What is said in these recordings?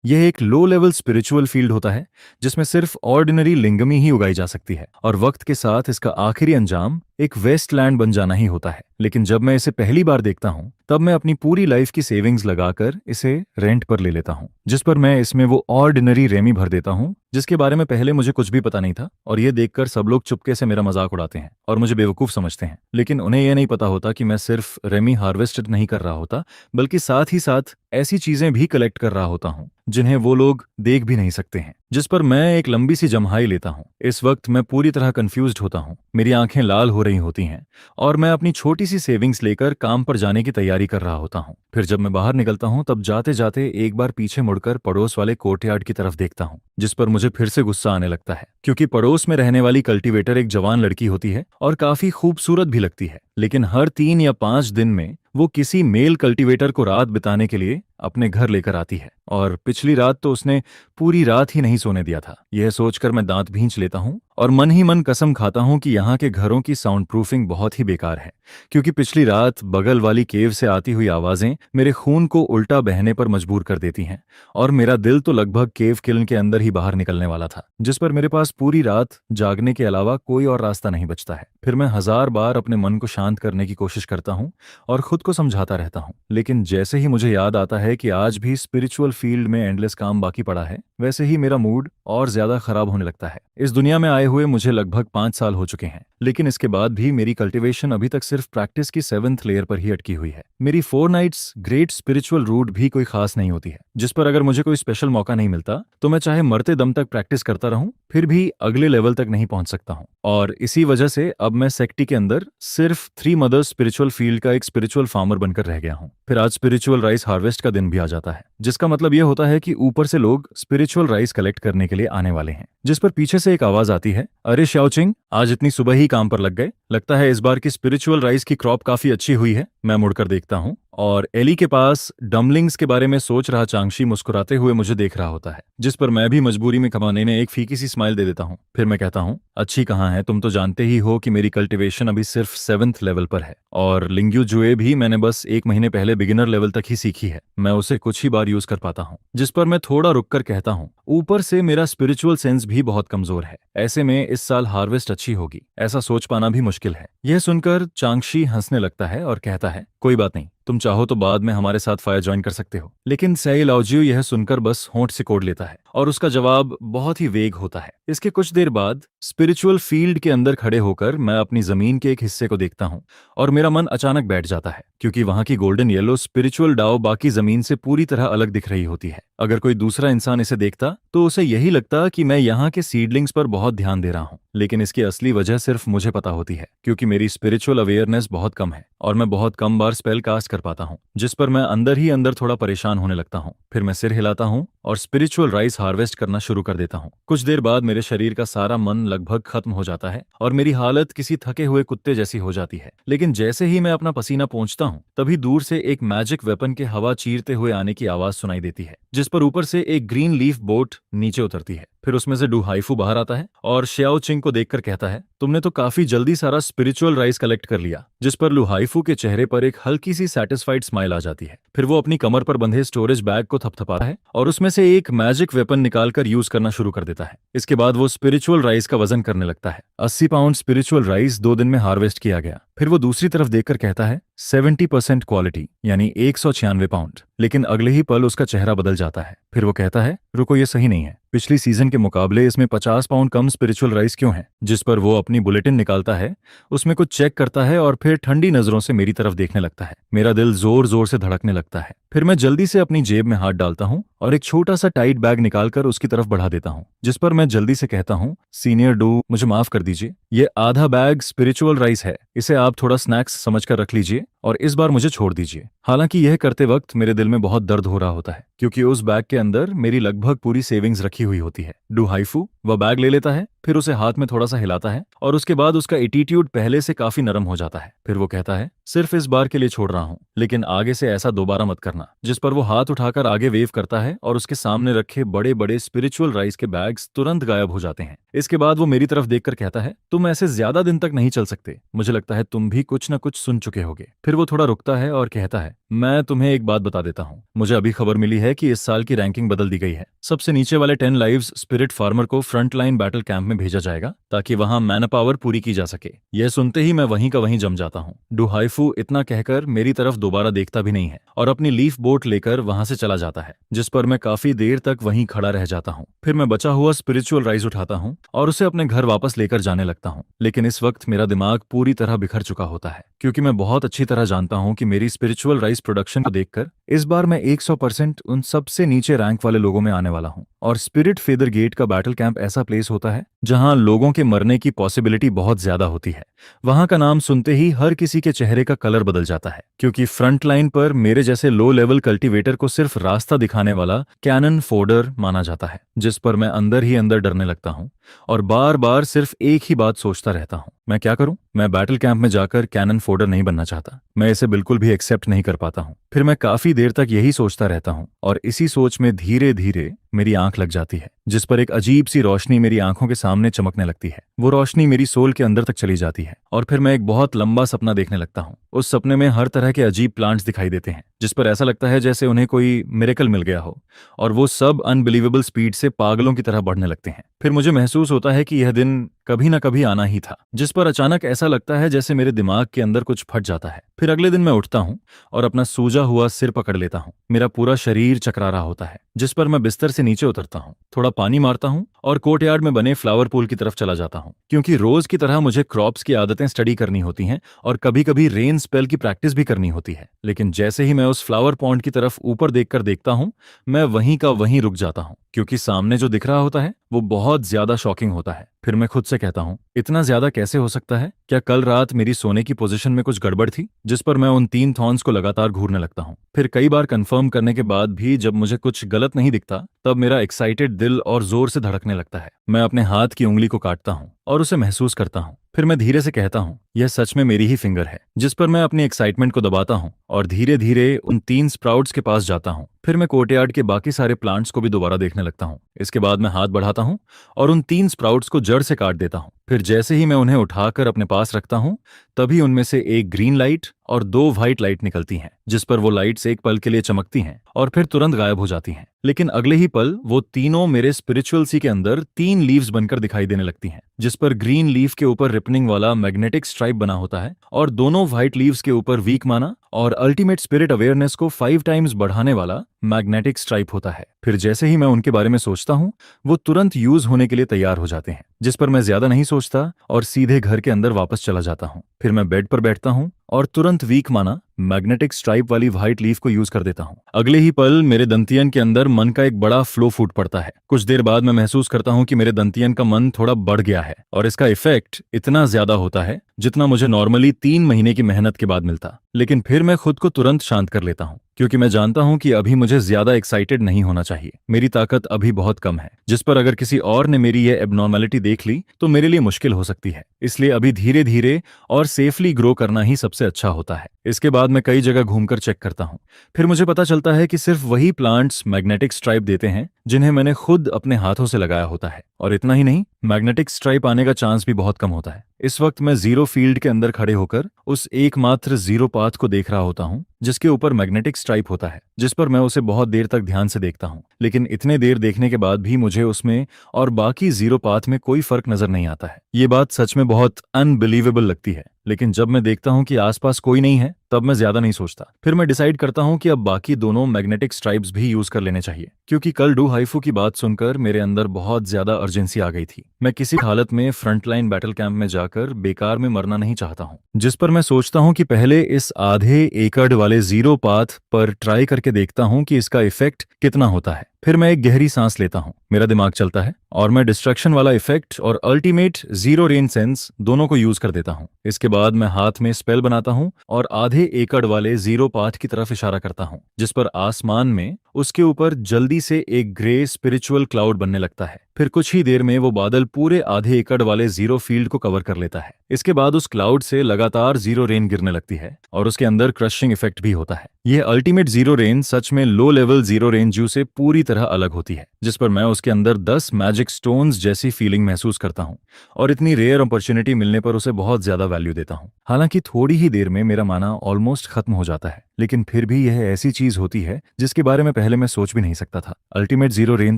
यह एक low level spiritual field होता है जिसमें सिर्फ ऑर्डिनरी लिंगम ही उगाई जा सकती है और वक्त के साथ इसका आखिरी अंजाम एक वेस्टलैंड बन जाना ही होता है। लेकिन जब मैं इसे पहली बार देखता हूँ तब मैं अपनी पूरी लाइफ की सेविंग्स लगाकर इसे रेंट पर ले लेता हूँ, जिस पर मैं इसमें वो ऑर्डिनरी रेमी भर देता हूँ जिसके बारे में पहले मुझे कुछ भी पता नहीं था। और ये देखकर सब लोग चुपके से मेरा मजाक उड़ाते हैं और मुझे बेवकूफ समझते हैं, लेकिन उन्हें यह नहीं पता होता कि मैं सिर्फ रेमी हार्वेस्टेड नहीं कर रहा होता बल्कि साथ ही साथ ऐसी चीजें भी कलेक्ट कर रहा होता हूँ जिन्हें वो लोग देख भी नहीं सकते हैं, जिस पर मैं एक लंबी सी जम्हाई लेता हूँ। इस वक्त मैं पूरी तरह कंफ्यूज्ड होता हूँ, मेरी आंखें लाल हो रही होती हैं और मैं अपनी छोटी सी सेविंग्स लेकर काम पर जाने की तैयारी कर रहा होता हूँ। फिर जब मैं बाहर निकलता हूँ तब जाते जाते एक बार पीछे मुड़कर पड़ोस वाले कोर्टयार्ड की तरफ देखता हूँ, जिस पर मुझे फिर से गुस्सा आने लगता है क्योंकि पड़ोस में रहने वाली कल्टीवेटर एक जवान लड़की होती है और काफी खूबसूरत भी लगती है, लेकिन हर 3 या 5 दिन में वो किसी मेल कल्टीवेटर को रात बिताने के लिए अपने घर लेकर आती है और पिछली रात तो उसने पूरी रात ही नहीं सोने दिया था। यह सोचकर मैं दांत भींच लेता हूँ और मन ही मन कसम खाता हूँ कि यहाँ के घरों की साउंड प्रूफिंग बहुत ही बेकार है, क्योंकि पिछली रात बगल वाली केव से आती हुई आवाजें मेरे खून को उल्टा बहने पर मजबूर कर देती हैं और मेरा दिल तो लगभग केव किलन के अंदर ही बाहर निकलने वाला था, जिस पर मेरे पास पूरी रात जागने के अलावा कोई और रास्ता नहीं बचता है। फिर मैं 1000 बार अपने मन को शांत करने की कोशिश करता हूँ और खुद को समझाता रहता हूँ, लेकिन जैसे ही मुझे याद आता है कि आज भी स्पिरिचुअल फील्ड में एंडलेस काम बाकी पड़ा है, वैसे ही मेरा मूड और ज्यादा खराब होने लगता है। इस दुनिया में आए हुए मुझे लगभग 5 साल हो चुके हैं, लेकिन इसके बाद भी मेरी कल्टीवेशन अभी तक सिर्फ प्रैक्टिस की 7th लेयर पर ही अटकी हुई है। मेरी 4 नाइट्स ग्रेट स्पिरिचुअल रूट भी कोई खास नहीं होती है, जिस पर अगर मुझे कोई स्पेशल मौका नहीं मिलता तो मैं चाहे मरते दम तक प्रैक्टिस करता रहूं फिर भी अगले लेवल तक नहीं पहुंच सकता हूं। और इसी वजह से अब मैं सेक्टी के अंदर सिर्फ 3 मदर्स स्पिरिचुअल फील्ड का एक स्पिरिचुअल फार्मर बनकर रह गया हूं। फिर आज स्पिरिचुअल राइस हार्वेस्ट का दिन भी आ जाता है, जिसका मतलब यह होता है कि ऊपर से लोग स्पिरिचुअल राइस कलेक्ट करने के लिए आने वाले हैं, जिस पर पीछे से एक आवाज आती है, अरे शाओचिंग, आज इतनी सुबह ही काम पर लग गए, लगता है इस बार की स्पिरिचुअल राइस की क्रॉप काफी अच्छी हुई है। मैं मुड़कर देखता हूँ और एली के पास डमलिंग्स के बारे में सोच रहा चांगशी मुस्कुराते हुए मुझे देख रहा होता है, जिस पर मैं भी मजबूरी में कमाने में एक फीकी सी स्माइल दे देता हूँ। फिर मैं कहता हूँ, अच्छी कहाँ है, तुम तो जानते ही हो कि मेरी कल्टीवेशन अभी सिर्फ 7th लेवल पर है और लिंग्यू जुए भी मैंने बस 1 महीने पहले बिगिनर लेवल तक ही सीखी है, मैं उसे कुछ ही बार यूज कर पाता हूँ। जिस पर मैं थोड़ा रुककर कहता हूँ, ऊपर से मेरा स्पिरिचुअल सेंस भी बहुत कमजोर है, ऐसे में इस साल हार्वेस्ट अच्छी होगी ऐसा सोच पाना भी मुश्किल है। यह सुनकर चांगशी हंसने लगता है और कहता है, कोई बात नहीं, तुम चाहो तो बाद में हमारे साथ फायर ज्वाइन कर सकते हो। लेकिन सेई लाओजियो यह सुनकर बस होंठ सिकोड़ लेता है और उसका जवाब बहुत ही वेग होता है। इसके कुछ देर बाद स्पिरिचुअल फील्ड के अंदर खड़े होकर मैं अपनी जमीन के एक हिस्से को देखता हूँ और मेरा मन अचानक बैठ जाता है, क्योंकि वहां की गोल्डन येलो स्पिरिचुअल डाओ बाकी जमीन से पूरी तरह अलग दिख रही होती है। अगर कोई दूसरा इंसान इसे देखता तो उसे यही लगता कि मैं यहाँ के सीडलिंग्स पर बहुत ध्यान दे रहा हूँ, लेकिन इसकी असली वजह सिर्फ मुझे पता होती है, क्योंकि मेरी स्पिरिचुअल अवेयरनेस बहुत कम है और मैं बहुत कम बार स्पेल कास्ट कर पाता हूँ, जिस पर मैं अंदर ही अंदर थोड़ा परेशान होने लगता हूँ। फिर मैं सिर हिलाता हूँ और स्पिरिचुअल राइस हार्वेस्ट करना शुरू कर देता हूँ। कुछ देर बाद मेरे शरीर का सारा मन लगभग खत्म हो जाता है और मेरी हालत किसी थके हुए कुत्ते जैसी हो जाती है, लेकिन जैसे ही मैं अपना पसीना पोंछता हूँ तभी दूर से एक मैजिक वेपन के हवा चीरते हुए आने की आवाज सुनाई देती है, जिस पर ऊपर से एक ग्रीन लीफ बोट नीचे उतरती है। फिर उसमें से डू हाइफू बाहर आता है और श्याओ चिंग को देखकर कहता है, तुमने तो काफी जल्दी सारा स्पिरिचुअल राइस कलेक्ट कर लिया, जिस पर लू हाइफू के चेहरे पर एक हल्की सी सैटिस्फाइड स्माइल आ जाती है। फिर वो अपनी कमर पर बंधे स्टोरेज बैग को थपथपाता है और उसमें से एक मैजिक वेपन निकालकर यूज करना शुरू कर देता है। इसके बाद वो स्पिरिचुअल राइस का वजन करने लगता है। 80 पाउंड स्पिरिचुअल राइस 2 दिन में हार्वेस्ट किया गया। फिर वो दूसरी तरफ देखकर कहता है, 70% क्वालिटी यानी 196 पाउंड। लेकिन अगले ही पल उसका चेहरा बदल जाता है। फिर वो कहता है, रुको, ये सही नहीं है, पिछली सीजन के मुकाबले इसमें 50 पाउंड कम स्पिरिचुअल राइस क्यों है। जिस पर वो अपनी बुलेटिन निकालता है, उसमें कुछ चेक करता है और फिर ठंडी नजरों से मेरी तरफ देखने लगता है। मेरा दिल जोर जोर से धड़कने लगता है। फिर मैं जल्दी से अपनी जेब में हाथ डालता हूँ और एक छोटा सा टाइट बैग निकालकर उसकी तरफ बढ़ा देता हूँ, जिस पर मैं जल्दी से कहता हूँ, सीनियर डू, मुझे माफ कर दीजिए, ये आधा बैग स्पिरिचुअल राइस है, इसे आप थोड़ा स्नैक्स समझकर रख लीजिए और इस बार मुझे छोड़ दीजिए। हालांकि यह करते वक्त मेरे दिल में बहुत दर्द हो रहा होता है, क्योंकि उस बैग के अंदर मेरी लगभग पूरी सेविंग्स रखी हुई होती है। डू हाइफू वह बैग ले लेता है, फिर उसे हाथ में थोड़ा सा हिलाता है और उसके बाद उसका एटीट्यूड पहले से काफी नरम हो जाता है। फिर वो कहता है, सिर्फ इस बार के लिए छोड़ रहा हूँ, लेकिन आगे से ऐसा दोबारा मत करना। जिस पर वो हाथ उठाकर आगे वेव करता है और उसके सामने रखे बड़े बड़े स्पिरिचुअल राइस के बैग्स तुरंत गायब हो जाते हैं। इसके बाद वो मेरी तरफ देखकर कहता है, तुम ऐसे ज्यादा दिन तक नहीं चल सकते, मुझे लगता है तुम भी कुछ न कुछ सुन चुके होगे। फिर फिर वो थोड़ा रुकता है और कहता है, मैं तुम्हें एक बात बता देता हूँ, मुझे अभी खबर मिली है कि इस साल की रैंकिंग बदल दी गई है। सबसे नीचे वाले 10 लाइव्स स्पिरिट फार्मर को फ्रंट लाइन बैटल कैंप में भेजा जाएगा ताकि वहां मैन पावर पूरी की जा सके। यह सुनते ही मैं वहीं का वहीं जम जाता हूँ। डुहाइफू इतना कहकर मेरी तरफ दोबारा देखता भी नहीं है और अपनी लीफ बोट लेकर वहां से चला जाता है, जिस पर मैं काफी देर तक वहीं खड़ा रह जाता हूँ। फिर मैं बचा हुआ स्पिरिचुअल राइज उठाता हूँ और उसे अपने घर वापस लेकर जाने लगता हूँ। लेकिन इस वक्त मेरा दिमाग पूरी तरह बिखर चुका होता है, क्योंकि मैं बहुत अच्छी तरह जानता हूँ कि मेरी स्पिरिचुअल राइज प्रोडक्शन को देखकर इस बार मैं 100% उन सबसे नीचे रैंक वाले लोगों में आने वाला हूँ। और स्पिरिट फेदर गेट का बैटल कैंप ऐसा प्लेस होता है जहां लोगों के मरने की पॉसिबिलिटी बहुत ज्यादा होती है। वहां का नाम सुनते ही हर किसी के चेहरे का कलर बदल जाता है, क्योंकि फ्रंट लाइन पर मेरे जैसे लो लेवल कल्टीवेटर को सिर्फ रास्ता दिखाने वाला कैनन फोडर माना जाता है, जिस पर मैं अंदर ही अंदर डरने लगता हूँ और बार बार सिर्फ एक ही बात सोचता रहता हूँ, मैं क्या करूं? मैं बैटल कैंप में जाकर कैनन फोडर नहीं बनना चाहता। मैं इसे बिल्कुल भी एक्सेप्ट नहीं कर पाता हूँ। फिर मैं काफी देर तक यही सोचता रहता हूँ और इसी सोच में धीरे धीरे मेरी आंख लग जाती है, जिस पर एक अजीब सी रोशनी मेरी आंखों के सामने चमकने लगती है। वो रोशनी मेरी सोल के अंदर तक चली जाती है और फिर मैं एक बहुत लंबा सपना देखने लगता हूँ। उस सपने में हर तरह के अजीब प्लांट्स दिखाई देते हैं, जिस पर ऐसा लगता है जैसे उन्हें कोई मिरेकल मिल गया हो और वो सब अनबिलीवेबल स्पीड से पागलों की तरह बढ़ने लगते हैं। फिर मुझे महसूस होता है कि यह दिन कभी ना कभी आना ही था, जिस पर अचानक ऐसा लगता है जैसे मेरे दिमाग के अंदर कुछ फट जाता है। फिर अगले दिन मैं उठता हूँ और अपना सूजा हुआ सिर पकड़ लेता हूँ। मेरा पूरा शरीर चकरा रहा होता है, जिस पर मैं बिस्तर से नीचे उतरता हूँ, थोड़ा पानी मारता हूँ और कोर्टयार्ड में बने फ्लावर पूल की तरफ चला जाता हूँ, क्योंकि रोज की तरह मुझे क्रॉप्स की आदतें स्टडी करनी होती हैं और कभी कभी रेन स्पेल की प्रैक्टिस भी करनी होती है। लेकिन जैसे ही मैं उस फ्लावर पॉन्ड की तरफ ऊपर देखकर देखता हूँ, मैं वहीं का वहीं रुक जाता हूँ, क्योंकि सामने जो दिख रहा होता है वो बहुत ज्यादा शॉकिंग होता है। फिर मैं खुद से कहता हूँ, इतना ज्यादा कैसे हो सकता है? क्या कल रात मेरी सोने की पोजीशन में कुछ गड़बड़ थी? जिस पर मैं उन 3 थॉर्न्स को लगातार घूरने लगता हूँ। फिर कई बार कंफर्म करने के बाद भी जब मुझे कुछ गलत नहीं दिखता, तब मेरा एक्साइटेड दिल और जोर से धड़कने लगता है। मैं अपने हाथ की उंगली को काटता हूँ और उसे महसूस करता हूँ। फिर मैं धीरे से कहता हूँ, यह सच में मेरी ही फिंगर है। जिस पर मैं अपनी एक्साइटमेंट को दबाता हूँ और धीरे धीरे उन 3 स्प्राउट्स के पास जाता हूँ। फिर मैं कोर्टयार्ड के बाकी सारे प्लांट्स को भी दोबारा देखने लगता हूँ। इसके बाद मैं हाथ बढ़ाता हूँ और उन 3 स्प्राउट्स को जड़ से काट देता हूँ। फिर जैसे ही मैं उन्हें उठाकर अपने पास रखता हूँ, तभी उनमें से एक ग्रीन लाइट और 2 व्हाइट लाइट निकलती हैं, जिस पर वो लाइट्स एक पल के लिए चमकती हैं और फिर तुरंत गायब हो जाती हैं। लेकिन अगले ही पल वो तीनों मेरे स्पिरिचुअल सी के अंदर 3 लीव्स बनकर दिखाई देने लगती हैं, जिस पर ग्रीन लीफ के ऊपर रिपनिंग वाला मैग्नेटिक स्ट्राइप बना होता है और दोनों व्हाइट लीव्स के ऊपर वीक माना और अल्टीमेट स्पिरिट अवेयरनेस को 5 टाइम्स बढ़ाने वाला मैग्नेटिक स्ट्राइप होता है। फिर जैसे ही मैं उनके बारे में सोचता हूँ, वो तुरंत यूज होने के लिए तैयार हो जाते हैं, जिस पर मैं ज्यादा नहीं सोचता और सीधे घर के अंदर वापस चला जाता हूँ। फिर मैं बेड पर बैठता हूँ और तुरंत वीक माना मैग्नेटिक स्ट्राइप वाली व्हाइट लीफ को यूज कर देता हूँ। अगले ही पल मेरे दंतियन के अंदर मन का एक बड़ा फ्लो फूट पड़ता है। कुछ देर बाद मैं महसूस करता हूँ कि मेरे दंतियन का मन थोड़ा बढ़ गया है और इसका इफेक्ट इतना ज्यादा होता है जितना मुझे नॉर्मली 3 महीने की मेहनत के बाद मिलता। लेकिन फिर मैं खुद को तुरंत शांत कर लेता हूँ, क्योंकि मैं जानता हूँ कि अभी मुझे ज्यादा एक्साइटेड नहीं होना चाहिए। मेरी ताकत अभी बहुत कम है, जिस पर अगर किसी और ने मेरी ये एबनॉर्मैलिटी देख ली तो मेरे लिए मुश्किल हो सकती है। इसलिए अभी धीरे धीरे और सेफली ग्रो करना ही सबसे अच्छा होता है। इसके बाद मैं कई जगह घूमकर चेक करता हूँ। फिर मुझे पता चलता है कि सिर्फ वही प्लांट्स मैग्नेटिक स्ट्राइप देते हैं जिन्हें मैंने खुद अपने हाथों से लगाया होता है। और इतना ही नहीं, मैग्नेटिक स्ट्राइप आने का चांस भी बहुत कम होता है। इस वक्त मैं जीरो फील्ड के अंदर खड़े होकर उस एकमात्र जीरो पाथ को देख रहा होता हूँ जिसके ऊपर मैग्नेटिक स्ट्राइप होता है, जिस पर मैं उसे बहुत देर तक ध्यान से देखता हूँ। लेकिन इतने देर देखने के बाद भी मुझे उसमें और बाकी जीरो पाथ में कोई फर्क नजर नहीं आता है। ये बात सच में बहुत अनबिलीवेबल लगती है। लेकिन जब मैं देखता हूँ कि आसपास कोई नहीं है, तब मैं ज्यादा नहीं सोचता। फिर मैं डिसाइड करता हूँ कि अब बाकी दोनों मैग्नेटिक स्ट्राइप्स भी यूज कर लेने चाहिए, क्योंकि कल डुहाइफू की बात सुनकर मेरे अंदर बहुत ज्यादा अर्जेंसी आ गई थी। मैं किसी हालत में फ्रंटलाइन बैटल कैंप में जाकर बेकार में मरना नहीं चाहता हूँ। जिस पर मैं सोचता हूँ कि पहले इस आधे एकड़ वाले जीरो पाथ पर ट्राई करके देखता हूँ कि इसका इफेक्ट कितना होता है। फिर मैं एक गहरी सांस लेता हूँ, मेरा दिमाग चलता है और मैं डिस्ट्रक्शन वाला इफेक्ट और अल्टीमेट जीरो रेन सेंस दोनों को यूज कर देता हूँ। इसके बाद मैं हाथ में स्पेल बनाता हूँ और आधे एकड़ वाले जीरो पाथ की तरफ इशारा करता हूँ, जिस पर आसमान में उसके ऊपर जल्दी से एक ग्रे स्पिरिचुअल क्लाउड बनने लगता है। फिर कुछ ही देर में वो बादल पूरे आधे एकड़ वाले जीरो फील्ड को कवर कर लेता है। इसके बाद उस क्लाउड से लगातार जीरो रेन गिरने लगती है और उसके अंदर क्रशिंग इफेक्ट भी होता है। यह अल्टीमेट जीरो रेन सच में लो लेवल जीरो रेन ज्यू से पूरी तरह अलग होती है, जिस पर मैं उसके अंदर 10 मैजिक स्टोन्स जैसी फीलिंग महसूस करता हूँ और इतनी रेयर अपॉर्चुनिटी मिलने पर उसे बहुत ज्यादा वैल्यू देता हूँ। हालांकि थोड़ी ही देर में मेरा माना ऑलमोस्ट खत्म हो जाता है, लेकिन फिर भी यह ऐसी चीज होती है जिसके बारे में पहले मैं सोच भी नहीं सकता था। अल्टीमेट जीरो रेन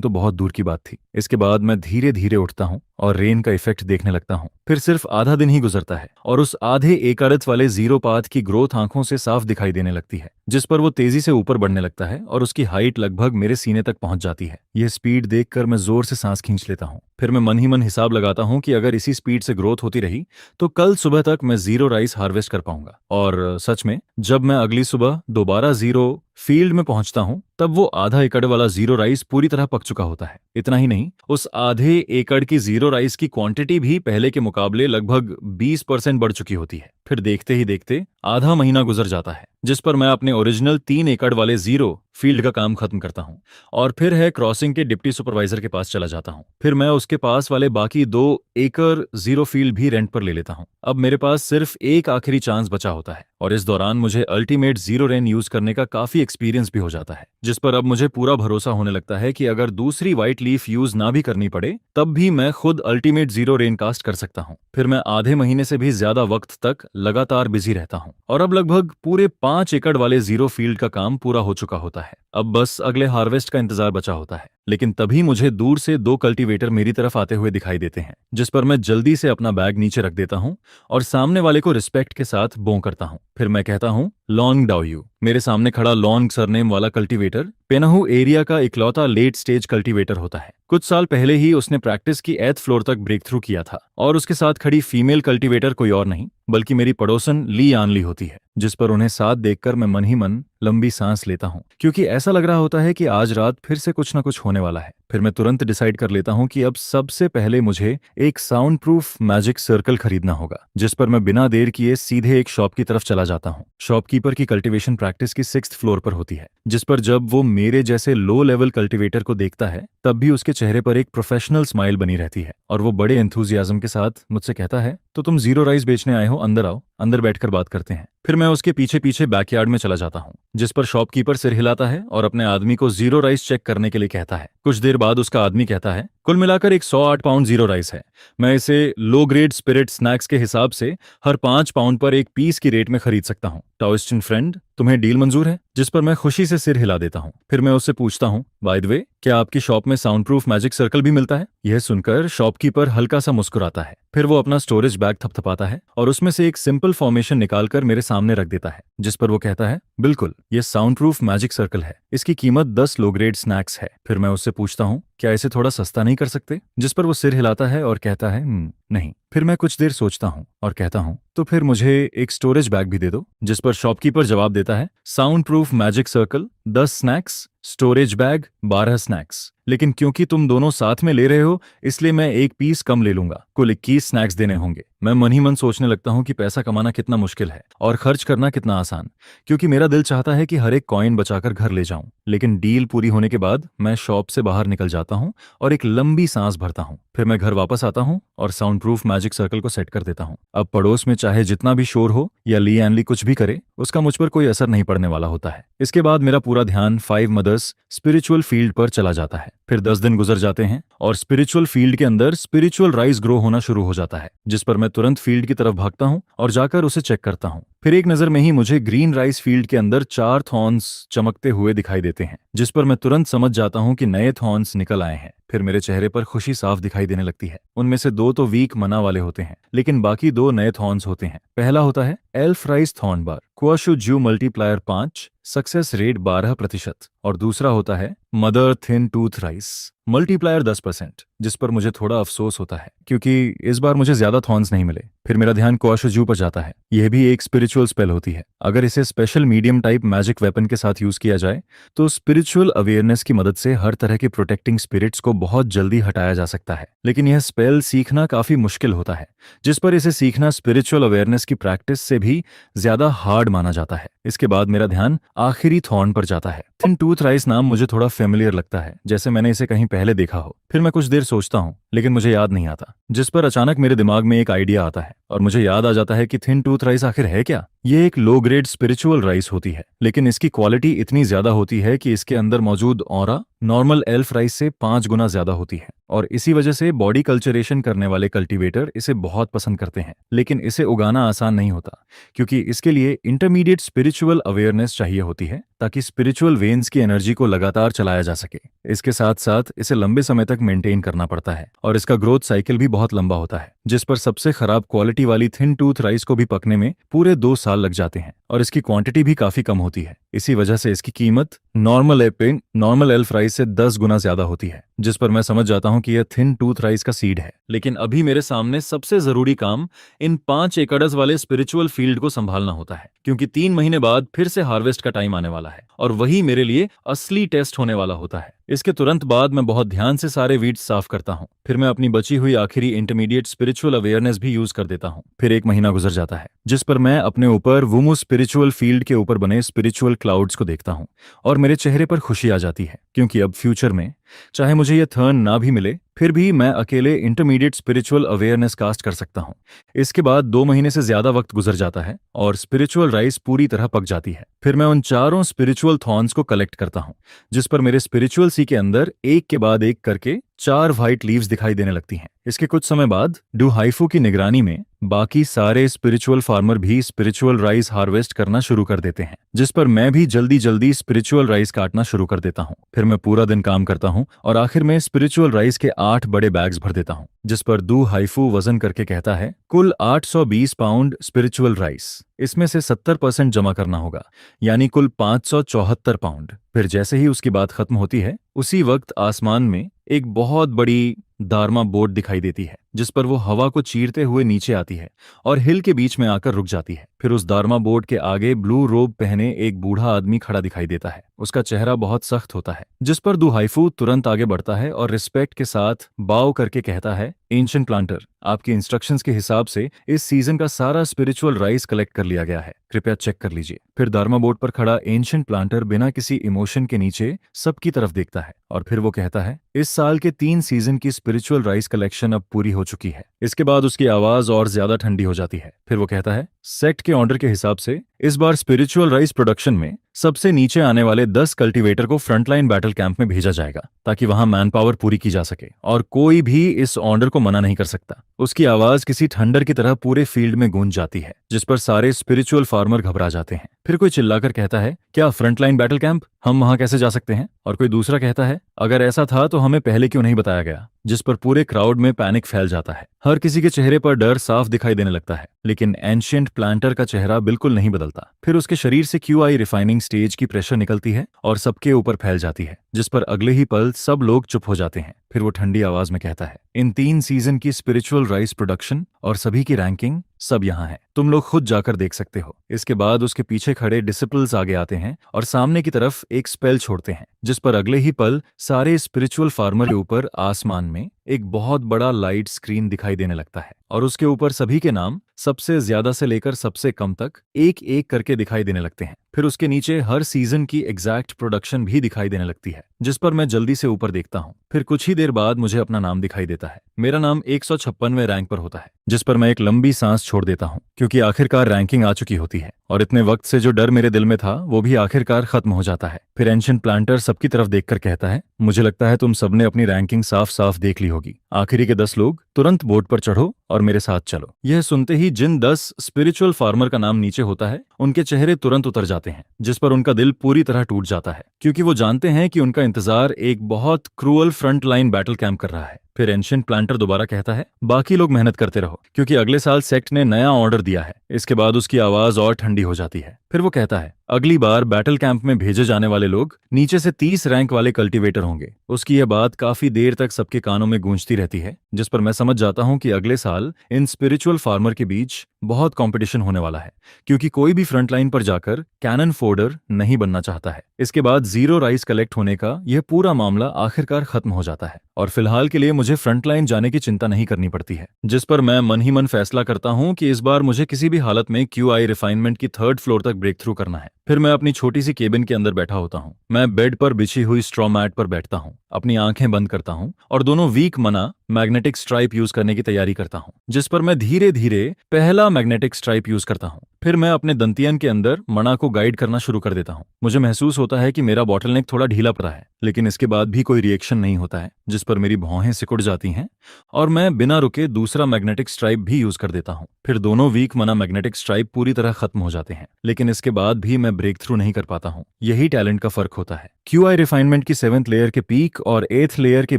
तो बहुत दूर की बात थी। इसके बाद मैं धीरे धीरे उठता हूँ और रेन का इफेक्ट देखने लगता हूँ। फिर सिर्फ आधा दिन ही गुजरता है और उस आधे एकड़त वाले जीरो पाथ की ग्रोथ आंखों से साफ दिखाई देने लगती है, जिस पर वो तेजी से ऊपर बढ़ने लगता है और उसकी हाइट लगभग मेरे सीने तक पहुंच जाती है। यह स्पीड देखकर मैं जोर से सांस खींच लेता हूँ। फिर मैं मन ही मन हिसाब लगाता हूँ कि अगर इसी स्पीड से ग्रोथ होती रही तो कल सुबह तक मैं जीरो राइस हार्वेस्ट कर पाऊंगा। और सच में जब मैं अगली सुबह दोबारा जीरो फील्ड में पहुंचता हूं तब वो आधा एकड़ वाला जीरो राइस पूरी तरह पक चुका होता है। इतना ही नहीं, उस आधे एकड़ की जीरो राइस की क्वांटिटी भी पहले के मुकाबले लगभग 20% बढ़ चुकी होती है। फिर देखते ही देखते आधा महीना गुजर जाता है, जिस पर मैं अपने ओरिजिनल 3 एकड़ वाले जीरो फील्ड का काम खत्म करता हूं और फिर है क्रॉसिंग के डिप्टी सुपरवाइजर के पास चला जाता हूं। फिर मैं उसके पास वाले बाकी 2 एकड़ जीरो फील्ड भी रेंट पर ले लेता हूं। अब मेरे पास सिर्फ एक आखिरी चांस बचा होता है और इस दौरान मुझे अल्टीमेट जीरो रेन यूज करने का काफी एक्सपीरियंस भी हो जाता है, जिस पर अब मुझे पूरा भरोसा होने लगता है कि अगर दूसरी व्हाइट लीफ यूज ना भी करनी पड़े तब भी मैं खुद अल्टीमेट जीरो रेन कास्ट कर सकता हूं। फिर मैं आधे महीने से भी ज्यादा वक्त तक लगातार बिजी रहता हूं और अब लगभग पूरे 5 एकड़ वाले जीरो फील्ड का काम पूरा हो चुका होता है। अब बस अगले हार्वेस्ट का इंतजार बचा होता है। लेकिन तभी मुझे दूर से 2 कल्टीवेटर मेरी तरफ आते हुए दिखाई देते हैं, जिस पर मैं जल्दी से अपना बैग नीचे रख देता हूं और सामने वाले को रिस्पेक्ट के साथ बो करता हूं। फिर मैं कहता हूं, लॉन्ग डाउयू। मेरे सामने खड़ा लॉन्ग सरनेम वाला कल्टीवेटर पेनाहू एरिया का इकलौता लेट स्टेज कल्टीवेटर होता है। कुछ साल पहले ही उसने प्रैक्टिस की 8th फ्लोर तक ब्रेक थ्रू किया था और उसके साथ खड़ी फीमेल कल्टीवेटर कोई और नहीं बल्कि मेरी पड़ोसन ली आनली होती है, जिस पर उन्हें साथ देखकर मैं मन ही मन लंबी सांस लेता हूं, क्योंकि ऐसा लग रहा होता है कि आज रात फिर से कुछ ना कुछ होने वाला है। फिर मैं तुरंत डिसाइड कर लेता हूं कि अब सबसे पहले मुझे एक साउंड प्रूफ मैजिक सर्कल खरीदना होगा, जिस पर मैं बिना देर किए सीधे एक शॉप की तरफ चला जाता हूं। शॉपकीपर की कल्टीवेशन प्रैक्टिस की 6th फ्लोर पर होती है, जिस पर जब वो मेरे जैसे लो लेवल कल्टीवेटर को देखता है तब भी उसके चेहरे पर एक प्रोफेशनल स्माइल बनी रहती है और वो बड़े एंथुजियाज्म के साथ मुझसे कहता है, तो तुम जीरो राइस बेचने आए हो, अंदर आओ, अंदर बैठकर बात करते हैं। फिर मैं उसके पीछे पीछे बैकयार्ड में चला जाता हूं, जिस पर शॉपकीपर सिर हिलाता है और अपने आदमी को जीरो राइस चेक करने के लिए कहता है। कुछ देर बाद उसका आदमी कहता है, कुल मिलाकर 108 पाउंड जीरो राइस है। मैं इसे लो ग्रेड स्पिरिट स्नैक्स के हिसाब से हर 5 पाउंड पर एक पीस की रेट में खरीद सकता हूँ। टाओइस्टियन फ्रेंड, तुम्हें डील मंजूर है? जिस पर मैं खुशी से सिर हिला देता हूँ। फिर मैं उससे पूछता हूँ, बाय द वे, क्या आपकी शॉप में साउंड प्रूफ मैजिक सर्कल भी मिलता है? यह सुनकर शॉपकीपर हल्का सा मुस्कुराता है। फिर वो अपना स्टोरेज बैग थपथपाता है और उसमें से एक सिंपल फॉर्मेशन निकालकर मेरे सामने रख देता है, जिस पर वो कहता है, बिल्कुल, ये साउंड प्रूफ मैजिक सर्कल है। इसकी कीमत 10 लो ग्रेड स्नैक्स है। फिर मैं उससे पूछता हूँ, क्या इसे थोड़ा सस्ता नहीं कर सकते? जिस पर वो सिर हिलाता है और कहता है, नहीं। फिर मैं कुछ देर सोचता हूँ और कहता हूँ, तो फिर मुझे एक स्टोरेज बैग भी दे दो। जिस पर शॉपकीपर जवाब देता है, sound proof magic circle 10 snacks, storage bag 12 snacks. लेकिन क्योंकि तुम दोनों साथ में ले रहे हो इसलिए मैं एक पीस कम ले लूंगा। कुल 21 स्नैक्स देने होंगे। मैं मन ही मन सोचने लगता हूँ कि पैसा कमाना कितना मुश्किल है और खर्च करना कितना आसान, क्योंकि मेरा दिल चाहता है कि हर एक कॉइन बचाकर घर ले जाऊं। लेकिन डील पूरी होने के बाद मैं शॉप से बाहर निकल जाता हूँ और एक लंबी सांस भरता हूँ। फिर मैं घर वापस आता हूँ और साउंड प्रूफ मैजिक सर्कल को सेट कर देता हूँ। अब पड़ोस में चाहे जितना भी शोर हो या ली एनली कुछ भी करे, उसका मुझ पर कोई असर नहीं पड़ने वाला होता है। इसके बाद मेरा पूरा ध्यान 5 मदर्स स्पिरिचुअल फील्ड पर चला जाता है। फिर 10 दिन गुजर जाते हैं और स्पिरिचुअल फील्ड के अंदर स्पिरिचुअल राइस ग्रो होना शुरू हो जाता है, जिस पर मैं तुरंत फील्ड की तरफ भागता हूँ और जाकर उसे चेक करता हूँ। फिर एक नजर में ही मुझे ग्रीन राइस फील्ड के अंदर 4 थॉर्न्स चमकते हुए दिखाई देते हैं, जिस पर मैं तुरंत समझ जाता हूँ कि नए थॉर्न्स निकल आए हैं। फिर मेरे चेहरे पर खुशी साफ दिखाई देने लगती है। उनमें से 2 तो वीक मना वाले होते हैं, लेकिन बाकी 2 नए थॉर्न्स होते हैं। पहला होता है एल्फ राइस थॉर्न बार, क्वाशु ज्यू मल्टीप्लायर 5, सक्सेस रेट 12% और दूसरा होता है mother thin tooth rice multiplier 10%, जिस पर मुझे थोड़ा अफसोस होता है क्योंकि इस बार मुझे ज्यादा थॉर्न्स नहीं मिले। फिर मेरा ध्यान क्वाशु पर जाता है। यह भी एक स्पिरिचुअल स्पेल होती है। अगर इसे special medium type magic weapon के साथ यूज किया जाए तो स्पिरिचुअल अवेयरनेस की मदद से हर तरह के प्रोटेक्टिंग स्पिरिट्स को बहुत जल्दी हटाया जा सकता है। लेकिन यह स्पेल सीखना काफी मुश्किल होता है, जिस पर इसे सीखना स्पिरिचुअल अवेयरनेस की प्रैक्टिस से भी ज्यादा हार्ड गार्ड माना जाता है। इसके बाद मेरा ध्यान आखिरी थॉर्न पर जाता है। थिन टूथ राइस नाम मुझे थोड़ा फेमिलियर लगता है, जैसे मैंने इसे कहीं पहले देखा हो। फिर मैं कुछ देर सोचता हूँ लेकिन मुझे याद नहीं आता, जिस पर अचानक मेरे दिमाग में एक आइडिया आता है और मुझे याद आ जाता है कि थिन टूथ राइस आखिर है क्या। ये एक लो ग्रेड स्पिरिचुअल राइस होती है, लेकिन इसकी क्वालिटी इतनी ज्यादा होती है कि इसके अंदर मौजूद ऑरा नॉर्मल एल्फ राइस से 5 गुना ज्यादा होती है और इसी वजह से बॉडी कल्चरेशन करने वाले कल्टीवेटर इसे बहुत पसंद करते हैं। लेकिन इसे उगाना आसान नहीं होता, क्योंकि इसके लिए इंटरमीडिएट स्पिरिचुअल अवेयरनेस चाहिए होती है ताकि स्पिरिचुअल वेन्स की एनर्जी को लगातार चलाया जा सके। इसके साथ साथ इसे लंबे समय तक मेंटेन करना पड़ता है और इसका ग्रोथ साइकिल भी बहुत लंबा होता है, जिस पर सबसे खराब क्वालिटी वाली थिन टूथ राइस को भी पकने में पूरे 2 साल लग जाते हैं और इसकी क्वांटिटी भी काफी कम होती है। इसी वजह से इसकी कीमत नॉर्मल एल्फ राइस से 10 गुना ज्यादा होती है, जिस पर मैं समझ जाता हूं कि यह थिन टूथ राइस का सीड है। लेकिन अभी मेरे सामने सबसे जरूरी काम इन 5 एकड़स वाले स्पिरिचुअल फील्ड को संभालना होता है, क्योंकि 3 महीने बाद फिर से हार्वेस्ट का टाइम आने वाला है और वही मेरे लिए असली टेस्ट होने वाला होता है। इसके तुरंत बाद मैं बहुत ध्यान से सारे वीड्स साफ करता हूँ। फिर मैं अपनी बची हुई आखिरी इंटरमीडिएट स्पिरिचुअल अवेयरनेस भी यूज कर देता हूँ। फिर 1 महीना गुजर जाता है, जिस पर मैं अपने ऊपर वुमू स्पिरिचुअल फील्ड के ऊपर बने स्पिरिचुअल क्लाउड्स को देखता हूँ और मेरे चेहरे पर खुशी आ जाती है, क्योंकि अब फ्यूचर में चाहे मुझे यह थर्न ना भी मिले, फिर भी मैं अकेले इंटरमीडिएट स्पिरिचुअल अवेयरनेस कास्ट कर सकता हूँ। इसके बाद 2 महीने से ज्यादा वक्त गुजर जाता है और स्पिरिचुअल राइस पूरी तरह पक जाती है। फिर मैं उन चारों स्पिरिचुअल थॉर्न्स को कलेक्ट करता हूँ, जिस पर मेरे स्पिरिचुअल सी के अंदर एक के बाद एक करके 4 व्हाइट लीव्स दिखाई देने लगती हैं। इसके कुछ समय बाद डू हाइफू की निगरानी में बाकी सारे स्पिरिचुअल फार्मर भी स्पिरिचुअल राइस हार्वेस्ट करना शुरू कर देते हैं, जिस पर मैं भी जल्दी जल्दी स्पिरिचुअल राइस काटना शुरू कर देता हूँ। फिर मैं पूरा दिन काम करता हूँ और आखिर में स्पिरिचुअल राइस के 8 बड़े बैग्स भर देता हूँ, जिस पर डू हाइफू वजन करके कहता है कुल 820 पाउंड स्पिरिचुअल राइस। इसमें से 70% जमा करना होगा, यानी कुल 574 पाउंड। फिर जैसे ही उसकी बात खत्म होती है, उसी वक्त आसमान में एक बहुत बड़ी दारमा बोट दिखाई देती है, जिस पर वो हवा को चीरते हुए नीचे आती है और हिल के बीच में आकर रुक जाती है। फिर उस दारमा बोट के आगे ब्लू रोब पहने एक बूढ़ा आदमी खड़ा दिखाई देता है। उसका चेहरा बहुत सख्त होता है, जिस पर डू हाइफू तुरंत आगे बढ़ता है और रिस्पेक्ट के साथ बाव करके कहता है, एंशिएंट प्लांटर, आपकी इंस्ट्रक्शंस के हिसाब से इस सीजन का सारा स्पिरिचुअल राइस कलेक्ट कर लिया गया है, कृपया चेक कर लीजिए। फिर दारमा बोट पर खड़ा एंशिएंट प्लांटर बिना किसी इमोशन के नीचे सबकी तरफ देखता है और फिर वो कहता है, इस साल के 3 सीजन की स्पिरिचुअल राइस कलेक्शन अब पूरी हो चुकी है। इसके बाद उसकी आवाज और ज्यादा ठंडी हो जाती है। फिर वो कहता है, सेक्ट के ऑर्डर के हिसाब से इस बार स्पिरिचुअल राइस प्रोडक्शन में सबसे नीचे आने वाले 10 कल्टीवेटर को फ्रंटलाइन बैटल कैंप में भेजा जाएगा, ताकि वहां मैन पावर पूरी की जा सके और कोई भी इस ऑर्डर को मना नहीं कर सकता। उसकी आवाज किसी थंडर की तरह पूरे फील्ड में गूंज जाती है, जिस पर सारे स्पिरिचुअल फार्मर घबरा जाते हैं। फिर कोई चिल्लाकर कहता है, क्या फ्रंटलाइन बैटल कैंप? हम वहां कैसे जा सकते हैं? और कोई दूसरा कहता है, अगर ऐसा था तो हमें पहले क्यों नहीं बताया गया? जिस पर पूरे क्राउड में पैनिक फैल जाता है। हर किसी के चेहरे पर डर साफ दिखाई देने लगता है, लेकिन एंशिएंट प्लांटर का चेहरा बिल्कुल नहीं बदलता। फिर उसके शरीर से QI रिफाइनिंग स्टेज की प्रेशर निकलती है और सबके ऊपर फैल जाती है, जिस पर अगले ही पल सब लोग चुप हो जाते हैं। फिर वो ठंडी आवाज में कहता है, इन 3 सीजन की स्पिरिचुअल राइस प्रोडक्शन और सभी की रैंकिंग सब यहाँ है, तुम लोग खुद जाकर देख सकते हो। इसके बाद उसके पीछे खड़े डिसिपल्स आगे आते हैं और सामने की तरफ एक स्पेल छोड़ते हैं, जिस पर अगले ही पल सारे स्पिरिचुअल फार्मर के ऊपर आसमान में एक बहुत बड़ा लाइट स्क्रीन दिखाई देने लगता है और उसके ऊपर सभी के नाम सबसे ज्यादा से लेकर सबसे कम तक एक एक करके दिखाई देने लगते हैं। फिर उसके नीचे हर सीजन की एग्जैक्ट प्रोडक्शन भी दिखाई देने लगती है, जिस पर मैं जल्दी से ऊपर देखता हूँ। फिर कुछ ही देर बाद मुझे अपना नाम दिखाई देता है। मेरा नाम 156वें रैंक पर होता है, जिस पर मैं एक लंबी सांस छोड़ देता हूँ, क्योंकि आखिरकार रैंकिंग आ चुकी होती है और इतने वक्त से जो डर मेरे दिल में था वो भी आखिरकार खत्म हो जाता है। फिर एंशिएंट प्लांटर सबकी तरफ देखकर कहता है, मुझे लगता है तुम सबने अपनी रैंकिंग साफ साफ देख ली होगी। आखिरी के 10 लोग तुरंत बोर्ड पर चढ़ो और मेरे साथ चलो। यह सुनते ही जिन 10 स्पिरिचुअल फार्मर का नाम नीचे होता है, उनके चेहरे तुरंत उतर जाते हैं, जिस पर उनका दिल पूरी तरह टूट जाता है, क्योंकि वो जानते हैं कि उनका इंतजार एक बहुत cruel front line battle camp कर रहा है। फिर एंशिएंट प्लांटर दोबारा कहता है, बाकी लोग मेहनत करते रहो, क्योंकि अगले साल सेक्ट ने नया ऑर्डर दिया है। इसके बाद उसकी आवाज और ठंडी हो जाती है। फिर वो कहता है, अगली बार बैटल कैंप में भेजे जाने वाले लोग नीचे से 30 रैंक वाले कल्टीवेटर होंगे। उसकी यह बात काफी देर तक सबके कानों में गूंजती रहती है, जिस पर मैं समझ जाता हूँ कि अगले साल इन स्पिरिचुअल फार्मर के बीच बहुत कंपटीशन होने वाला है, क्योंकि कोई भी फ्रंट लाइन पर जाकर कैनन फोर्डर नहीं बनना चाहता है। इसके बाद 0 राइस कलेक्ट होने का यह पूरा मामला आखिरकार खत्म हो जाता है और फिलहाल के लिए मुझे फ्रंटलाइन जाने की चिंता नहीं करनी पड़ती है, जिस पर मैं मन ही मन फैसला करता हूं कि इस बार मुझे किसी भी हालत में QI रिफाइनमेंट की 3rd फ्लोर तक ब्रेक थ्रू करना है। फिर मैं अपनी छोटी सी केबिन के अंदर बैठा होता हूँ। मैं बेड पर बिछी हुई स्ट्रॉ मैट पर बैठता हूँ, अपनी आंखें बंद करता हूँ और दोनों वीक मना मैग्नेटिक स्ट्राइप यूज करने की तैयारी करता हूँ, जिस पर मैं धीरे धीरे पहला मैग्नेटिक स्ट्राइप यूज करता हूँ। फिर मैं अपने दंतियन के अंदर मना को गाइड करना शुरू कर देता हूँ। मुझे महसूस होता है कि मेरा बॉटलनेक थोड़ा ढीला पड़ा है, लेकिन इसके बाद भी कोई रिएक्शन नहीं होता है, जिस पर मेरी भौहें सिकुड़ जाती हैं और मैं बिना रुके दूसरा मैग्नेटिक स्ट्राइप भी यूज कर देता हूँ। फिर दोनों वीक मना मैग्नेटिक स्ट्राइप पूरी तरह खत्म हो जाते हैं, लेकिन इसके बाद भी मैं ब्रेक थ्रू नहीं कर पाता हूँ। यही टैलेंट का फर्क होता है। QI रिफाइनमेंट की 7th लेयर के पीक और 8th लेयर के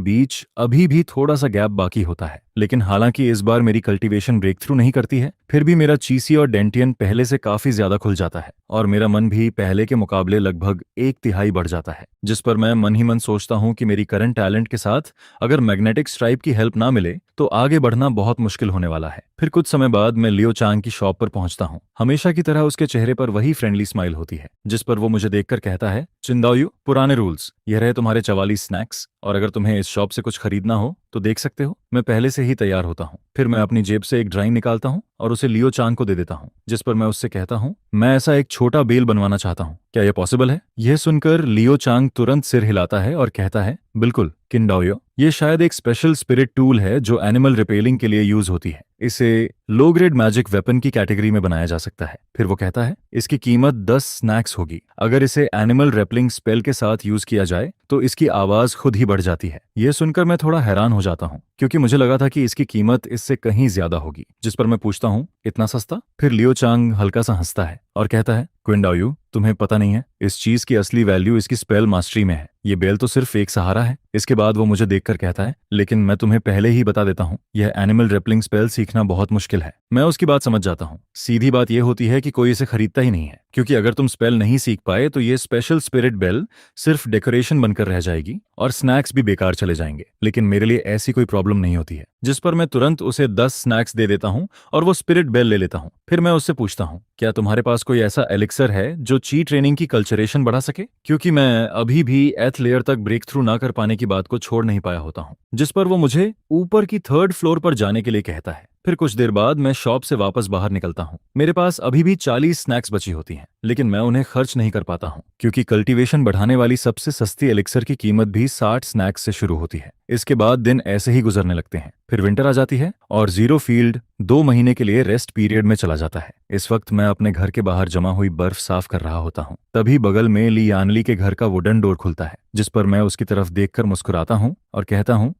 बीच अभी भी थोड़ा सा गैप बाकी होता है, लेकिन हालांकि इस बार मेरी कल्टीवेशन ब्रेक थ्रू नहीं करती है, फिर भी मेरा चीसी और डेंटियन पहले से काफी ज्यादा खुल जाता है और मेरा मन भी पहले के मुकाबले लगभग 1/3 बढ़ जाता है, जिस पर मैं मन ही मन सोचता हूँ कि मेरी करंट टैलेंट के साथ अगर मैग्नेटिक स्ट्राइप की हेल्प ना मिले तो आगे बढ़ना बहुत मुश्किल होने वाला है। फिर कुछ समय बाद मैं लियो चांग की शॉप पर पहुंचता हूँ। हमेशा की तरह उसके चेहरे पर वही फ्रेंडली स्माइल होती है, जिस पर वो मुझे देखकर कहता है, चिंदाओयू, पुराने रूल्स, यह रहे तुम्हारे 44 स्नैक्स, और अगर तुम्हें इस शॉप से कुछ खरीदना हो तो देख सकते हो। मैं पहले से ही तैयार होता हूँ। फिर मैं अपनी जेब से एक ड्राइंग निकालता हूँ और उसे लियो चांग को दे देता हूँ, जिस पर मैं उससे कहता हूँ, मैं ऐसा एक छोटा बेल बनवाना चाहता हूँ, क्या यह पॉसिबल है? यह सुनकर लियो चांग तुरंत सिर हिलाता है और कहता है, बिल्कुल किंडाओयो, ये शायद एक स्पेशल स्पिरिट टूल है जो एनिमल रिपेलिंग के लिए यूज होती है। इसे लो ग्रेड मैजिक वेपन की कैटेगरी में बनाया जा सकता है। फिर वो कहता है, इसकी कीमत 10 स्नैक्स होगी। अगर इसे एनिमल रेपलिंग स्पेल के साथ यूज किया जाए तो इसकी आवाज खुद ही बढ़ जाती है। यह सुनकर मैं थोड़ा हैरान हो जाता हूँ, क्योंकि मुझे लगा था कि इसकी कीमत इससे कहीं ज्यादा होगी, जिस पर मैं पूछता हूँ, इतना सस्ता? फिर लियो चांग हल्का सा हंसता है और कहता है, क्विंडाओयू, तुम्हें पता नहीं है, इस चीज की असली वैल्यू इसकी स्पेल मास्टरी में है। ये बेल तो सिर्फ एक सहारा है। इसके बाद वो मुझे देखकर कहता है, लेकिन मैं तुम्हें पहले ही बता देता हूँ, यह एनिमल रेपलिंग स्पेल सीखना बहुत मुश्किल है। मैं उसकी बात समझ जाता हूँ। सीधी बात यह होती है कि कोई इसे खरीदता ही नहीं है, क्योंकि अगर तुम स्पेल नहीं सीख पाए तो ये स्पेशल स्पिरिट बेल सिर्फ डेकोरेशन बनकर रह जाएगी और स्नैक्स भी बेकार चले जाएंगे। लेकिन मेरे लिए ऐसी कोई प्रॉब्लम नहीं होती है, जिस पर मैं तुरंत उसे 10 स्नैक्स दे देता हूँ और वो स्पिरिट बेल ले लेता हूँ। फिर मैं उससे पूछता हूँ, क्या तुम्हारे पास कोई ऐसा एलिक्सर है जो ची ट्रेनिंग की कल्चरेशन बढ़ा सके? क्योंकि मैं अभी भी 8th लेयर तक ब्रेक थ्रू ना कर पाने की बात को छोड़ नहीं पाया होता हूँ। जिस पर वो मुझे ऊपर की 3rd फ्लोर पर जाने के लिए कहता है। फिर कुछ देर बाद मैं शॉप से वापस बाहर निकलता हूँ। मेरे पास अभी भी 40 स्नैक्स बची होती हैं, लेकिन मैं उन्हें खर्च नहीं कर पाता हूँ, क्योंकि कल्टीवेशन बढ़ाने वाली सबसे सस्ती एलिक्सर की कीमत भी 60 स्नैक्स से शुरू होती है। इसके बाद दिन ऐसे ही गुजरने लगते हैं। फिर विंटर आ जाती है और जीरो फील्ड 2 महीने के लिए रेस्ट पीरियड में चला जाता है। इस वक्त मैं अपने घर के बाहर जमा हुई बर्फ साफ कर रहा होता हूँ। तभी बगल में ली यानली के घर का वुडन डोर खुलता है, जिस पर मैं उसकी तरफ देखकर मुस्कुराता हूँ और कहता हूँ,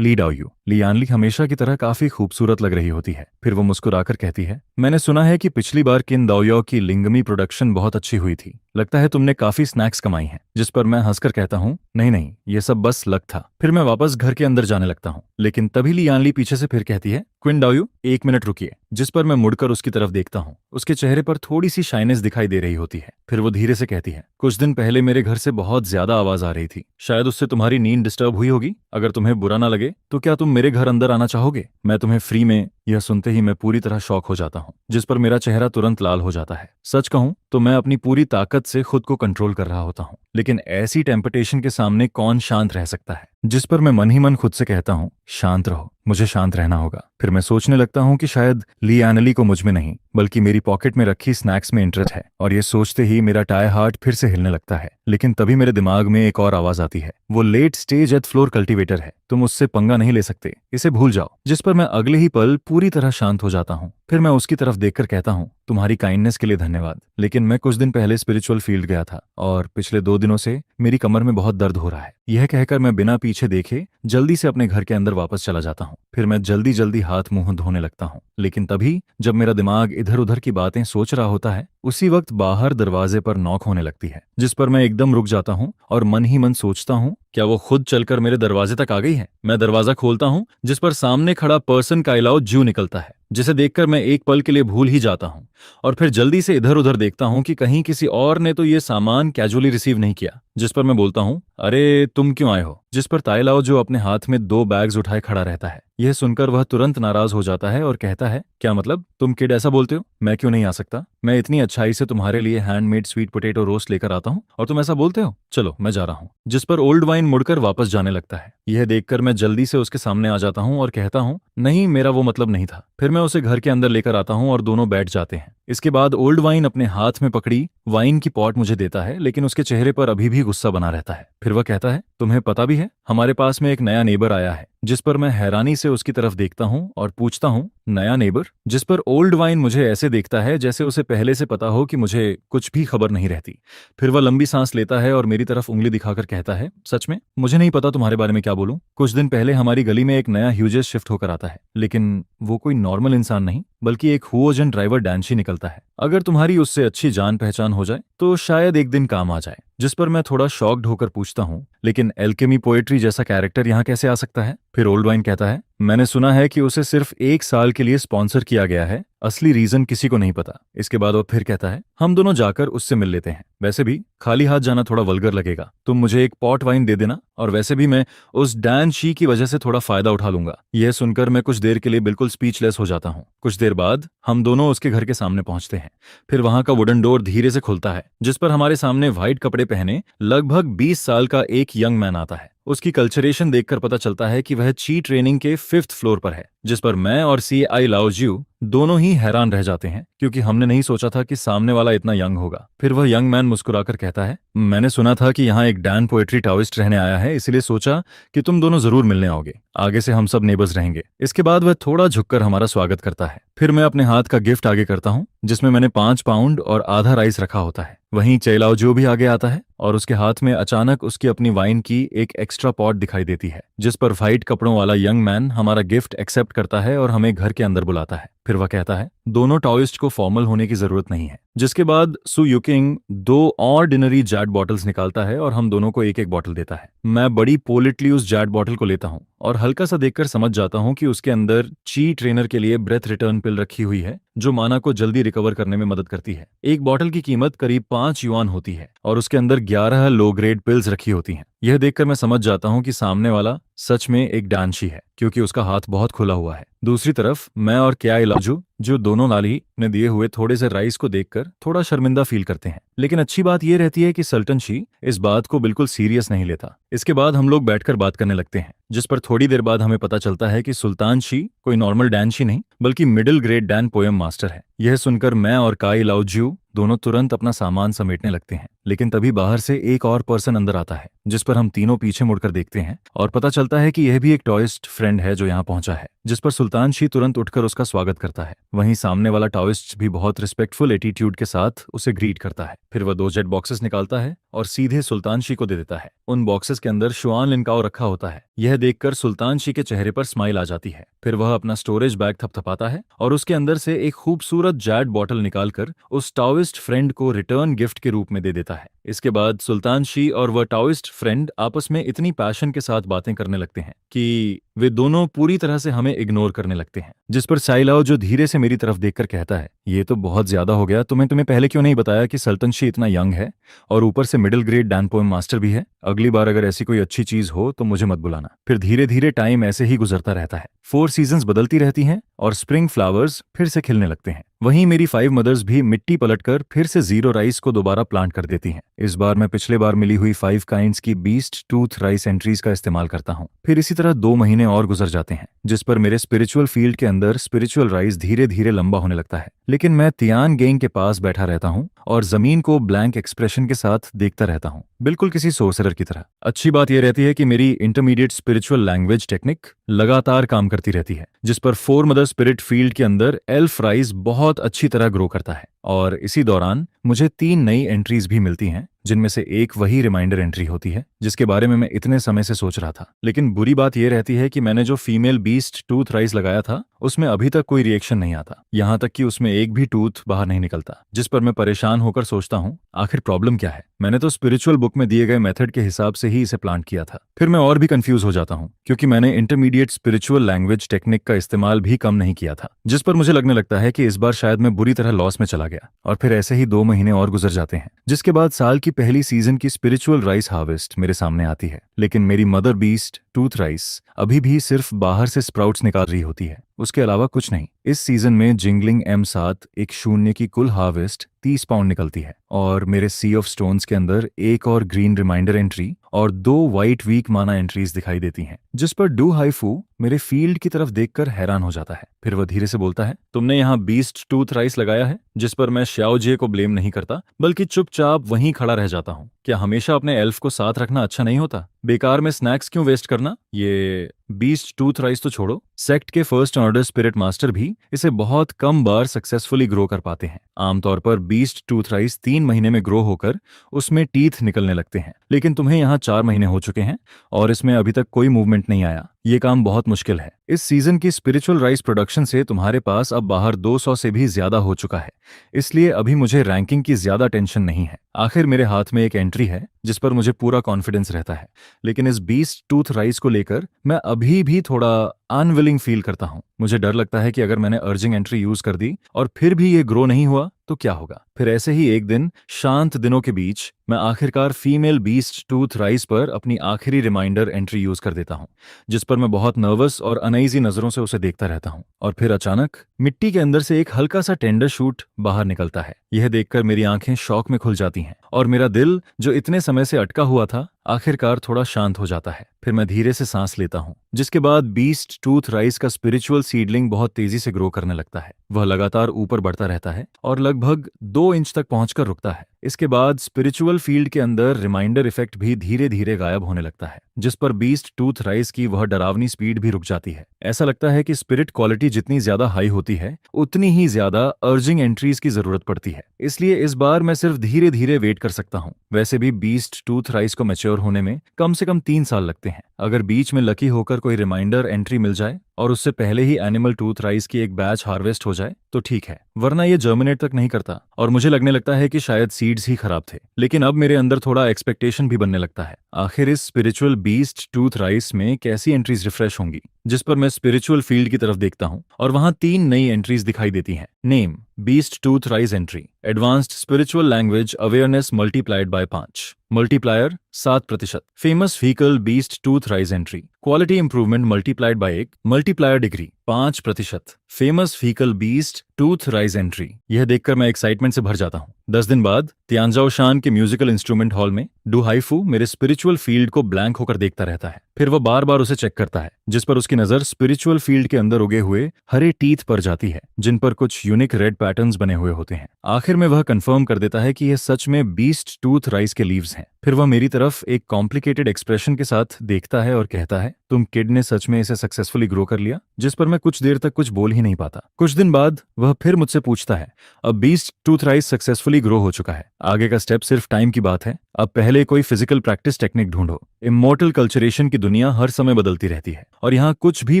ली डाओयू। ली यानली हमेशा की तरह काफी खूबसूरत लग रही होती है। फिर वो मुस्कुराकर कहती है, मैंने सुना है कि पिछली बार किन दाओयो की लिंगमी प्रोडक्शन बहुत अच्छी हुई थी। लगता है तुमने काफी स्नैक्स कमाई हैं। जिस पर मैं हंसकर कहता हूँ, नहीं नहीं, ये सब बस लक था। फिर मैं वापस घर के अंदर जाने लगता हूँ, लेकिन तभी ली यानली पीछे से फिर कहती है, क्विंडाओयू, 1 मिनट रुकिए। जिस पर मैं मुड़कर उसकी तरफ देखता हूँ। उसके चेहरे पर थोड़ी सी शाइनेस दिखाई दे रही होती है। फिर वो धीरे से कहती है, कुछ दिन पहले मेरे घर से बहुत ज्यादा आवाज आ रही थी, शायद उससे तुम्हारी नींद डिस्टर्ब हुई होगी। अगर तुम्हें बुरा ना लगे तो क्या तुम मेरे घर अंदर आना चाहोगे? मैं तुम्हें फ्री में। यह सुनते ही मैं पूरी तरह शॉक हो जाता हूँ, जिस पर मेरा चेहरा तुरंत लाल हो जाता है। सच कहूं तो मैं अपनी पूरी ताकत से खुद को कंट्रोल कर रहा होता हूँ, लेकिन ऐसी टेम्पटेशन के सामने कौन शांत रह सकता है? जिस पर मैं मन ही मन खुद से कहता हूँ, शांत रहो, मुझे शांत रहना होगा। फिर मैं सोचने लगता हूँ कि शायद ली एनली को मुझ में नहीं बल्कि मेरी पॉकेट में रखी स्नैक्स में इंटरेस्ट है, और ये सोचते ही मेरा टाई हार्ट फिर से हिलने लगता है। लेकिन तभी मेरे दिमाग में एक और आवाज आती है, वो late stage 8th floor cultivator है, तुम उससे पंगा नहीं ले सकते, इसे भूल जाओ। जिस पर मैं अगले ही पल पूरी तरह शांत हो जाता हूँ। फिर मैं उसकी तरफ देखकर कहता हूँ, तुम्हारी काइंडनेस के लिए धन्यवाद, लेकिन मैं कुछ दिन पहले स्पिरिचुअल फील्ड गया था और पिछले 2 दिनों से मेरी कमर में बहुत दर्द हो रहा है। यह कहकर मैं बिना पीछे देखे जल्दी से अपने घर के अंदर वापस चला जाता हूँ। फिर मैं जल्दी जल्दी हाथ मुंह धोने लगता हूँ, लेकिन तभी जब मेरा दिमाग इधर उधर की बातें सोच रहा होता है, उसी वक्त बाहर दरवाजे पर नॉक होने लगती है। जिस पर मैं एकदम रुक जाता हूँ और मन ही मन सोचता हूँ, क्या वो खुद चलकर मेरे दरवाजे तक आ गई है? मैं दरवाजा खोलता हूँ, जिस पर सामने खड़ा पर्सन काइलाओ जू निकलता है, जिसे देखकर मैं एक पल के लिए भूल ही जाता हूँ और फिर जल्दी से इधर उधर देखता हूँ कि कहीं किसी और ने तो ये सामान कैजुअली रिसीव नहीं किया। जिस पर मैं बोलता हूँ, अरे तुम क्यों आए हो? जिस पर ताइलाओ जो अपने हाथ में 2 बैग्स उठाए खड़ा रहता है। यह सुनकर वह तुरंत नाराज हो जाता है और कहता है, क्या मतलब, तुम किड ऐसा बोलते हो? मैं क्यों नहीं आ सकता? मैं इतनी अच्छाई से तुम्हारे लिए हैंडमेड स्वीट पोटैटो रोस्ट लेकर आता हूँ और तुम ऐसा बोलते हो? चलो मैं जा रहा हूँ। जिस पर ओल्ड वाइन मुड़कर वापस जाने लगता है। यह देखकर मैं जल्दी से उसके सामने आ जाता हूँ और कहता हूँ, नहीं, मेरा वो मतलब नहीं था। फिर मैं उसे घर के अंदर लेकर आता हूँ और दोनों बैठ जाते हैं। इसके बाद ओल्ड वाइन अपने हाथ में पकड़ी वाइन की पॉट मुझे देता है, लेकिन उसके चेहरे पर अभी भी गुस्सा बना रहता है। फिर वह कहता है, तुम्हें पता भी है, हमारे पास में एक नया नेबर आया है। जिस पर मैं हैरानी से उसकी तरफ देखता हूँ और पूछता हूँ, नया नेबर? जिस पर ओल्ड वाइन मुझे ऐसे देखता है जैसे उसे पहले से पता हो कि मुझे कुछ भी खबर नहीं रहती। फिर वह लंबी सांस लेता है और मेरी तरफ उंगली दिखाकर कहता है, सच में मुझे नहीं पता तुम्हारे बारे में क्या बोलूं। कुछ दिन पहले हमारी गली में एक नया ह्यूजेस शिफ्ट होकर आता है, लेकिन वो कोई नॉर्मल इंसान नहीं बल्कि एक हुओजन ड्राइवर डैंशी निकलता है। अगर तुम्हारी उससे अच्छी जान पहचान हो जाए तो शायद एक दिन काम आ जाए। जिस पर मैं थोड़ा शॉक्ड होकर पूछता हूँ, लेकिन एल्केमी पोएट्री जैसा कैरेक्टर यहाँ कैसे आ सकता है? फिर ओल्ड वाइन कहता है, मैंने सुना है कि उसे सिर्फ 1 साल के लिए स्पॉन्सर किया गया है, असली रीजन किसी को नहीं पता। इसके बाद वो फिर कहता है, हम दोनों जाकर उससे मिल लेते हैं। वैसे भी खाली हाथ जाना थोड़ा वल्गर लगेगा, तुम मुझे एक पॉट वाइन दे देना, और वैसे भी मैं उस डैन शी की वजह से थोड़ा फायदा उठा लूंगा। यह सुनकर मैं कुछ देर के लिए बिल्कुल स्पीचलेस हो जाता हूँ। कुछ देर बाद हम दोनों उसके घर के सामने पहुंचते हैं। फिर वहां का वुडन डोर धीरे से खुलता है, जिस पर हमारे सामने व्हाइट कपड़े पहने लगभग 20 साल का एक यंग मैन आता है। उसकी कल्चरेशन देखकर पता चलता है कि वह ची ट्रेनिंग के 5th फ्लोर पर है। जिस पर मैं और CI लाओजियो दोनों ही हैरान रह जाते हैं, क्योंकि हमने नहीं सोचा था कि सामने वाला इतना यंग होगा। फिर वह यंग मैन मुस्कुराकर कहता है, मैंने सुना था कि यहाँ एक डैन पोएट्री टाओइस्ट रहने आया है, इसलिए सोचा कि तुम दोनों जरूर मिलने आओगे। आगे से हम सब नेबर्स रहेंगे। इसके बाद वह थोड़ा झुककर हमारा स्वागत करता है। फिर मैं अपने हाथ का गिफ्ट आगे करता हूँ, जिसमें मैंने 5 पाउंड और आधा राइस रखा होता है। वहीं चेलाओजियो भी आगे आता है और उसके हाथ में अचानक उसकी अपनी वाइन की एक एक्स्ट्रा पॉट दिखाई देती है। जिस पर व्हाइट कपड़ों वाला यंग मैन हमारा गिफ्ट एक्सेप्ट करता है और हमें घर के अंदर बुलाता है। फिर वह कहता है, दोनों टाओइस्ट को फॉर्मल होने की जरूरत नहीं है। जिसके बाद सु युकिंग 2 ऑर्डिनरी जैड बॉटल्स निकालता है और हम दोनों को एक एक बॉटल देता है। मैं बड़ी पोलिटली उस जैड बॉटल को लेता हूँ और हल्का सा देखकर समझ जाता हूँ कि उसके अंदर ची ट्रेनर के लिए ब्रेथ रिटर्न पिल रखी हुई है, जो माना को जल्दी रिकवर करने में मदद करती है। एक बॉटल की कीमत करीब 5 युआन होती है और उसके अंदर 11 लो ग्रेड पिल्स रखी होती हैं। यह देखकर मैं समझ जाता हूँ कि सामने वाला सच में एक डांशी है, क्योंकि उसका हाथ बहुत खुला हुआ है। दूसरी तरफ मैं और क्याई लाजू, जो दोनों नाली ने दिए हुए थोड़े से राइस को देखकर थोड़ा शर्मिंदा फील करते हैं। लेकिन अच्छी बात यह रहती है कि सल्टन शी इस बात को बिल्कुल सीरियस नहीं लेता। इसके बाद हम लोग बैठकर बात करने लगते हैं, जिस पर थोड़ी देर बाद हमें पता चलता है कि सुल्तान शी कोई नॉर्मल डैनशी नहीं बल्कि middle grade Dan poem master है। यह सुनकर मैं और काई लाओजियो दोनों तुरंत अपना सामान समेटने लगते हैं, लेकिन तभी बाहर से एक और पर्सन अंदर आता है, जिस पर हम तीनों पीछे मुड़कर देखते हैं और पता चलता है कि यह भी एक टॉइस्ट फ्रेंड है जो यहाँ पहुंचा है। जिस पर सुल्तान शी तुरंत उठकर उसका स्वागत करता है। वहीं सामने वाला टॉइस्ट भी बहुत रिस्पेक्टफुल एटीट्यूड के साथ उसे ग्रीट करता है। फिर वह 2 जेट बॉक्सेस निकालता है और सीधे सुल्तान शी को दे देता है। उन बॉक्सेस के अंदर शुआन लिनकाओ रखा होता है। यह देखकर सुल्तान शी के चेहरे पर स्माइल आ जाती है। फिर वह अपना स्टोरेज बैग थपथपाता है और उसके अंदर से एक खूबसूरत जैड बॉटल निकालकर उस टाओइस्ट फ्रेंड को रिटर्न गिफ्ट के रूप में दे देता है। इसके बाद सुल्तान शी और वह टाओइस्ट फ्रेंड आपस में इतनी पैशन के साथ बातें करने लगते हैं कि वे दोनों पूरी तरह से हमें इग्नोर करने लगते हैं। जिस पर साइलाओ जो धीरे से मेरी तरफ देखकर कहता है, ये तो बहुत ज्यादा हो गया, तुम्हें पहले क्यों नहीं बताया कि सल्तन शी इतना यंग है और ऊपर से middle grade Dan poem master भी है। अगली बार अगर ऐसी कोई अच्छी चीज हो तो मुझे मत बुलाना। फिर धीरे धीरे टाइम ऐसे ही गुजरता रहता है। 4 सीजन्स बदलती रहती हैं और स्प्रिंग फ्लावर्स फिर से खिलने लगते हैं। वहीं मेरी 5 मदर्स भी मिट्टी पलटकर फिर से 0 राइस को दोबारा प्लांट कर देती हैं। इस बार मैं पिछले बार मिली हुई 5 काइंड्स की बीस्ट टूथ राइस एंट्रीज का इस्तेमाल करता हूँ। फिर इसी तरह 2 महीने और गुजर जाते हैं, जिस पर मेरे स्पिरिचुअल फील्ड के अंदर स्पिरिचुअल राइस धीरे धीरे लंबा होने लगता है। लेकिन मैं तियान गेंग के पास बैठा रहता हूँ और जमीन को ब्लैंक एक्सप्रेशन के साथ देखता रहता हूँ, बिल्कुल किसी सोर्सरर की तरह। अच्छी बात यह रहती है कि मेरी इंटरमीडिएट स्पिरिचुअल लैंग्वेज टेक्निक लगातार काम करती रहती है, जिस पर 4 मदर स्पिरिट फील्ड के अंदर एल्फ राइस बहुत अच्छी तरह ग्रो करता है। और इसी दौरान मुझे 3 नई एंट्रीज भी मिलती हैं, जिनमें से एक वही रिमाइंडर एंट्री होती है जिसके बारे में मैं इतने समय से सोच रहा था। लेकिन बुरी बात यह रहती है कि मैंने जो फीमेल बीस्ट टूथ राइस लगाया था उसमें अभी तक कोई रिएक्शन नहीं आता, यहाँ तक कि उसमें एक भी टूथ बाहर नहीं निकलता। जिस पर मैं परेशान होकर सोचता हूँ, आखिर प्रॉब्लम क्या है? मैंने तो स्पिरिचुअल बुक में दिए गए मेथड के हिसाब से ही इसे प्लांट किया था। फिर मैं और भी कंफ्यूज हो जाता हूँ, क्योंकि मैंने इंटरमीडिएट स्पिरिचुअल लैंग्वेज टेक्निक का इस्तेमाल भी कम नहीं किया था, जिस पर मुझे लगने लगता है कि इस बार शायद मैं बुरी तरह लॉस में चला गया। और फिर ऐसे ही 2 महीने और गुजर जाते हैं, जिसके बाद साल की पहली सीजन की स्पिरिचुअल राइस हार्वेस्ट मेरे सामने आती है, लेकिन मेरी मदर बीस्ट टूथ राइस अभी भी सिर्फ बाहर से स्प्राउट्स निकाल रही होती है, उसके अलावा कुछ नहीं। इस सीजन में जिंगलिंग M7 एक शून्य की कुल हार्वेस्ट 30 पाउंड निकलती है, और मेरे सी ऑफ स्टोन्स के अंदर एक और ग्रीन रिमाइंडर एंट्री और 2 वाइट वीक माना एंट्रीज दिखाई देती हैं, जिस पर डू हाईफू मेरे फील्ड की तरफ देखकर हैरान हो जाता है। फिर वह धीरे से बोलता है, तुमने यहाँ बीस्ट टूथ राइस लगाया है? जिस पर मैं श्याओ जे को ब्लेम नहीं करता, बल्कि चुपचाप वहीं खड़ा रह जाता हूँ। क्या हमेशा अपने एल्फ को साथ रखना अच्छा नहीं होता? बेकार में स्नैक्स क्यों वेस्ट करना? ये बीस्ट टूथ राइस तो छोड़ो, सेक्ट के फर्स्ट ऑर्डर स्पिरिट मास्टर भी इसे बहुत कम बार सक्सेसफुली ग्रो कर पाते हैं। आमतौर पर बीस्ट टूथ राइस 3 महीने में ग्रो होकर उसमें टीथ निकलने लगते हैं, लेकिन तुम्हें यहाँ 4 महीने हो चुके हैं और इसमें अभी तक कोई मूवमेंट नहीं आया। ये काम बहुत मुश्किल है। इस सीजन की स्पिरिचुअल राइस प्रोडक्शन से तुम्हारे पास अब बाहर 200 से भी ज्यादा हो चुका है, इसलिए अभी मुझे रैंकिंग की ज्यादा टेंशन नहीं है। आखिर मेरे हाथ में एक एंट्री है जिस पर मुझे पूरा कॉन्फिडेंस रहता है, लेकिन इस बीस्ट टूथ राइस को लेकर मैं अभी भी थोड़ा अनविलिंग फील करता हूँ। मुझे डर लगता है कि अगर मैंने अर्जिंग एंट्री यूज कर दी और फिर भी ये ग्रो नहीं हुआ तो क्या होगा। फिर ऐसे ही एक दिन शांत दिनों के बीच मैं आखिरकार फीमेल बीस्ट टूथ राइस पर अपनी आखिरी रिमाइंडर एंट्री यूज कर देता हूँ, जिस पर मैं बहुत नर्वस और अनईजी नजरों से उसे देखता रहता हूँ। और फिर अचानक मिट्टी के अंदर से एक हल्का सा टेंडर शूट बाहर निकलता है। यह देखकर मेरी आंखें शौक में खुल जाती हैं और मेरा दिल, जो इतने समय से अटका हुआ था, आखिरकार थोड़ा शांत हो जाता है। फिर मैं धीरे से सांस लेता हूँ, जिसके बाद बीस्ट टूथ राइस का स्पिरिचुअल सीडलिंग बहुत तेजी से ग्रो करने लगता है। वह लगातार ऊपर बढ़ता रहता है और लगभग 2 इंच तक पहुंचकर रुकता है। इसके बाद स्पिरिचुअल फील्ड के अंदर रिमाइंडर इफेक्ट भी धीरे धीरे गायब होने लगता है, जिस पर बीस्ट टूथ राइस की वह डरावनी स्पीड भी रुक जाती है। ऐसा लगता है कि स्पिरिट क्वालिटी जितनी ज्यादा हाई होती है, उतनी ही ज्यादा अर्जिंग एंट्रीज की जरूरत पड़ती है। इसलिए इस बार मैं सिर्फ धीरे धीरे वेट कर सकता हूँ। वैसे भी बीस्ट टूथ राइस को मैच्योर होने में कम से कम 3 साल लगते हैं। अगर बीच में लकी होकर कोई रिमाइंडर एंट्री मिल जाए और उससे पहले ही एनिमल टूथ राइस की एक बैच हार्वेस्ट हो जाए तो ठीक है, वरना ये जर्मिनेट तक नहीं करता और मुझे लगने लगता है कि शायद सीड्स ही खराब थे। लेकिन अब मेरे अंदर थोड़ा एक्सपेक्टेशन भी बनने लगता है। आखिर इस स्पिरिचुअल बीस्ट टूथ राइस में कैसी एंट्रीज रिफ्रेश होंगी, जिस पर मैं स्पिरिचुअल फील्ड की तरफ देखता हूँ और वहां 3 नई एंट्रीज दिखाई देती हैं। Name beast tooth rice entry, advanced spiritual language awareness multiplied by 5, multiplier 7%, famous vehicle beast tooth rice entry, quality improvement multiplied by 1, multiplier degree 5%, famous vehicle beast tooth rice entry. यह देखकर मैं excitement से भर जाता हूँ। 10 दिन बाद तियानजाओ शान के म्यूजिकल इंस्ट्रूमेंट हॉल में डू हाईफू मेरे स्पिरिचुअल फील्ड को ब्लैंक होकर देखता रहता है। फिर वह बार बार उसे चेक करता है, जिस पर उसकी नजर स्पिरिचुअल फील्ड के अंदर उगे हुए हरे टीथ पर जाती है, जिन पर कुछ यूनिक रेड पैटर्न्स बने हुए होते हैं। आखिर में वह कंफर्म कर देता है कि यह सच में बीस्ट टूथ राइस के लीव्स हैं। फिर वह मेरी तरफ एक कॉम्प्लिकेटेड एक्सप्रेशन के साथ देखता है और कहता है, तुम किड ने सच में इसे सक्सेसफुली ग्रो कर लिया? जिस पर मैं कुछ देर तक कुछ बोल ही नहीं पाता। कुछ दिन बाद वह फिर मुझसे पूछता है, अब beast tooth rice successfully grow हो चुका है, आगे का स्टेप सिर्फ टाइम की बात है। अब पहले कोई फिजिकल प्रैक्टिस टेक्निक ढूंढो। इमोर्टल कल्चरेशन की दुनिया हर समय बदलती रहती है और यहाँ कुछ भी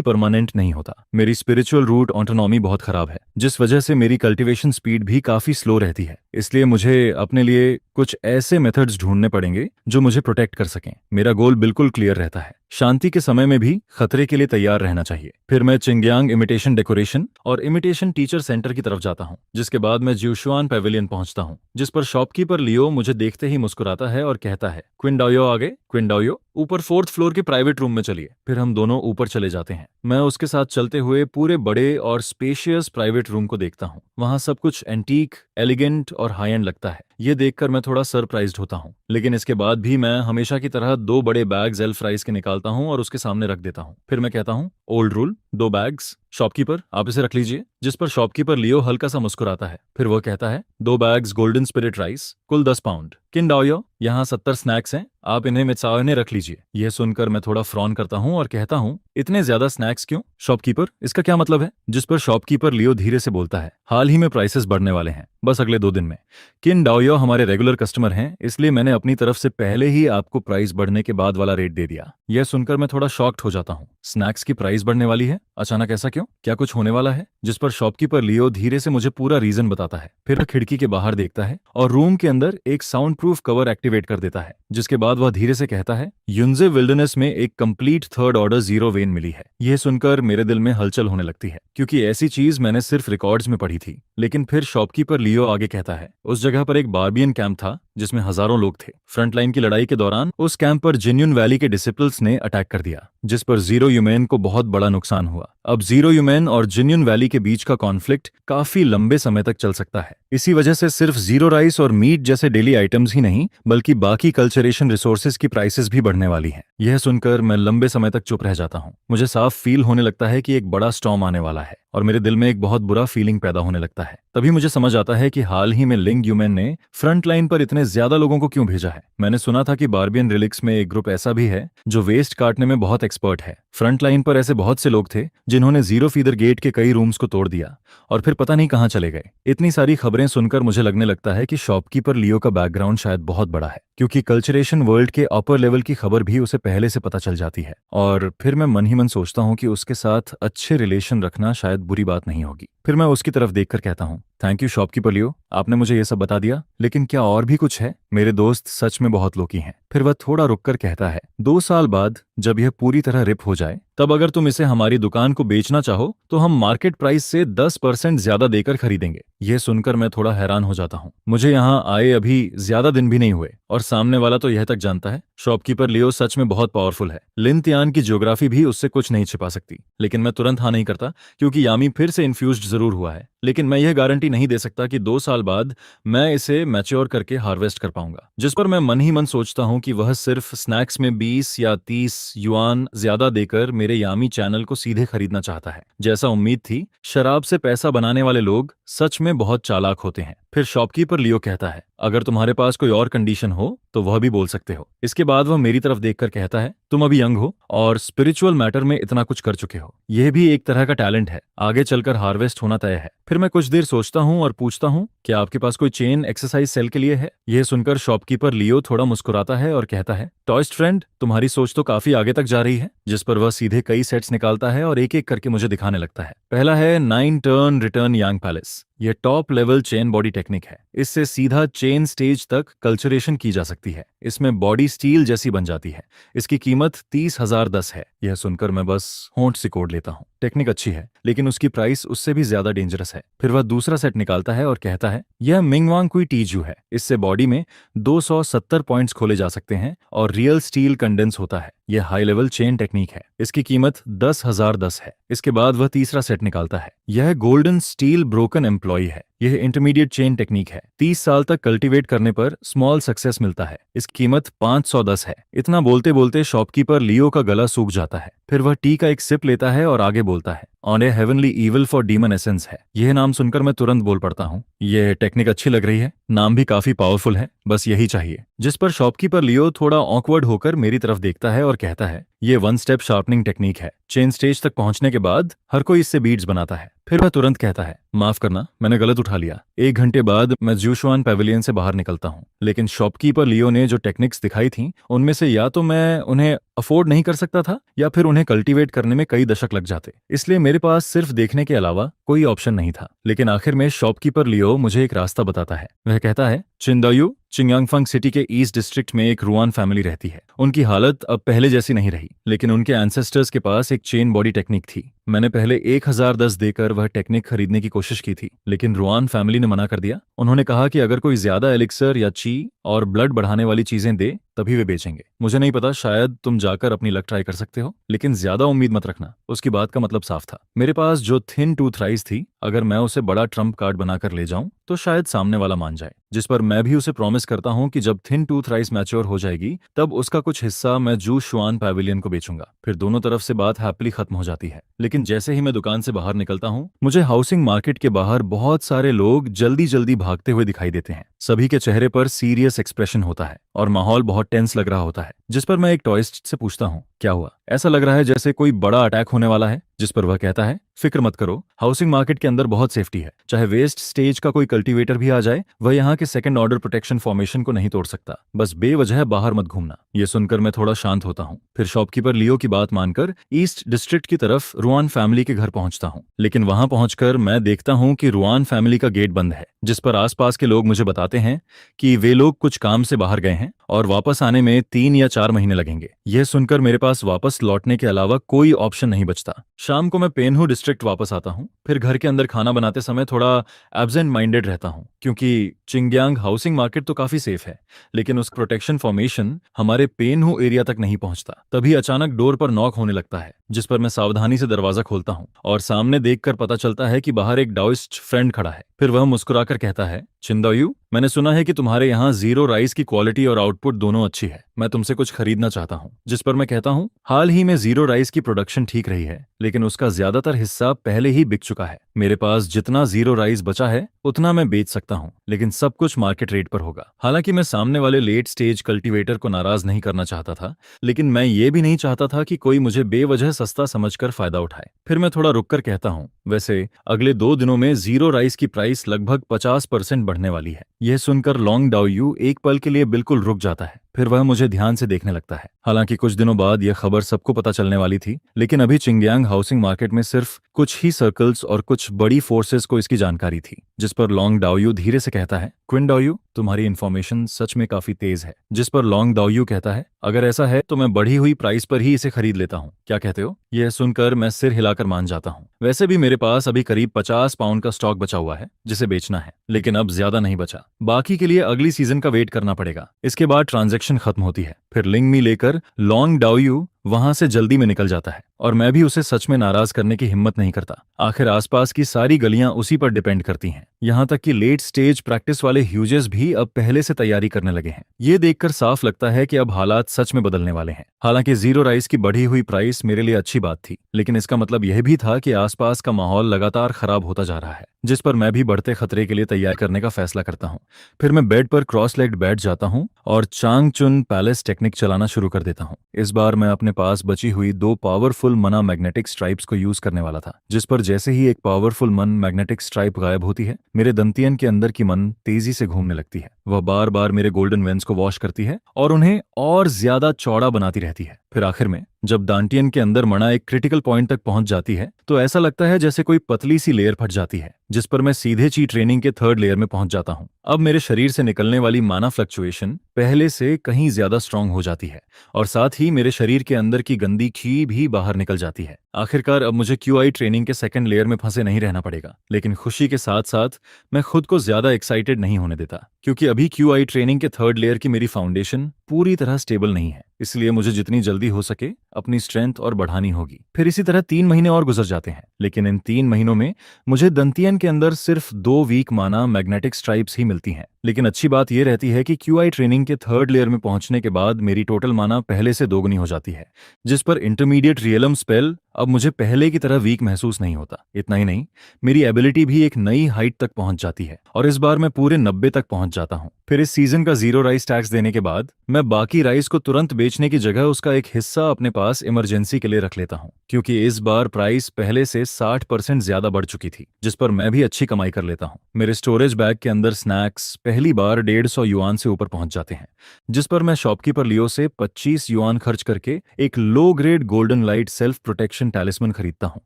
परमानेंट नहीं होता। मेरी स्पिरिचुअल रूट ऑटोनॉमी बहुत खराब है, जिस वजह से मेरी कल्टीवेशन स्पीड भी काफी स्लो रहती है। इसलिए मुझे अपने लिए कुछ ऐसे मेथड्स ढूंढने पड़ेंगे जो मुझे प्रोटेक्ट कर सकें। मेरा गोल बिल्कुल क्लियर रहता है, शांति के समय में भी खतरे के लिए तैयार रहना चाहिए। फिर मैं चिंगयांग इमिटेशन डेकोरेशन और इमिटेशन टीचर सेंटर की तरफ जाता हूँ, जिसके बाद मैं ज्यूशुआन पेविलियन पहुंचता हूँ, जिस पर शॉपकीपर लियो मुझे देखते ही मुस्कुराता है और कहता है, क्विंडाओयो आगे, क्विंडाओयो ऊपर 4th फ्लोर के प्राइवेट रूम में चलिए। फिर हम दोनों ऊपर चले जाते हैं। मैं उसके साथ चलते हुए पूरे बड़े और स्पेशियस प्राइवेट रूम को देखता हूँ। वहां सब कुछ एंटीक, एलिगेंट और हाई एंड लगता है। ये देखकर मैं थोड़ा सरप्राइज्ड होता हूँ, लेकिन इसके बाद भी मैं हमेशा की तरह 2 बड़े बैग्स एल्फ राइस के निकालता हूँ और उसके सामने रख देता हूँ। फिर मैं कहता हूँ, ओल्ड रूल, 2 बैग्स। शॉपकीपर, आप इसे रख लीजिए। जिस पर शॉपकीपर लियो हल्का सा मुस्कुराता है। फिर वह कहता है, 2 बैग्स गोल्डन स्पिरिट राइस, कुल 10 पाउंड। किंडाओयो, यहाँ 70 स्नैक्स हैं, आप इन्हें मित्साओने रख लीजिए। यह सुनकर मैं थोड़ा फ्रॉन करता हूँ और कहता हूँ, इतने ज्यादा स्नैक्स क्यों? शॉपकीपर, इसका क्या मतलब है? जिस पर शॉपकीपर लियो धीरे से बोलता है, हाल ही में प्राइसेस बढ़ने वाले हैं, बस अगले 2 दिन में। किंडाओयो हमारे रेगुलर कस्टमर हैं, इसलिए मैंने अपनी तरफ से पहले ही आपको प्राइस बढ़ने के बाद वाला रेट दे दिया। यह सुनकर मैं थोड़ा शॉक्ड हो जाता हूँ। स्नैक्स की प्राइस बढ़ने वाली है? अचानक ऐसा क्यों? क्या कुछ होने वाला है? जिस पर शॉपकीपर लियो धीरे से मुझे पूरा रीजन बताता है। फिर वह खिड़की के बाहर देखता है और रूम के अंदर एक साउंड प्रूफ कवर एक्टिवेट कर देता है, जिसके बाद वह धीरे से कहता है, युनजे विल्डरनेस में एक complete third order zero vein मिली है। यह सुनकर मेरे दिल में हलचल होने लगती है, क्योंकि ऐसी चीज मैंने सिर्फ रिकॉर्ड्स में पढ़ी थी। लेकिन फिर शॉपकीपर लियो आगे कहता है, उस जगह पर एक बार्बियन कैंप था जिसमें हजारों लोग थे। फ्रंटलाइन की लड़ाई के दौरान उस कैंप पर जिन्यून वैली के डिसिपल्स ने अटैक कर दिया, जिस पर जीरो ह्यूमन को बहुत बड़ा नुकसान हुआ। अब जीरो ह्यूमन और जिन्यून वैली के बीच का कॉन्फ्लिक्ट काफी लंबे समय तक चल सकता है। इसी वजह से सिर्फ जीरो राइस और मीट जैसे डेली आइटम्स ही नहीं, बल्कि बाकी कल्चरेशन रिसोर्सेज की प्राइसेस भी बढ़ने वाली हैं। यह सुनकर मैं लंबे समय तक चुप रह जाता हूँ। मुझे साफ फील होने लगता है कि एक बड़ा स्टॉर्म आने वाला है और मेरे दिल में एक बहुत बुरा फीलिंग पैदा होने लगता है। तभी मुझे समझ आता है कि हाल ही में लिंग ह्यूमन ने फ्रंट लाइन पर इतने ज्यादा लोगों को क्यों भेजा है। मैंने सुना था कि बार्बियन रिलिक्स में एक ग्रुप ऐसा भी है जो वेस्ट काटने में बहुत एक्सपर्ट है। फ्रंट लाइन पर ऐसे बहुत से लोग थे जिन्होंने जीरो फीदर गेट के कई रूम्स को तोड़ दिया और फिर पता नहीं कहां चले गए। इतनी सारी खबरें सुनकर मुझे लगने लगता है कि शॉपकीपर लियो का बैकग्राउंड शायद बहुत बड़ा है, क्योंकि कल्चरेशन वर्ल्ड के अपर लेवल की खबर भी उसे पहले से पता चल जाती है। और फिर मैं मन ही मन सोचता हूँ कि उसके साथ अच्छे रिलेशन रखना शायद बुरी बात नहीं होगी। फिर मैं उसकी तरफ देखकर कहता हूँ, थैंक यू शॉपकीपर लियो, आपने मुझे ये सब बता दिया, लेकिन क्या और भी कुछ है? मेरे दोस्त सच में बहुत लोकी हैं। फिर वह थोड़ा रुककर कहता है, 2 साल बाद जब यह पूरी तरह रिप हो जाए, तब अगर तुम इसे हमारी दुकान को बेचना चाहो तो हम मार्केट प्राइस से 10% ज्यादा देकर खरीदेंगे। यह सुनकर मैं थोड़ा हैरान हो जाता हूँ। मुझे यहाँ आए अभी ज्यादा दिन भी नहीं हुए और सामने वाला तो यह तक जानता है शॉपकीपर लियो सच में बहुत पावरफुल है। लिनतियान की ज्योग्राफी भी उससे कुछ नहीं छिपा सकती। लेकिन मैं तुरंत हाँ नहीं करता, क्योंकि यामी फिर से इन्फ्यूज्ड जरूर हुआ है, लेकिन मैं यह गारंटी नहीं दे सकता कि 2 साल बाद मैं इसे मैच्योर करके हार्वेस्ट कर पाऊंगा। जिस पर मैं मन ही मन सोचता हूं कि वह सिर्फ स्नैक्स में 20 या 30 युआन ज्यादा देकर मेरे यामी चैनल को सीधे खरीदना चाहता है। जैसा उम्मीद थी, शराब से पैसा बनाने वाले लोग सच में बहुत चालाक होते हैं। फिर शॉपकीपर लियो कहता है, अगर तुम्हारे पास कोई और कंडीशन हो तो वह भी बोल सकते हो। इसके बाद वह मेरी तरफ देखकर कहता है, तुम अभी यंग हो और स्पिरिचुअल मैटर में इतना कुछ कर चुके हो, यह भी एक तरह का टैलेंट है, आगे चलकर हार्वेस्ट होना तय है। फिर मैं कुछ देर सोचता हूँ और पूछता हूँ, क्या आपके पास कोई चेन एक्सरसाइज सेल के लिए है? यह सुनकर शॉपकीपर लियो थोड़ा मुस्कुराता है और कहता है, टॉयस्ट फ्रेंड, तुम्हारी सोच तो काफी आगे तक जा रही है। जिस पर वह सीधे कई सेट्स निकालता है और एक एक करके मुझे दिखाने लगता है। पहला है 9 टर्न रिटर्न यांग पैलेस। यह top level chain body technique है। इससे सीधा चेन स्टेज तक कल्चरेशन की जा सकती है। इसमें बॉडी स्टील जैसी बन जाती है। इसकी कीमत 30,010 है। यह सुनकर मैं बस होंठ सिकोड़ लेता हूँ। टेक्निक अच्छी है, लेकिन उसकी प्राइस उससे भी ज्यादा डेंजरस है। फिर वह दूसरा सेट निकालता है और कहता है, यह मिंगवांग कुई टीजू है। इससे बॉडी में 270 पॉइंट्स खोले जा सकते हैं और रियल स्टील कंडेंस होता है। यह हाई लेवल चेन टेक्निक है। इसकी कीमत 10,010 है। इसके बाद वह तीसरा सेट निकालता है। यह गोल्डन स्टील ब्रोकन एम्प्लॉय है। यह इंटरमीडिएट चेन टेक्निक है। 30 साल तक कल्टीवेट करने पर स्मॉल सक्सेस मिलता है। इसकी कीमत 510 है। इतना बोलते बोलते शॉपकीपर लियो का गला सूख जाता है। फिर वह टी का एक सिप लेता है और आगे बोलता है, on A heavenly evil for demon essence है। यह नाम सुनकर मैं तुरंत बोल पड़ता हूँ, यह टेक्निक अच्छी लग रही है, नाम भी काफी पावरफुल है, बस यही चाहिए। जिस पर शॉपकीपर लियो थोड़ा ऑकवर्ड होकर मेरी तरफ देखता है और कहता है, यह 1 स्टेप शार्पनिंग टेक्निक है। चेन स्टेज तक पहुंचने के बाद हर कोई इससे बीट्स बनाता है। फिर वह तुरंत कहता है, माफ करना, मैंने गलत उठा लिया। 1 घंटे बाद मैं जूशुआन पैविलियन से बाहर निकलता हूँ, लेकिन शॉपकीपर लियो ने जो टेक्निक्स दिखाई थी, उनमें से या तो मैं उन्हें अफोर्ड नहीं कर सकता था या फिर उन्हें कल्टीवेट करने में कई दशक लग जाते। इसलिए मेरे पास सिर्फ देखने के अलावा कोई ऑप्शन नहीं था। लेकिन आखिर में शॉपकीपर लियो मुझे एक रास्ता बताता है। वह कहता है, चिंदायू चिंगयांगफंग सिटी के ईस्ट डिस्ट्रिक्ट में एक रुआन फैमिली रहती है। उनकी हालत अब पहले जैसी नहीं रही, लेकिन उनके एंसेस्टर्स के पास एक चेन बॉडी टेक्निक थी। मैंने पहले 1010 देकर वह टेक्निक खरीदने की कोशिश की थी, लेकिन रुआन फैमिली ने मना कर दिया। उन्होंने कहा कि अगर कोई ज्यादा एलिक्सर या ची और ब्लड बढ़ाने वाली चीजें दे तभी वे बेचेंगे। मुझे नहीं पता, शायद तुम जाकर अपनी लक ट्राई कर सकते हो, लेकिन ज्यादा उम्मीद मत रखना। उसकी बात का मतलब साफ था। मेरे पास जो थिन टूथ राइस थी, अगर मैं उसे बड़ा ट्रम्प कार्ड बनाकर ले जाऊं तो शायद सामने वाला मान जाए। जिस पर मैं भी उसे प्रॉमिस करता हूं कि जब थिन टूथ राइस मैच्योर हो जाएगी तब उसका कुछ हिस्सा मैं जूशुआन पैविलियन को बेचूंगा। फिर दोनों तरफ से बात हैप्पीली खत्म हो जाती है। लेकिन जैसे ही मैं दुकान से बाहर निकलता हूं, मुझे हाउसिंग मार्केट के बाहर बहुत सारे लोग जल्दी जल्दी भागते हुए दिखाई देते हैं। सभी के चेहरे पर सीरियस एक्सप्रेशन होता है और माहौल बहुत टेंस लग रहा होता है, जिस पर मैं एक टॉयस्ट से पूछता हूँ, क्या हुआ? ऐसा लग रहा है जैसे कोई बड़ा अटैक होने वाला है, जिस पर वह कहता है, फिक्र मत करो, हाउसिंग मार्केट के अंदर बहुत सेफ्टी है। चाहे वेस्ट स्टेज का कोई कल्टीवेटर भी आ जाए, वह यहाँ के सेकंड ऑर्डर प्रोटेक्शन फॉर्मेशन को नहीं तोड़ सकता। बस बेवजह बाहर मत घूमना। ये सुनकर मैं थोड़ा शांत होता हूँ। फिर शॉपकीपर लियो की बात मानकर ईस्ट डिस्ट्रिक्ट की तरफ रुआन फैमिली के घर पहुंचता हूँ। लेकिन वहां पहुंचकर मैं देखता हूँ कि रुआन फैमिली का गेट बंद है, जिस पर आसपास के लोग मुझे बताते हैं कि वे लोग कुछ काम से बाहर गए हैं और वापस आने में 3 या 4 महीने लगेंगे। यह सुनकर मेरे पास वापस लौटने के अलावा कोई ऑप्शन नहीं बचता। शाम को मैं पेनहू डिस्ट्रिक्ट वापस आता हूँ। फिर घर के अंदर खाना बनाते समय थोड़ा एब्सेंट माइंडेड रहता हूँ, क्योंकि चिंगयांग हाउसिंग मार्केट तो काफी सेफ है, लेकिन उस प्रोटेक्शन फॉर्मेशन हमारे पेनहू एरिया तक नहीं पहुंचता। तभी अचानक डोर पर नॉक होने लगता है, जिस पर मैं सावधानी से दरवाजा खोलता हूँ और सामने देखकर पता चलता है कि बाहर एक डाओइस्ट फ्रेंड खड़ा है। फिर वह मुस्कुराकर कहता है, चिंदायू, मैंने सुना है कि तुम्हारे यहाँ जीरो राइस की क्वालिटी और आउटपुट दोनों अच्छी है। मैं तुमसे कुछ खरीदना चाहता हूँ। जिस पर मैं कहता हूँ, हाल ही में जीरो राइस की प्रोडक्शन ठीक रही है, लेकिन उसका ज्यादातर हिस्सा पहले ही बिक चुका है। मेरे पास जितना जीरो राइस बचा है उतना मैं बेच सकता हूँ, लेकिन सब कुछ मार्केट रेट पर होगा। हालांकि मैं सामने वाले लेट स्टेज कल्टीवेटर को नाराज नहीं करना चाहता था, लेकिन मैं ये भी नहीं चाहता था कि कोई मुझे बेवजह सस्ता समझकर फायदा उठाए। फिर मैं थोड़ा रुककर कहता हूँ, वैसे अगले 2 दिनों में जीरो राइस की प्राइस लगभग 50% बढ़ने वाली है। यह सुनकर लॉन्ग डाओयू एक पल के लिए बिल्कुल रुक जाता है। फिर वह मुझे ध्यान से देखने लगता है। हालांकि कुछ दिनों बाद यह खबर सबको पता चलने वाली थी, लेकिन अभी चिंगयांग हाउसिंग मार्केट में सिर्फ कुछ ही सर्कल्स और कुछ बड़ी फोर्सेस को इसकी जानकारी थी। जिस पर लॉन्ग डाओयू धीरे से कहता है, क्विन डाओयू, तुम्हारी इन्फॉर्मेशन सच में काफी तेज है। जिस पर लॉन्ग डाओयू कहता है, अगर ऐसा है तो मैं बढ़ी हुई प्राइस पर ही इसे खरीद लेता हूँ। क्या कहते हो? यह सुनकर मैं सिर हिलाकर मान जाता हूँ। वैसे भी मेरे पास अभी करीब 50 पाउंड का स्टॉक बचा हुआ है जिसे बेचना है, लेकिन अब ज्यादा नहीं बचा। बाकी के लिए अगली सीजन का वेट करना पड़ेगा। इसके बाद ट्रांजैक्शन खत्म होती है। फिर लिंग मी लेकर लॉन्ग डाओयू वहां से जल्दी में निकल जाता है और मैं भी उसे सच में नाराज करने की हिम्मत नहीं करता। आखिर आसपास की सारी गलियां उसी पर डिपेंड करती हैं। यहाँ तक कि लेट स्टेज प्रैक्टिस वाले ह्यूजेस भी अब पहले से तैयारी करने लगे हैं। ये देखकर साफ लगता है कि अब हालात सच में बदलने वाले हैं। हालांकि जीरो राइस की बढ़ी हुई प्राइस मेरे लिए अच्छी बात थी, लेकिन इसका मतलब यह भी था कि आसपास का माहौल लगातार खराब होता जा रहा है, जिस पर मैं भी बढ़ते खतरे के लिए तैयार करने का फैसला करता हूँ। फिर मैं बेड पर क्रॉस लेग्ड बैठ जाता हूँ और चांगचुन पैलेस टेक्निक चलाना शुरू कर देता हूँ। इस बार मैं अपने पास बची हुई 2 पावरफुल मना मैग्नेटिक स्ट्राइप्स को यूज करने वाला था, जिस पर जैसे ही एक पावरफुल मन मैग्नेटिक स्ट्राइप गायब होती है, मेरे दंतियन के अंदर की मन तेजी से घूमने लगती है। वह बार बार मेरे गोल्डन वेंस को वॉश करती है और उन्हें और ज्यादा चौड़ा बनाती रहती है। फिर आखिर में जब दांटियन के अंदर मणा एक क्रिटिकल पॉइंट तक पहुंच जाती है, तो ऐसा लगता है जैसे कोई पतली सी लेयर फट जाती है, जिस पर मैं सीधे ची ट्रेनिंग के 3rd लेयर में पहुंच जाता हूं। अब मेरे शरीर से निकलने वाली माना फ्लक्चुएशन पहले से कहीं ज्यादा स्ट्रांग हो जाती है और साथ ही मेरे शरीर के अंदर की गंदी ची भी बाहर निकल जाती है। आखिरकार अब मुझे क्यूआई ट्रेनिंग के 2nd लेयर में फंसे नहीं रहना पड़ेगा। लेकिन खुशी के साथ साथ मैं खुद को ज्यादा एक्साइटेड नहीं होने देता, क्योंकि अभी क्यूआई ट्रेनिंग के 3rd लेयर की मेरी फाउंडेशन पूरी तरह स्टेबल नहीं है। इसलिए मुझे जितनी जल्दी हो सके अपनी स्ट्रेंथ और बढ़ानी होगी। फिर इसी तरह 3 महीने और गुजर जाते हैं, लेकिन इन 3 महीनों में मुझे दंतियन के अंदर सिर्फ 2 वीक माना मैग्नेटिक स्ट्राइप्स ही मिलती हैं। लेकिन अच्छी बात यह रहती है कि क्यूआई ट्रेनिंग के 3rd लेयर में पहुंचने के बाद मेरी टोटल माना पहले से दोगुनी हो जाती है, जिस पर इंटरमीडिएट रियलम स्पेल अब मुझे पहले की तरह वीक महसूस नहीं होता। इतना ही नहीं, मेरी एबिलिटी भी एक नई हाइट तक पहुंच जाती है और इस बार मैं पूरे 90 तक पहुंच जाता हूं। फिर इस सीजन का जीरो राइस टैक्स देने के बाद मैं बाकी राइस को तुरंत बेचने की जगह उसका एक हिस्सा अपने पास इमरजेंसी के लिए रख लेता हूं, क्योंकि इस बार प्राइस पहले से 60% ज्यादा बढ़ चुकी थी, जिस पर मैं भी अच्छी कमाई कर लेता हूं। मेरे स्टोरेज बैग के अंदर स्नैक्स पहली बार 150 युआन से ऊपर पहुंच जाते हैं, जिस पर मैं शॉपकीपर लियो से 25 युआन खर्च करके एक low grade golden light self protection talisman खरीदता हूं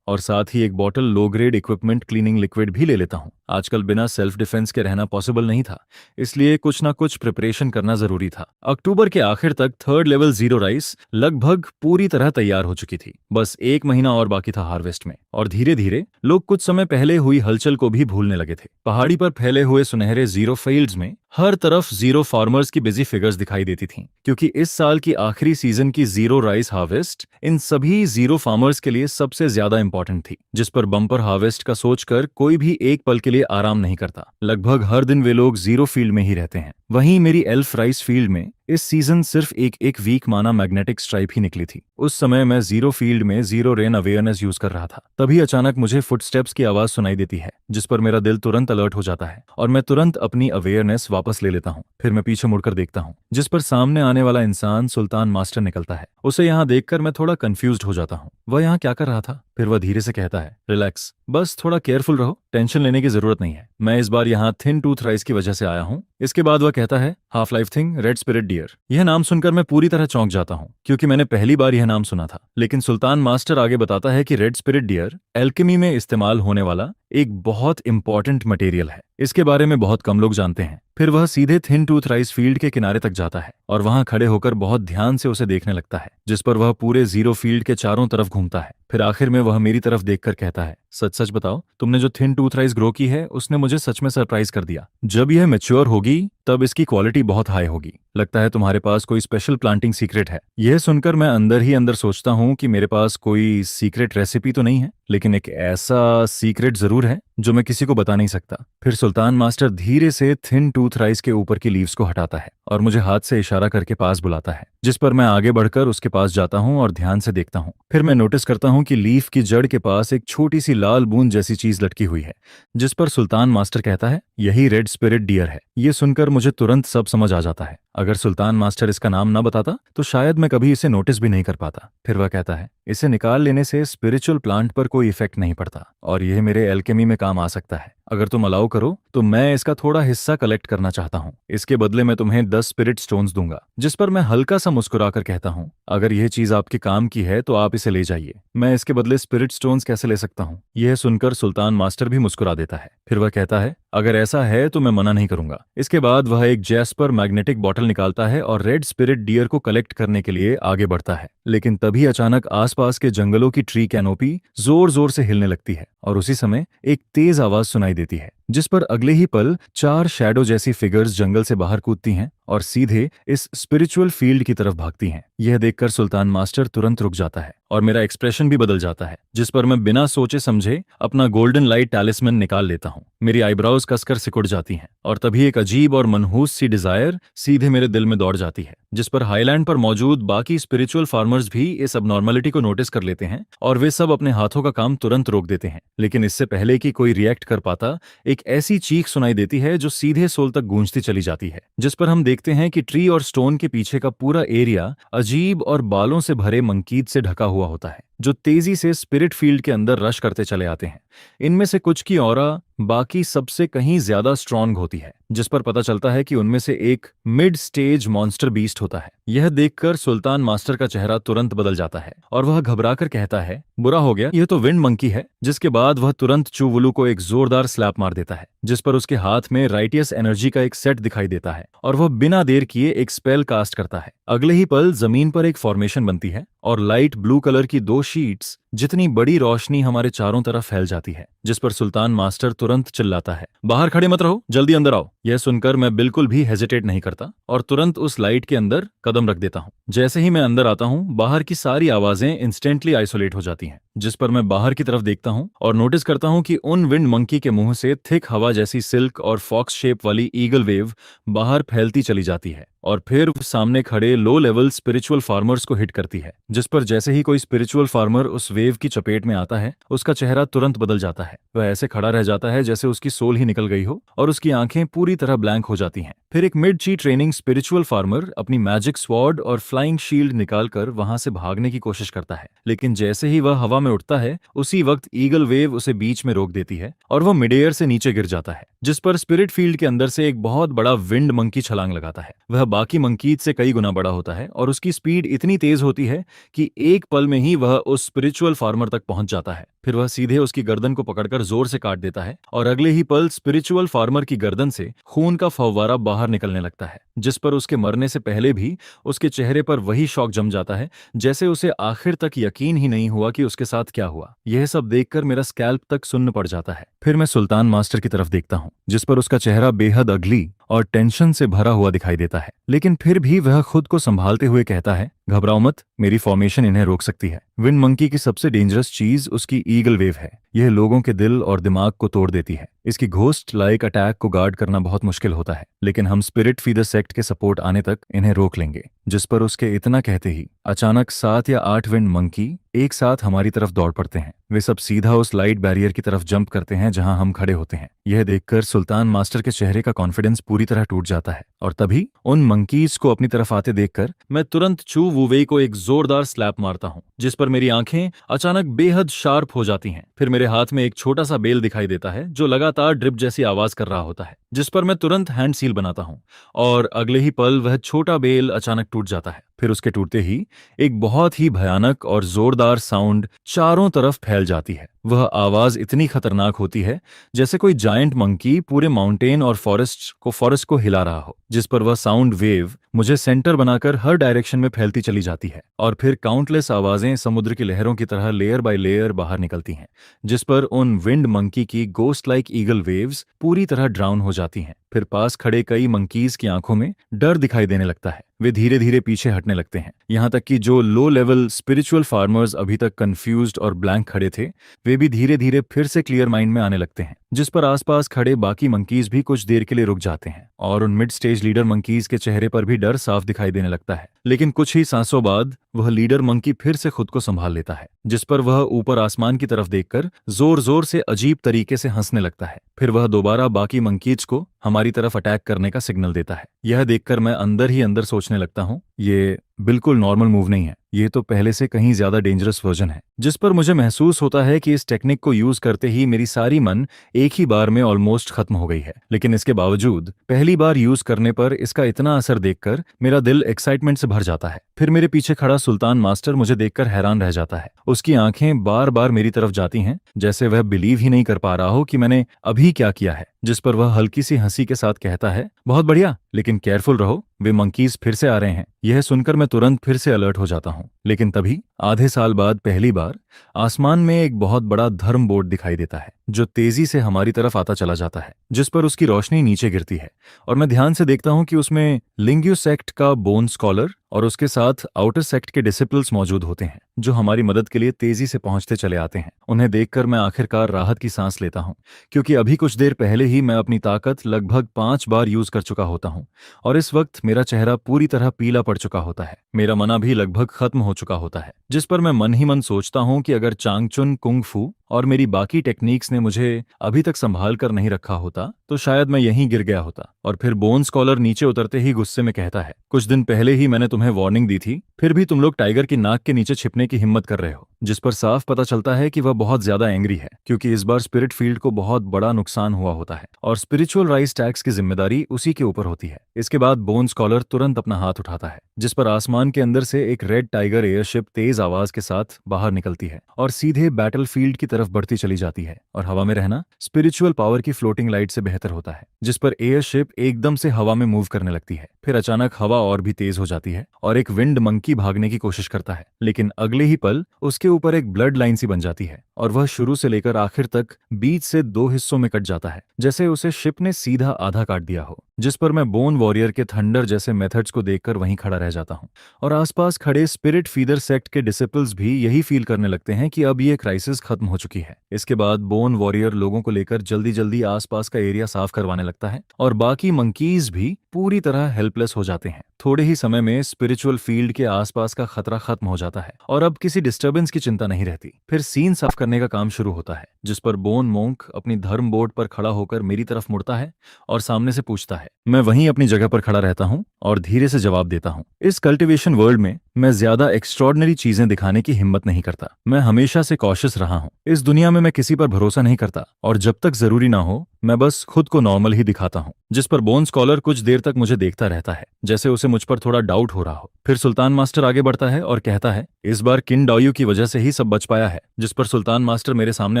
और साथ ही एक bottle low grade equipment cleaning liquid भी ले लेता हूं। आजकल बिना सेल्फ डिफेंस के रहना पॉसिबल नहीं था, इसलिए कुछ ना कुछ प्रिपरेशन करना जरूरी था। अक्टूबर के आखिर तक 3rd लेवल जीरो राइस लगभग पूरी तरह तैयार हो चुकी थी। बस 1 महीना और बाकी था हार्वेस्ट में, और धीरे धीरे लोग कुछ समय पहले हुई हलचल को भी भूलने लगे थे। पहाड़ी पर फैले हुए सुनहरे जीरो फील्ड्स में हर तरफ जीरो फार्मर्स की बिजी फिगर्स दिखाई देती थीं, क्योंकि इस साल की आखिरी सीजन की जीरो राइस हार्वेस्ट इन सभी जीरो फार्मर्स के लिए सबसे ज्यादा इंपॉर्टेंट थी, जिस पर बम्पर हार्वेस्ट का सोचकर कोई भी एक पल के लिए आराम नहीं करता। लगभग हर दिन वे लोग जीरो फील्ड में ही रहते हैं। वहीं मेरी एल्फ राइस फील्ड में इस सीजन सिर्फ एक वीक माना मैग्नेटिक स्ट्राइप ही निकली थी। उस समय मैं जीरो फील्ड में जीरो रेन अवेयरनेस यूज कर रहा था। तभी अचानक मुझे फुटस्टेप्स की आवाज सुनाई देती है, जिस पर मेरा दिल तुरंत अलर्ट हो जाता है और मैं तुरंत अपनी अवेयरनेस वापस ले लेता हूँ। फिर मैं पीछे मुड़कर देखता हूँ, जिस पर सामने आने वाला इंसान सुल्तान मास्टर निकलता है। उसे यहाँ देखकर मैं थोड़ा कंफ्यूज्ड हो जाता हूँ। वह यहाँ क्या कर रहा था? फिर वह धीरे से कहता है, रिलैक्स, बस थोड़ा केयरफुल रहो, टेंशन लेने की जरूरत नहीं है। मैं इस बार यहाँ थिन टूथ राइस की वजह से आया हूँ। इसके बाद वह कहता है, half life thing, red spirit dear. यह नाम सुनकर मैं पूरी तरह चौंक जाता हूँ, क्योंकि मैंने पहली बार यह नाम सुना था। लेकिन सुल्तान मास्टर आगे बताता है कि रेड स्पिरिट डियर एल्केमी में इस्तेमाल होने वाला एक बहुत इंपॉर्टेंट मटेरियल है। इसके बारे में बहुत कम लोग जानते हैं। फिर वह सीधे थिन टूथ राइस फील्ड के किनारे तक जाता है और वहां खड़े होकर बहुत ध्यान से उसे देखने लगता है, जिस पर वह पूरे जीरो फील्ड के चारों तरफ घूमता है। फिर आखिर में वह मेरी तरफ देखकर कहता है, सच सच बताओ, तुमने जो थिन टूथ राइस ग्रो की है उसने मुझे सच में सरप्राइज कर दिया। जब यह मैच्योर होगी तब इसकी क्वालिटी बहुत हाई होगी। लगता है तुम्हारे पास कोई स्पेशल प्लांटिंग सीक्रेट है। यह सुनकर मैं अंदर ही अंदर सोचता हूँ कि मेरे पास कोई सीक्रेट रेसिपी तो नहीं है, लेकिन एक ऐसा सीक्रेट जरूर है जो मैं किसी को बता नहीं सकता। फिर सुल्तान मास्टर धीरे से थिन टूथ राइस के ऊपर की लीव्स को हटाता है और मुझे हाथ से इशारा करके पास बुलाता है, जिस पर मैं आगे बढ़कर उसके पास जाता हूँ और ध्यान से देखता हूँ। फिर मैं नोटिस करता हूँ कि लीफ की जड़ के पास एक छोटी सी लाल बूंद जैसी चीज लटकी हुई है, जिस पर सुल्तान मास्टर कहता है, यही रेड स्पिरिट डियर है। ये सुनकर मुझे तुरंत सब समझ आ जाता है। अगर सुल्तान मास्टर इसका नाम न बताता तो शायद मैं कभी इसे नोटिस भी नहीं कर पाता। फिर वह कहता है, इसे निकाल लेने से स्पिरिचुअल प्लांट पर कोई इफेक्ट नहीं पड़ता और यह मेरे एल्केमी में काम आ सकता है। अगर तुम अलाउ करो तो मैं इसका थोड़ा हिस्सा कलेक्ट करना चाहता हूँ। इसके बदले मैं तुम्हें 10 स्पिरिट स्टोन्स दूंगा। जिस पर मैं हल्का सा मुस्कुराकर कहता हूँ, अगर यह चीज आपके काम की है तो आप इसे ले जाइए। मैं इसके बदले स्पिरिट स्टोन्स कैसे ले सकता हूँ? यह सुनकर सुल्तान मास्टर भी मुस्कुरा देता है। फिर वह कहता है, अगर ऐसा है तो मैं मना नहीं करूंगा। इसके बाद वह एक जैस्पर मैग्नेटिक बॉटल निकालता है और रेड स्पिरिट डियर को कलेक्ट करने के लिए आगे बढ़ता है। लेकिन तभी अचानक आसपास के जंगलों की ट्री कैनोपी जोर जोर से हिलने लगती है और उसी समय एक तेज आवाज सुनाई देती है, जिस पर अगले ही पल 4 शैडो जैसी फिगर्स जंगल से बाहर कूदती हैं और सीधे इस स्पिरिचुअल फील्ड की तरफ भागती हैं। यह देखकर सुल्तान मास्टर तुरंत रुक जाता है और मेरा एक्सप्रेशन भी बदल जाता है, जिस पर मैं बिना सोचे समझे अपना गोल्डन लाइट टैलिस्मैन निकाल लेता हूँ। मेरी आईब्राउज कसकर सिकुड़ जाती हैं और तभी एक अजीब और मनहूस सी डिजायर सीधे मेरे दिल में दौड़ जाती है, जिस पर हाईलैंड पर मौजूद बाकी स्पिरिचुअल फार्मर्स भी इस अबनॉर्मलिटी को नोटिस कर लेते हैं और वे सब अपने हाथों का काम तुरंत रोक देते हैं। लेकिन इससे पहले कि कोई रिएक्ट कर पाता, एक ऐसी चीख सुनाई देती है जो सीधे सोल तक गूंजती चली जाती है, जिस पर हम देखते हैं कि ट्री और स्टोन के पीछे का पूरा एरिया अजीब और बालों से भरे मंकीद से ढका हुआ होता है, जो तेजी से स्पिरिट फील्ड के अंदर रश करते चले आते हैं। इनमें से कुछ की ऑरा बाकी सबसे कहीं ज्यादा स्ट्रांग होती है, जिस पर पता चलता है कि उनमें से एक मिड स्टेज मॉन्स्टर बीस्ट होता है। यह देखकर सुल्तान मास्टर का चेहरा तुरंत बदल जाता है और वह घबराकर कहता है, बुरा हो गया, यह तो विंड मंकी है। जिसके बाद वह तुरंत चूवुलू को एक जोरदार स्लैप मार देता है, जिस पर उसके हाथ में राइटियस एनर्जी का एक सेट दिखाई देता है और वह बिना देर किए एक स्पेल कास्ट करता है। अगले ही पल जमीन पर एक फॉर्मेशन बनती है और लाइट ब्लू कलर की 2 शीट्स जितनी बड़ी रोशनी हमारे चारों तरफ फैल जाती है, जिस पर सुल्तान मास्टर तुरंत चिल्लाता है, बाहर खड़े मत रहो, जल्दी अंदर आओ। यह सुनकर मैं बिल्कुल भी हेजिटेट नहीं करता और तुरंत उस लाइट के अंदर कदम रख देता हूँ। जैसे ही मैं अंदर आता हूँ, बाहर की सारी आवाजें इंस्टेंटली आइसोलेट हो जाती हैं, जिस पर मैं बाहर की तरफ देखता हूँ और नोटिस करता हूँ कि उन विंड मंकी के मुंह से थिक हवा जैसी सिल्क और फॉक्स शेप वाली ईगल वेव बाहर फैलती चली जाती है और फिर सामने खड़े लो लेवल स्पिरिचुअल फार्मर्स को हिट करती है, जिस पर जैसे ही कोई स्पिरिचुअल फार्मर उस वेव की चपेट में आता है, उसका चेहरा तुरंत बदल जाता है। वह ऐसे खड़ा रह जाता है जैसे उसकी सोल ही निकल गई हो और उसकी आंखें पूरी तरह ब्लैंक हो जाती हैं। फिर एक मिड ची ट्रेनिंग स्पिरिचुअल फार्मर अपनी मैजिक स्वॉर्ड और फ्लाइंग शील्ड निकालकर वहां से भागने की कोशिश करता है, लेकिन जैसे ही वह हवा में उठता है, उसी वक्त ईगल वेव उसे बीच में रोक देती है और वह मिड एयर से नीचे गिर जाता है, जिस पर स्पिरिट फील्ड के अंदर से एक बहुत बड़ा विंड मंकी छलांग लगाता है। वह बाकी मंकीज से कई गुना बड़ा होता है और उसकी स्पीड इतनी तेज होती है कि एक पल में ही वह उस स्पिरिचुअल फार्मर तक पहुंच जाता है। फिर वह सीधे उसकी गर्दन को पकड़कर जोर से काट देता है और अगले ही पल स्पिरिचुअल फार्मर की गर्दन से खून का फव्वारा बाहर निकलने लगता है, जिस पर उसके मरने से पहले भी उसके चेहरे पर वही शॉक जम जाता है, जैसे उसे आखिर तक यकीन ही नहीं हुआ कि उसके साथ क्या हुआ। यह सब देखकर मेरा स्कैल्प तक सुन्न पड़ जाता है। फिर मैं सुल्तान मास्टर की तरफ देखता हूँ, जिस पर उसका चेहरा बेहद अगली और टेंशन से भरा हुआ दिखाई देता है, लेकिन फिर भी वह खुद को संभालते हुए कहता है, घबराओ मत, मेरी फॉर्मेशन इन्हें रोक सकती है। विंड मंकी की सबसे डेंजरस चीज उसकी ईगल वेव है। यह लोगों के दिल और दिमाग को तोड़ देती है। इसकी घोस्ट लाइक अटैक को गार्ड करना बहुत मुश्किल होता है, लेकिन हम स्पिरिट फीदर सेक्ट के सपोर्ट आने तक इन्हें रोक लेंगे। जिस पर उसके इतना कहते ही अचानक 7 या 8 विंड मंकी एक साथ हमारी तरफ दौड़ पड़ते हैं। वे सब सीधा उस लाइट बैरियर की तरफ जंप करते हैं जहां हम खड़े होते हैं। यह देखकर सुल्तान मास्टर के चेहरे का कॉन्फिडेंस पूरी तरह टूट जाता है, और तभी उन मंकीज को अपनी तरफ आते देखकर मैं तुरंत चू वुवेई को एक जोरदार स्लैप मारता हूं, जिस पर मेरी आंखें अचानक बेहद शार्प हो जाती हैं। फिर मेरे हाथ में एक छोटा सा बेल दिखाई देता है जो लगातार ड्रिप जैसी आवाज कर रहा होता है, जिस पर मैं तुरंत हैंड सील बनाता हूं, और अगले ही पल वह छोटा बेल अचानक टूट जाता है। फिर उसके टूटते ही एक बहुत ही भयानक और जोरदार साउंड चारों तरफ फैल जाती है। वह आवाज इतनी खतरनाक होती है जैसे कोई जायंट मंकी पूरे माउंटेन और फॉरेस्ट को हिला रहा हो, जिस पर वह साउंड वेव मुझे सेंटर बनाकर हर डायरेक्शन में फैलती चली जाती है। और फिर काउंटलेस आवाजें समुद्र की लहरों की तरह लेयर बाय लेयर बाहर निकलती हैं, जिस पर उन विंड मंकी की गोस्ट लाइक ईगल वेव्स पूरी तरह ड्राउन हो जाती हैं। फिर पास खड़े कई मंकीज की आंखों में डर दिखाई देने लगता है। वे धीरे धीरे पीछे हटने लगते हैं, यहाँ तक कि जो लो लेवल स्पिरिचुअल फार्मर्स अभी तक कंफ्यूज्ड और ब्लैंक खड़े थे, वे भी धीरे धीरे फिर से क्लियर माइंड में आने लगते हैं। जिस पर आसपास खड़े बाकी मंकीज भी कुछ देर के लिए रुक जाते हैं, और उन मिड स्टेज लीडर मंकीज के चेहरे पर भी डर साफ दिखाई देने लगता है। लेकिन कुछ ही सांसों बाद वह लीडर मंकी फिर से खुद को संभाल लेता है, जिस पर वह ऊपर आसमान की तरफ देखकर जोर जोर से अजीब तरीके से हंसने लगता है। फिर वह दोबारा बाकी मंकीज को हमारी तरफ अटैक करने का सिग्नल देता है। यह देखकर मैं अंदर ही अंदर सोचने लगता हूँ, ये बिल्कुल नॉर्मल मूव नहीं है, ये तो पहले से कहीं ज्यादा डेंजरस वर्जन है। जिस पर मुझे महसूस होता है कि इस टेक्निक को यूज करते ही मेरी सारी मन एक ही बार में ऑलमोस्ट खत्म हो गई है। लेकिन इसके बावजूद पहली बार यूज करने पर इसका इतना असर देखकर मेरा दिल एक्साइटमेंट से भर जाता है। फिर मेरे पीछे खड़ा सुल्तान मास्टर मुझे देखकर हैरान रह जाता है। उसकी आंखें बार बार मेरी तरफ जाती हैं, जैसे वह बिलीव ही नहीं कर पा रहा हो कि मैंने अभी क्या किया है। जिस पर वह हल्की सी हंसी के साथ कहता है, बहुत बढ़िया, लेकिन केयरफुल रहो, वे मंकीज फिर से आ रहे हैं। यह सुनकर मैं तुरंत फिर से अलर्ट हो जाता हूँ। लेकिन तभी आधे साल बाद पहली बार आसमान में एक बहुत बड़ा धर्म बोर्ड दिखाई देता है, जो तेजी से हमारी तरफ आता चला जाता है, जिस पर उसकी रोशनी नीचे गिरती है। और मैं ध्यान से देखता हूँ कि उसमें लिंग्यू सेक्ट का बोन स्कॉलर और उसके साथ आउटर सेक्ट के डिसिपल्स मौजूद होते हैं, जो हमारी मदद के लिए तेजी से पहुंचते चले आते हैं। उन्हें देखकर मैं आखिरकार राहत की सांस लेता हूं, क्योंकि अभी कुछ देर पहले ही मैं अपनी ताकत लगभग 5 बार यूज कर चुका होता हूं, और इस वक्त मेरा चेहरा पूरी तरह पीला पड़ चुका होता है। मेरा मना भी लगभग खत्म हो चुका होता है, जिस पर मैं मन ही मन सोचता हूं कि अगर चांगचुन कुंग फू और मेरी बाकी टेक्निक्स ने मुझे अभी तक संभाल कर नहीं रखा होता तो शायद मैं यहीं गिर गया होता। और फिर बोन स्कॉलर नीचे उतरते ही गुस्से में कहता है, कुछ दिन पहले ही मैंने तुम्हें वार्निंग दी थी, फिर भी तुम लोग टाइगर की नाक के नीचे छिपने की हिम्मत कर रहे हो। जिस पर साफ पता चलता है कि वह बहुत ज्यादा एंग्री है, क्योंकि इस बार स्पिरिट फील्ड को बहुत बड़ा नुकसान हुआ होता है और स्पिरिचुअल राइस टैक्स की जिम्मेदारी उसी के ऊपर होती है। इसके बाद बोन स्कॉलर तुरंत अपना हाथ उठाता है, जिस पर आसमान के अंदर से एक रेड टाइगर एयरशिप तेज आवाज के साथ बाहर निकलती है और सीधे बैटल फील्ड की तरफ बढ़ती चली जाती है। और हवा में रहना स्पिरिचुअल पावर की फ्लोटिंग लाइट से बेहतर होता है, जिस पर एयरशिप एकदम से हवा में मूव करने लगती है। फिर अचानक हवा और भी तेज हो जाती है और एक विंड मंकी भागने की कोशिश करता है, लेकिन अगले ही पल उसके ऊपर एक ब्लड लाइन सी बन जाती है और वह शुरू से लेकर आखिर तक बीच से 2 हिस्सों में कट जाता है, जैसे उसे शिप ने सीधा आधा काट दिया हो। जिस पर मैं बोन वॉरियर के थंडर जैसे मेथड्स को देखकर वहीं खड़ा रह जाता हूँ, और आसपास खड़े स्पिरिट फीदर सेक्ट के डिसिपल्स भी यही फील करने लगते हैं कि अब ये क्राइसिस खत्म हो चुकी है। इसके बाद बोन वॉरियर लोगों को लेकर जल्दी जल्दी आसपास का एरिया साफ करवाने लगता है और बाकी मंकीज भी पूरी तरह हेल्पलेस हो जाते हैं। थोड़े ही समय में स्पिरिचुअल फील्ड के आसपास का खतरा खत्म हो जाता है और अब किसी डिस्टर्बेंस की चिंता नहीं रहती। फिर सीन साफ करने का काम शुरू होता है, जिस पर बोन मोंक अपनी धर्म बोर्ड पर खड़ा होकर मेरी तरफ मुड़ता है और सामने से पूछता है। मैं वहीं अपनी जगह पर खड़ा रहता हूँ और धीरे से जवाब देता हूँ, इस कल्टिवेशन वर्ल्ड में मैं ज्यादा एक्स्ट्रॉर्डनरी चीजें दिखाने की हिम्मत नहीं करता। मैं हमेशा से कॉशियस रहा हूँ। इस दुनिया में मैं किसी पर भरोसा नहीं करता और जब तक जरूरी ना हो मैं बस खुद को नॉर्मल ही दिखाता हूँ। जिस पर बोन स्कॉलर कुछ देर तक मुझे देखता रहता है, जैसे उसे मुझ पर थोड़ा डाउट हो रहा हो। फिर सुल्तान मास्टर आगे बढ़ता है और कहता है, इस बार किन डाओयू की वजह से ही सब बच पाया है। जिस पर सुल्तान मास्टर मेरे सामने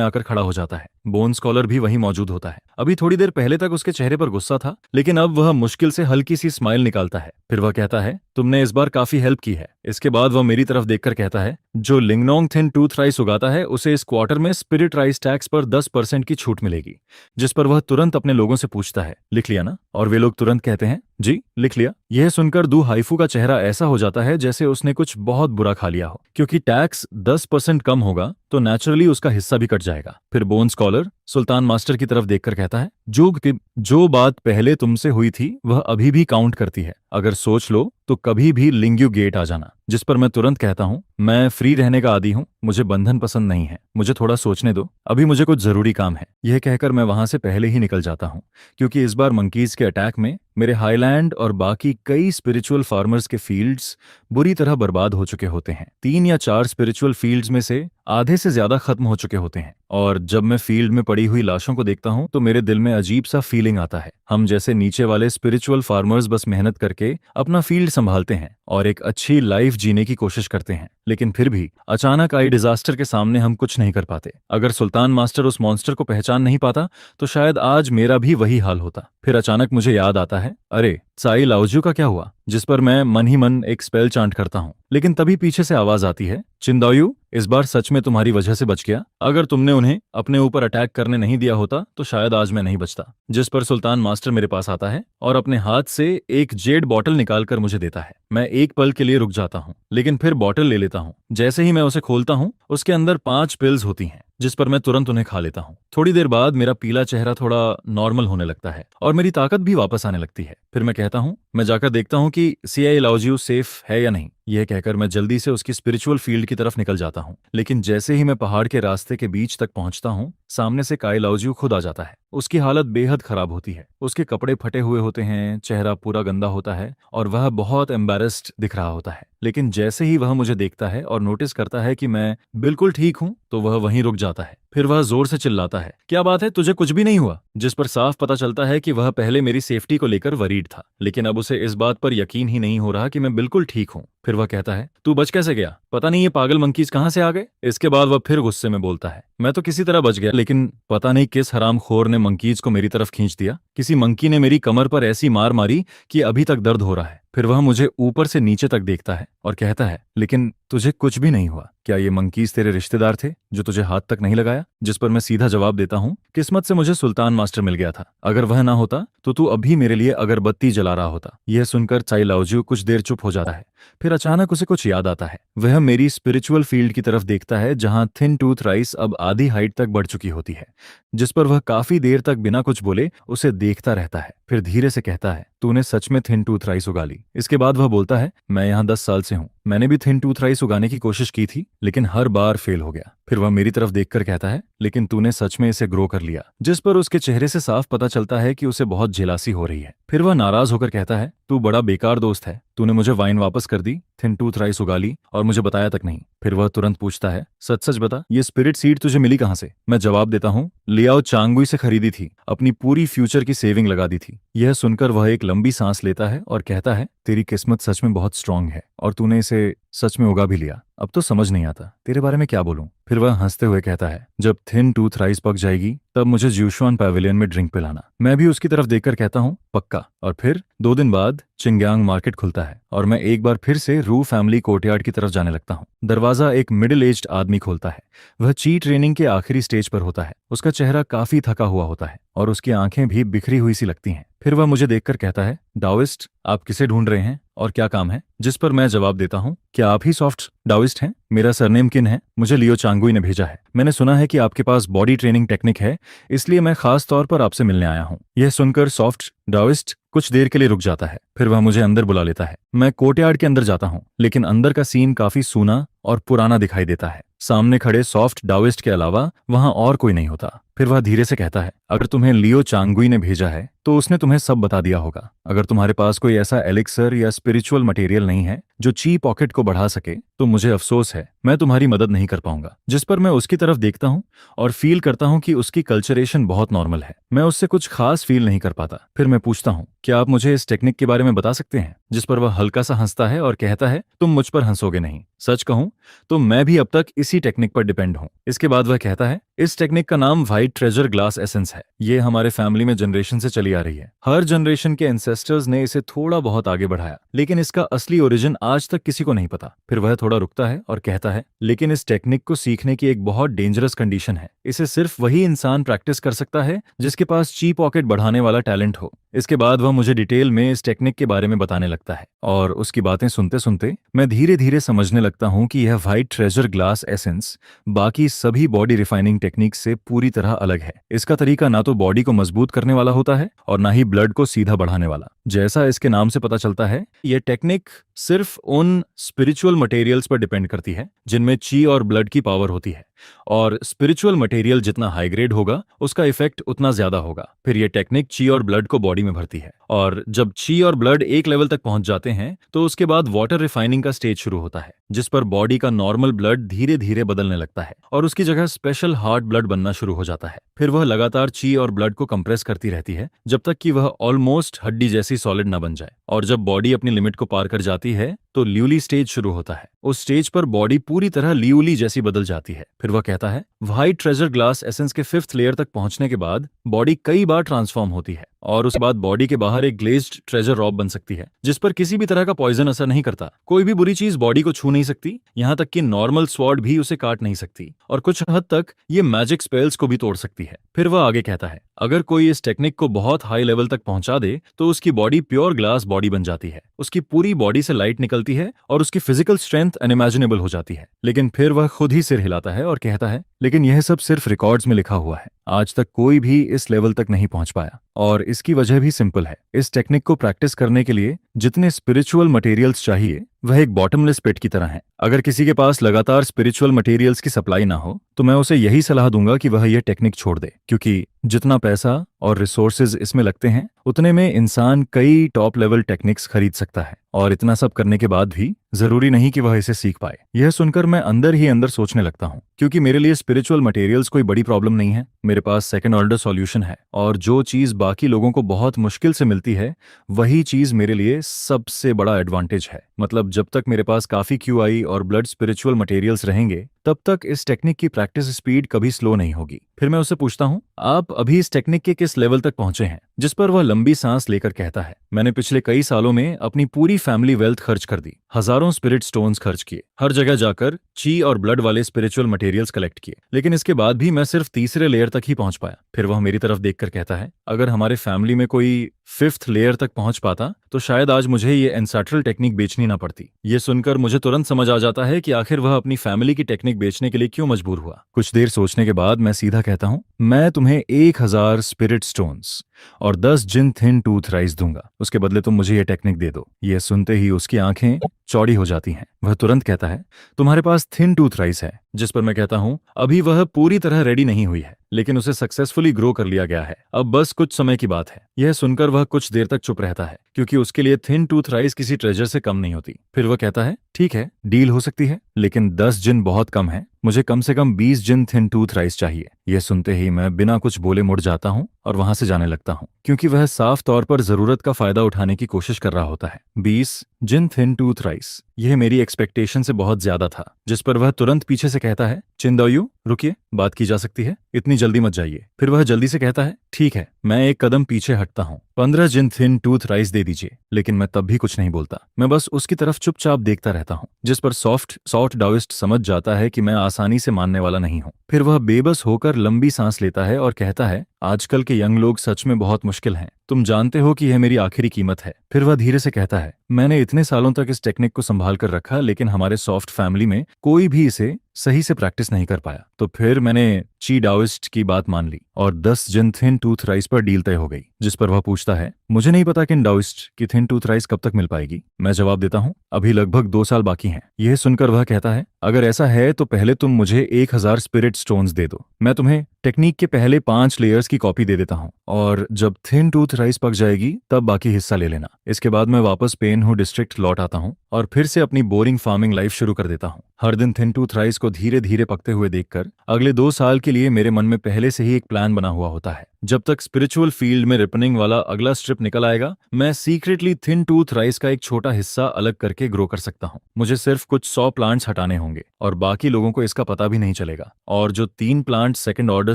आकर खड़ा हो जाता है। बोन स्कॉलर भी वहीं मौजूद होता है। अभी थोड़ी देर पहले तक उसके चेहरे पर गुस्सा था, लेकिन अब वह मुश्किल से हल्की सी स्माइल निकालता है। फिर वह कहता है, तुमने इस बार काफी हेल्प की है। इसके बाद वह मेरी तरफ देखकर कहता है, जो लिंगनोंग थिन टूथ राइस उगाता है उसे इस क्वार्टर में स्पिरिट राइस टैक्स पर 10% की छूट मिलेगी। जिस पर वह तुरंत अपने लोगों से पूछता है, लिख लिया ना? और वे लोग तुरंत कहते हैं, जी लिख लिया। यह सुनकर दू हाइफू का चेहरा ऐसा हो जाता है जैसे उसने कुछ बहुत बुरा खा लिया हो, क्योंकि टैक्स 10% कम होगा तो नेचुरली उसका हिस्सा भी कट जाएगा। फिर बोन स्कॉलर सुल्तान मास्टर की तरफ देखकर कहता है, जो बात पहले तुमसे हुई थी वह अभी भी काउंट करती है। अगर सोच लो तो कभी भी लिंग्यू गेट आ जाना। जिस पर मैं तुरंत कहता हूँ, मैं फ्री रहने का आदी हूँ, मुझे बंधन पसंद नहीं है, मुझे थोड़ा सोचने दो, अभी मुझे कुछ जरूरी काम है। यह कहकर मैं वहां से पहले ही निकल जाता हूँ, क्योंकि इस बार मंकीज के अटैक में मेरे हाईलैंड और बाकी कई स्पिरिचुअल फार्मर्स के फील्ड्स बुरी तरह बर्बाद हो चुके होते हैं। 3 या 4 स्पिरिचुअल फील्ड्स में से आधे से ज्यादा खत्म हो चुके होते हैं। और जब मैं फील्ड में पड़ी हुई लाशों को देखता हूँ तो मेरे दिल में अजीब सा फीलिंग आता है। हम जैसे नीचे वाले स्पिरिचुअल फार्मर्स बस मेहनत करके अपना फील्ड संभालते हैं और एक अच्छी लाइफ जीने की कोशिश करते हैं, लेकिन फिर भी अचानक आई डिजास्टर के सामने हम कुछ नहीं कर पाते। अगर सुल्तान मास्टर उस मॉन्स्टर को पहचान नहीं पाता तो शायद आज मेरा भी वही हाल होता। फिर अचानक मुझे याद आता है, अरे त्साई लाओजू का क्या हुआ? जिस पर मैं मन ही मन एक स्पेल चांट करता हूँ, लेकिन तभी पीछे से आवाज आती है, चिंदाओयू इस बार सच में तुम्हारी वजह से बच गया। अगर तुमने उन्हें अपने ऊपर अटैक करने नहीं दिया होता तो शायद आज मैं नहीं बचता। जिस पर सुल्तान मास्टर मेरे पास आता है और अपने हाथ से एक जेड बॉटल निकालकर मुझे देता है। मैं एक पल के लिए रुक जाता हूँ, लेकिन फिर बॉटल ले लेता हूँ। जैसे ही मैं उसे खोलता हूँ उसके अंदर 5 पिल्स होती हैं, जिस पर मैं तुरंत उन्हें खा लेता हूँ। थोड़ी देर बाद मेरा पीला चेहरा थोड़ा नॉर्मल होने लगता है और मेरी ताकत भी वापस आने लगती है। फिर मैं कहता हूँ, मैं जाकर देखता हूँ कि सीआई लाओजियो सेफ है या नहीं। यह कहकर मैं जल्दी से उसकी स्पिरिचुअल फील्ड की तरफ निकल जाता हूँ, लेकिन जैसे ही मैं पहाड़ के रास्ते के बीच तक पहुंचता हूँ, सामने से काई लाओजियो खुद आ जाता है। उसकी हालत बेहद खराब होती है, उसके कपड़े फटे हुए होते हैं, चेहरा पूरा गंदा होता है और वह बहुत एम्बैरेस्ड दिख रहा होता है। लेकिन जैसे ही वह मुझे देखता है और नोटिस करता है कि मैं बिल्कुल ठीक हूँ तो वह वहीं रुक जाता है। फिर वह जोर से चिल्लाता है, क्या बात है, तुझे कुछ भी नहीं हुआ? जिस पर साफ पता चलता है कि वह पहले मेरी सेफ्टी को लेकर वरीड था, लेकिन अब उसे इस बात पर यकीन ही नहीं हो रहा कि मैं बिल्कुल ठीक हूँ। फिर वह कहता है, तू बच कैसे गया? पता नहीं ये पागल मंकीज कहाँ से आ गए? इसके बाद वह फिर गुस्से में बोलता है, मैं तो किसी तरह बच गया, लेकिन पता नहीं किस हरामखोर ने मंकीज को मेरी तरफ खींच दिया। किसी मंकी ने मेरी कमर पर ऐसी मार मारी कि अभी तक दर्द हो रहा है। फिर वह मुझे ऊपर से नीचे तक देखता है और कहता है, लेकिन तुझे कुछ भी नहीं हुआ? क्या ये मंकीज तेरे रिश्तेदार थे जो तुझे हाथ तक नहीं लगाया? जिस पर मैं सीधा जवाब देता हूँ, किस्मत से मुझे सुल्तान मास्टर मिल गया था। अगर वह ना होता तो तू अभी मेरे लिए अगरबत्ती जला रहा होता। यह सुनकर त्साई लाओजियो कुछ देर चुप हो जाता है। फिर अचानक उसे कुछ याद आता है। वह मेरी स्पिरिचुअल फील्ड की तरफ देखता है जहां थिन टूथ राइस अब आधी हाइट तक बढ़ चुकी होती है, जिस पर वह काफी देर तक बिना कुछ बोले उसे देखता रहता है। फिर धीरे से कहता है, तूने सच में थिन टूथ राइस उगा ली? इसके बाद वह बोलता है, मैं यहाँ 10 साल से हूँ, मैंने भी थिन टूथ राइस उगाने की कोशिश की थी, लेकिन हर बार फेल हो गया। फिर वह मेरी तरफ देखकर कहता है, लेकिन तूने सच में इसे ग्रो कर लिया। जिस पर उसके चेहरे से साफ पता चलता है कि उसे बहुत जेलासी हो रही है। फिर वह नाराज होकर कहता है, तू बड़ा बेकार दोस्त है, तूने मुझे वाइन वापस कर दी, थिन टूथ राइस उगा ली और मुझे बताया तक नहीं। फिर वह तुरंत पूछता है, सच सच बता, ये स्पिरिट सीड तुझे मिली कहाँ से? मैं जवाब देता हूँ, लियाओ चांगुई से खरीदी थी, अपनी पूरी फ्यूचर की सेविंग लगा दी थी। यह सुनकर वह एक लंबी सांस लेता है और कहता है, तेरी किस्मत सच में बहुत स्ट्रांग है और तूने इसे सच में उगा भी लिया। अब तो समझ नहीं आता तेरे बारे में क्या बोलूं। फिर वह हंसते हुए कहता है, जब थिन टूथ राइस पक जाएगी तब मुझे ज्यूशुआन पैविलियन में ड्रिंक पिलाना। मैं भी उसकी तरफ देखकर कहता हूँ, पक्का। और फिर 2 दिन बाद चिंग्यांग मार्केट खुलता है और मैं एक बार फिर से रू फैमिली कोर्टयार्ड की तरफ जाने लगता हूँ। दरवाजा एक मिडिल एज्ड आदमी खोलता है। वह ची ट्रेनिंग के आखिरी स्टेज पर होता है। उसका चेहरा काफी थका हुआ होता है और उसकी आंखें भी बिखरी हुई सी लगती हैं। फिर वह मुझे देखकर कहता है, डाओइस्ट, आप किसे ढूंढ रहे हैं और क्या काम है? जिस पर मैं जवाब देता हूँ, क्या आप ही सॉफ्ट डाओइस्ट हैं? मेरा सरनेम किन है? मुझे लियो चांगुई ने भेजा है। मैंने सुना है कि आपके पास बॉडी ट्रेनिंग टेक्निक है, इसलिए मैं खास तौर पर आपसे मिलने आया हूँ। यह सुनकर सॉफ्ट डाओइस्ट कुछ देर के लिए रुक जाता है। फिर वह मुझे अंदर बुला लेता है। मैं कोर्टयार्ड के अंदर जाता हूँ, लेकिन अंदर का सीन काफी सूना और पुराना दिखाई देता है। सामने खड़े सॉफ्ट डाओइस्ट के अलावा वहां और कोई नहीं होता। फिर वह धीरे से कहता है, अगर तुम्हें लियो चांगुई ने भेजा है तो उसने तुम्हें सब बता दिया होगा। अगर तुम्हारे पास कोई ऐसा एलिक्सर या स्पिरिचुअल मटेरियल नहीं है जो ची पॉकेट को बढ़ा सके तो मुझे अफसोस है, मैं तुम्हारी मदद नहीं कर पाऊंगा। जिस पर मैं उसकी तरफ देखता हूँ और फील करता हूँ कि उसकी कल्चरेशन बहुत नॉर्मल है। मैं उससे कुछ खास फील नहीं कर पाता। फिर मैं पूछता हूँ, क्या आप मुझे इस टेक्निक के बारे में बता सकते हैं? जिस पर वह हल्का सा हंसता है और कहता है, तुम मुझ पर हंसोगे नहीं। सच कहूं तो मैं भी अब तक इसी टेक्निक पर डिपेंड हूं। इसके बाद वह कहता है, इस टेक्निक का नाम व्हाइट ट्रेजर ग्लास एसेंस है। ये हमारे फैमिली में जनरेशन से चली आ रही है। हर जनरेशन के एंसेस्टर्स ने इसे थोड़ा बहुत आगे बढ़ाया, लेकिन इसका असली ओरिजिन आज तक किसी को नहीं पता। फिर वह थोड़ा रुकता है और कहता है, लेकिन इस टेक्निक को सीखने की एक बहुत डेंजरस कंडीशन है। इसे सिर्फ वही इंसान प्रैक्टिस कर सकता है जिसके पास ची पॉकेट बढ़ाने वाला टैलेंट हो। इसके बाद वह मुझे डिटेल में इस टेक्निक के बारे में बताने लगता है, और उसकी बातें सुनते सुनते मैं धीरे धीरे समझने लगता हूँ कि यह व्हाइट ट्रेजर ग्लास एसेंस बाकी सभी बॉडी रिफाइनिंग टेक्निक से पूरी तरह अलग है। इसका तरीका ना तो बॉडी को मजबूत करने वाला होता है और ना ही ब्लड को सीधा बढ़ाने वाला। जैसा इसके नाम से पता चलता है, यह टेक्निक सिर्फ उन स्पिरिचुअल मटेरियल्स पर डिपेंड करती है जिनमें ची और ब्लड की पावर होती है, और स्पिरिचुअल मटेरियल जितना हाई ग्रेड होगा उसका इफेक्ट उतना ज्यादा होगा। फिर यह टेक्निक ची और ब्लड को बॉडी में भरती है, और जब ची और ब्लड एक लेवल तक पहुंच जाते हैं तो उसके बाद वाटर रिफाइनिंग का स्टेज शुरू होता है, जिस पर बॉडी का नॉर्मल ब्लड धीरे धीरे बदलने लगता है और उसकी जगह स्पेशल हार्ट ब्लड बनना शुरू हो जाता है। फिर वह लगातार ची और ब्लड को कंप्रेस करती रहती है जब तक कि वह ऑलमोस्ट हड्डी जैसी सॉलिड ना बन जाए, और जब बॉडी अपनी लिमिट को पार कर जाती है तो ल्यूली स्टेज शुरू होता है। उस स्टेज पर बॉडी पूरी तरह ल्यूली जैसी बदल जाती है। फिर वह कहता है, व्हाइट ट्रेजर ग्लास एसेंस के 5th लेयर तक पहुंचने के बाद बॉडी कई बार ट्रांसफॉर्म होती है, और उसके बाद बॉडी के बाहर एक ग्लेज्ड ट्रेजर रॉब बन सकती है जिस पर किसी भी तरह का पॉइजन असर नहीं करता। कोई भी बुरी चीज बॉडी को छू नहीं सकती, यहाँ तक कि नॉर्मल स्वॉर्ड भी उसे काट नहीं सकती, और कुछ हद तक ये मैजिक स्पेल्स को भी तोड़ सकती है। फिर वह आगे कहता है, अगर कोई इस टेक्निक को बहुत हाई लेवल तक पहुंचा दे तो उसकी बॉडी प्योर ग्लास बॉडी बन जाती है। उसकी पूरी बॉडी से लाइट निकलती है और उसकी फिजिकल स्ट्रेंथ अनइमेजिनेबल हो जाती है। लेकिन फिर वह खुद ही सिर हिलाता है और कहता है, लेकिन यह सब सिर्फ रिकॉर्ड्स में लिखा हुआ है। आज तक कोई भी इस लेवल तक नहीं पहुंच पाया, और इसकी वजह भी सिंपल है। इस टेक्निक को प्रैक्टिस करने के लिए जितने स्पिरिचुअल मटेरियल्स चाहिए वह एक बॉटमलेस पिट की तरह है। अगर किसी के पास लगातार स्पिरिचुअल मटेरियल्स की सप्लाई ना हो तो मैं उसे यही सलाह दूंगा कि वह यह टेक्निक छोड़ दे, क्योंकि जितना पैसा और रिसोर्सेज इसमें लगते हैं उतने में इंसान कई टॉप लेवल टेक्निक्स खरीद सकता है, और इतना सब करने के बाद भी जरूरी नहीं कि वह इसे सीख पाए। यह सुनकर मैं अंदर ही अंदर सोचने लगता हूँ, क्योंकि मेरे लिए स्पिरिचुअल मटेरियल्स कोई बड़ी प्रॉब्लम नहीं है। मेरे पास सेकंड ऑर्डर सॉल्यूशन है, और जो चीज बाकी लोगों को बहुत मुश्किल से मिलती है वही चीज मेरे लिए सबसे बड़ा एडवांटेज है। मतलब जब तक मेरे पास काफी क्यूआई और ब्लड स्पिरिचुअल मटेरियल्स रहेंगे तब तक इस टेक्निक की प्रैक्टिस स्पीड कभी स्लो नहीं होगी। फिर मैं उससे पूछता हूँ, आप अभी इस टेक्निक के किस लेवल तक पहुंचे हैं? जिस पर वह लंबी सांस लेकर कहता है, मैंने पिछले कई सालों में अपनी पूरी फैमिली वेल्थ खर्च कर दी, हजारों स्पिरिट स्टोन्स खर्च किए, हर जगह जाकर ची और ब्लड वाले स्पिरिचुअल मटेरियल्स कलेक्ट किए, लेकिन इसके बाद भी मैं सिर्फ तीसरे लेयर तक ही पहुंच पाया। फिर वह मेरी तरफ देखकर कहता है, अगर हमारे फैमिली में कोई 5th लेयर तक पहुंच पाता तो शायद आज मुझे ये एंसेस्ट्रल टेक्निक बेचनी ना पड़ती। ये सुनकर मुझे तुरंत समझ आ जाता है कि आखिर वह अपनी फैमिली की टेक्निक बेचने के लिए क्यों मजबूर हुआ। कुछ देर सोचने के बाद मैं सीधा कहता हूँ, मैं तुम्हें 1000 स्पिरिट स्टोन्स और 10 जिन थिन टूथ राइस दूंगा, उसके बदले तुम मुझे ये टेक्निक दे दो। यह सुनते ही उसकी आंखें चौड़ी हो जाती हैं। वह तुरंत कहता है, तुम्हारे पास थिन टूथ राइस है? जिस पर मैं कहता हूं, अभी वह पूरी तरह रेडी नहीं हुई है, लेकिन उसे सक्सेसफुली ग्रो कर लिया गया है, अब बस कुछ समय की बात है। यह सुनकर वह कुछ देर तक चुप रहता है, क्योंकि उसके लिए थिन टूथ राइस किसी ट्रेजर से कम नहीं होती। फिर वह कहता है, ठीक है, डील हो सकती है, लेकिन 10 जिन बहुत कम है, मुझे कम से कम 20 जिन थिन टूथ राइस चाहिए। यह सुनते ही मैं बिना कुछ बोले मुड़ जाता हूँ और वहां से जाने लगता हूँ, क्योंकि वह साफ तौर पर जरूरत का फायदा उठाने की कोशिश कर रहा होता है। 20 जिन थिन टूथ राइस, यह मेरी एक्सपेक्टेशन से बहुत ज्यादा था। जिस पर वह तुरंत पीछे से कहता है, चिंदायु, रुकिए, बात की जा सकती है, इतनी जल्दी मत जाइए। फिर वह जल्दी से कहता है, ठीक है, मैं एक कदम पीछे हटता हूँ, 15 जिन थिन टूथ राइस दे दीजिए। लेकिन मैं तब भी कुछ नहीं बोलता, मैं बस उसकी तरफ चुपचाप देखता रहता हूँ, जिस पर सॉफ्ट डाउइस्ट समझ जाता है कि मैं आसानी से मानने वाला नहीं हूँ। फिर वह बेबस होकर लंबी सांस लेता है और कहता है, आजकल के यंग लोग सच में बहुत मुश्किल हैं, तुम जानते हो कि यह मेरी आखिरी कीमत है। फिर वह धीरे से कहता है, मैंने इतने सालों तक इस टेक्निक को संभाल कर रखा, लेकिन हमारे सॉफ्ट फैमिली में कोई भी इसे सही से प्रैक्टिस नहीं कर पाया। तो फिर मैंने ची डाउइस्ट की बात मान ली और 10 जिन थिन टूथ राइस पर डील तय हो गई। जिस पर वह पूछता है, मुझे नहीं पता कि इन डाउइस्ट की थिन टूथ राइस कब तक मिल पाएगी। मैं जवाब देता हूँ, अभी लगभग 2 साल बाकी हैं। यह सुनकर वह कहता है, अगर ऐसा है तो पहले तुम मुझे 1000 स्पिरिट स्टोन्स दे दो, मैं तुम्हें टेक्निक के पहले 5 लेयर्स की कॉपी दे देता हूँ, और जब थिन टूथ राइस पक जाएगी तब बाकी हिस्सा ले लेना। इसके बाद मैं वापस पेनहू डिस्ट्रिक्ट लौट आता हूँ और फिर से अपनी बोरिंग फार्मिंग लाइफ शुरू कर देता हूँ। हर दिन थिन टूथ राइस को धीरे धीरे पकते हुए देखकर अगले 2 साल के लिए मेरे मन में पहले से ही एक प्लान बना हुआ होता है। जब तक स्पिरिचुअल फील्ड में रिपनिंग वाला अगला स्ट्रिप निकल आएगा, मैं सीक्रेटली थिन टूथ राइस का एक छोटा हिस्सा अलग करके ग्रो कर सकता हूँ। मुझे सिर्फ कुछ 100 प्लांट्स हटाने होंगे और बाकी लोगों को इसका पता भी नहीं चलेगा। और जो 3 प्लांट सेकंड ऑर्डर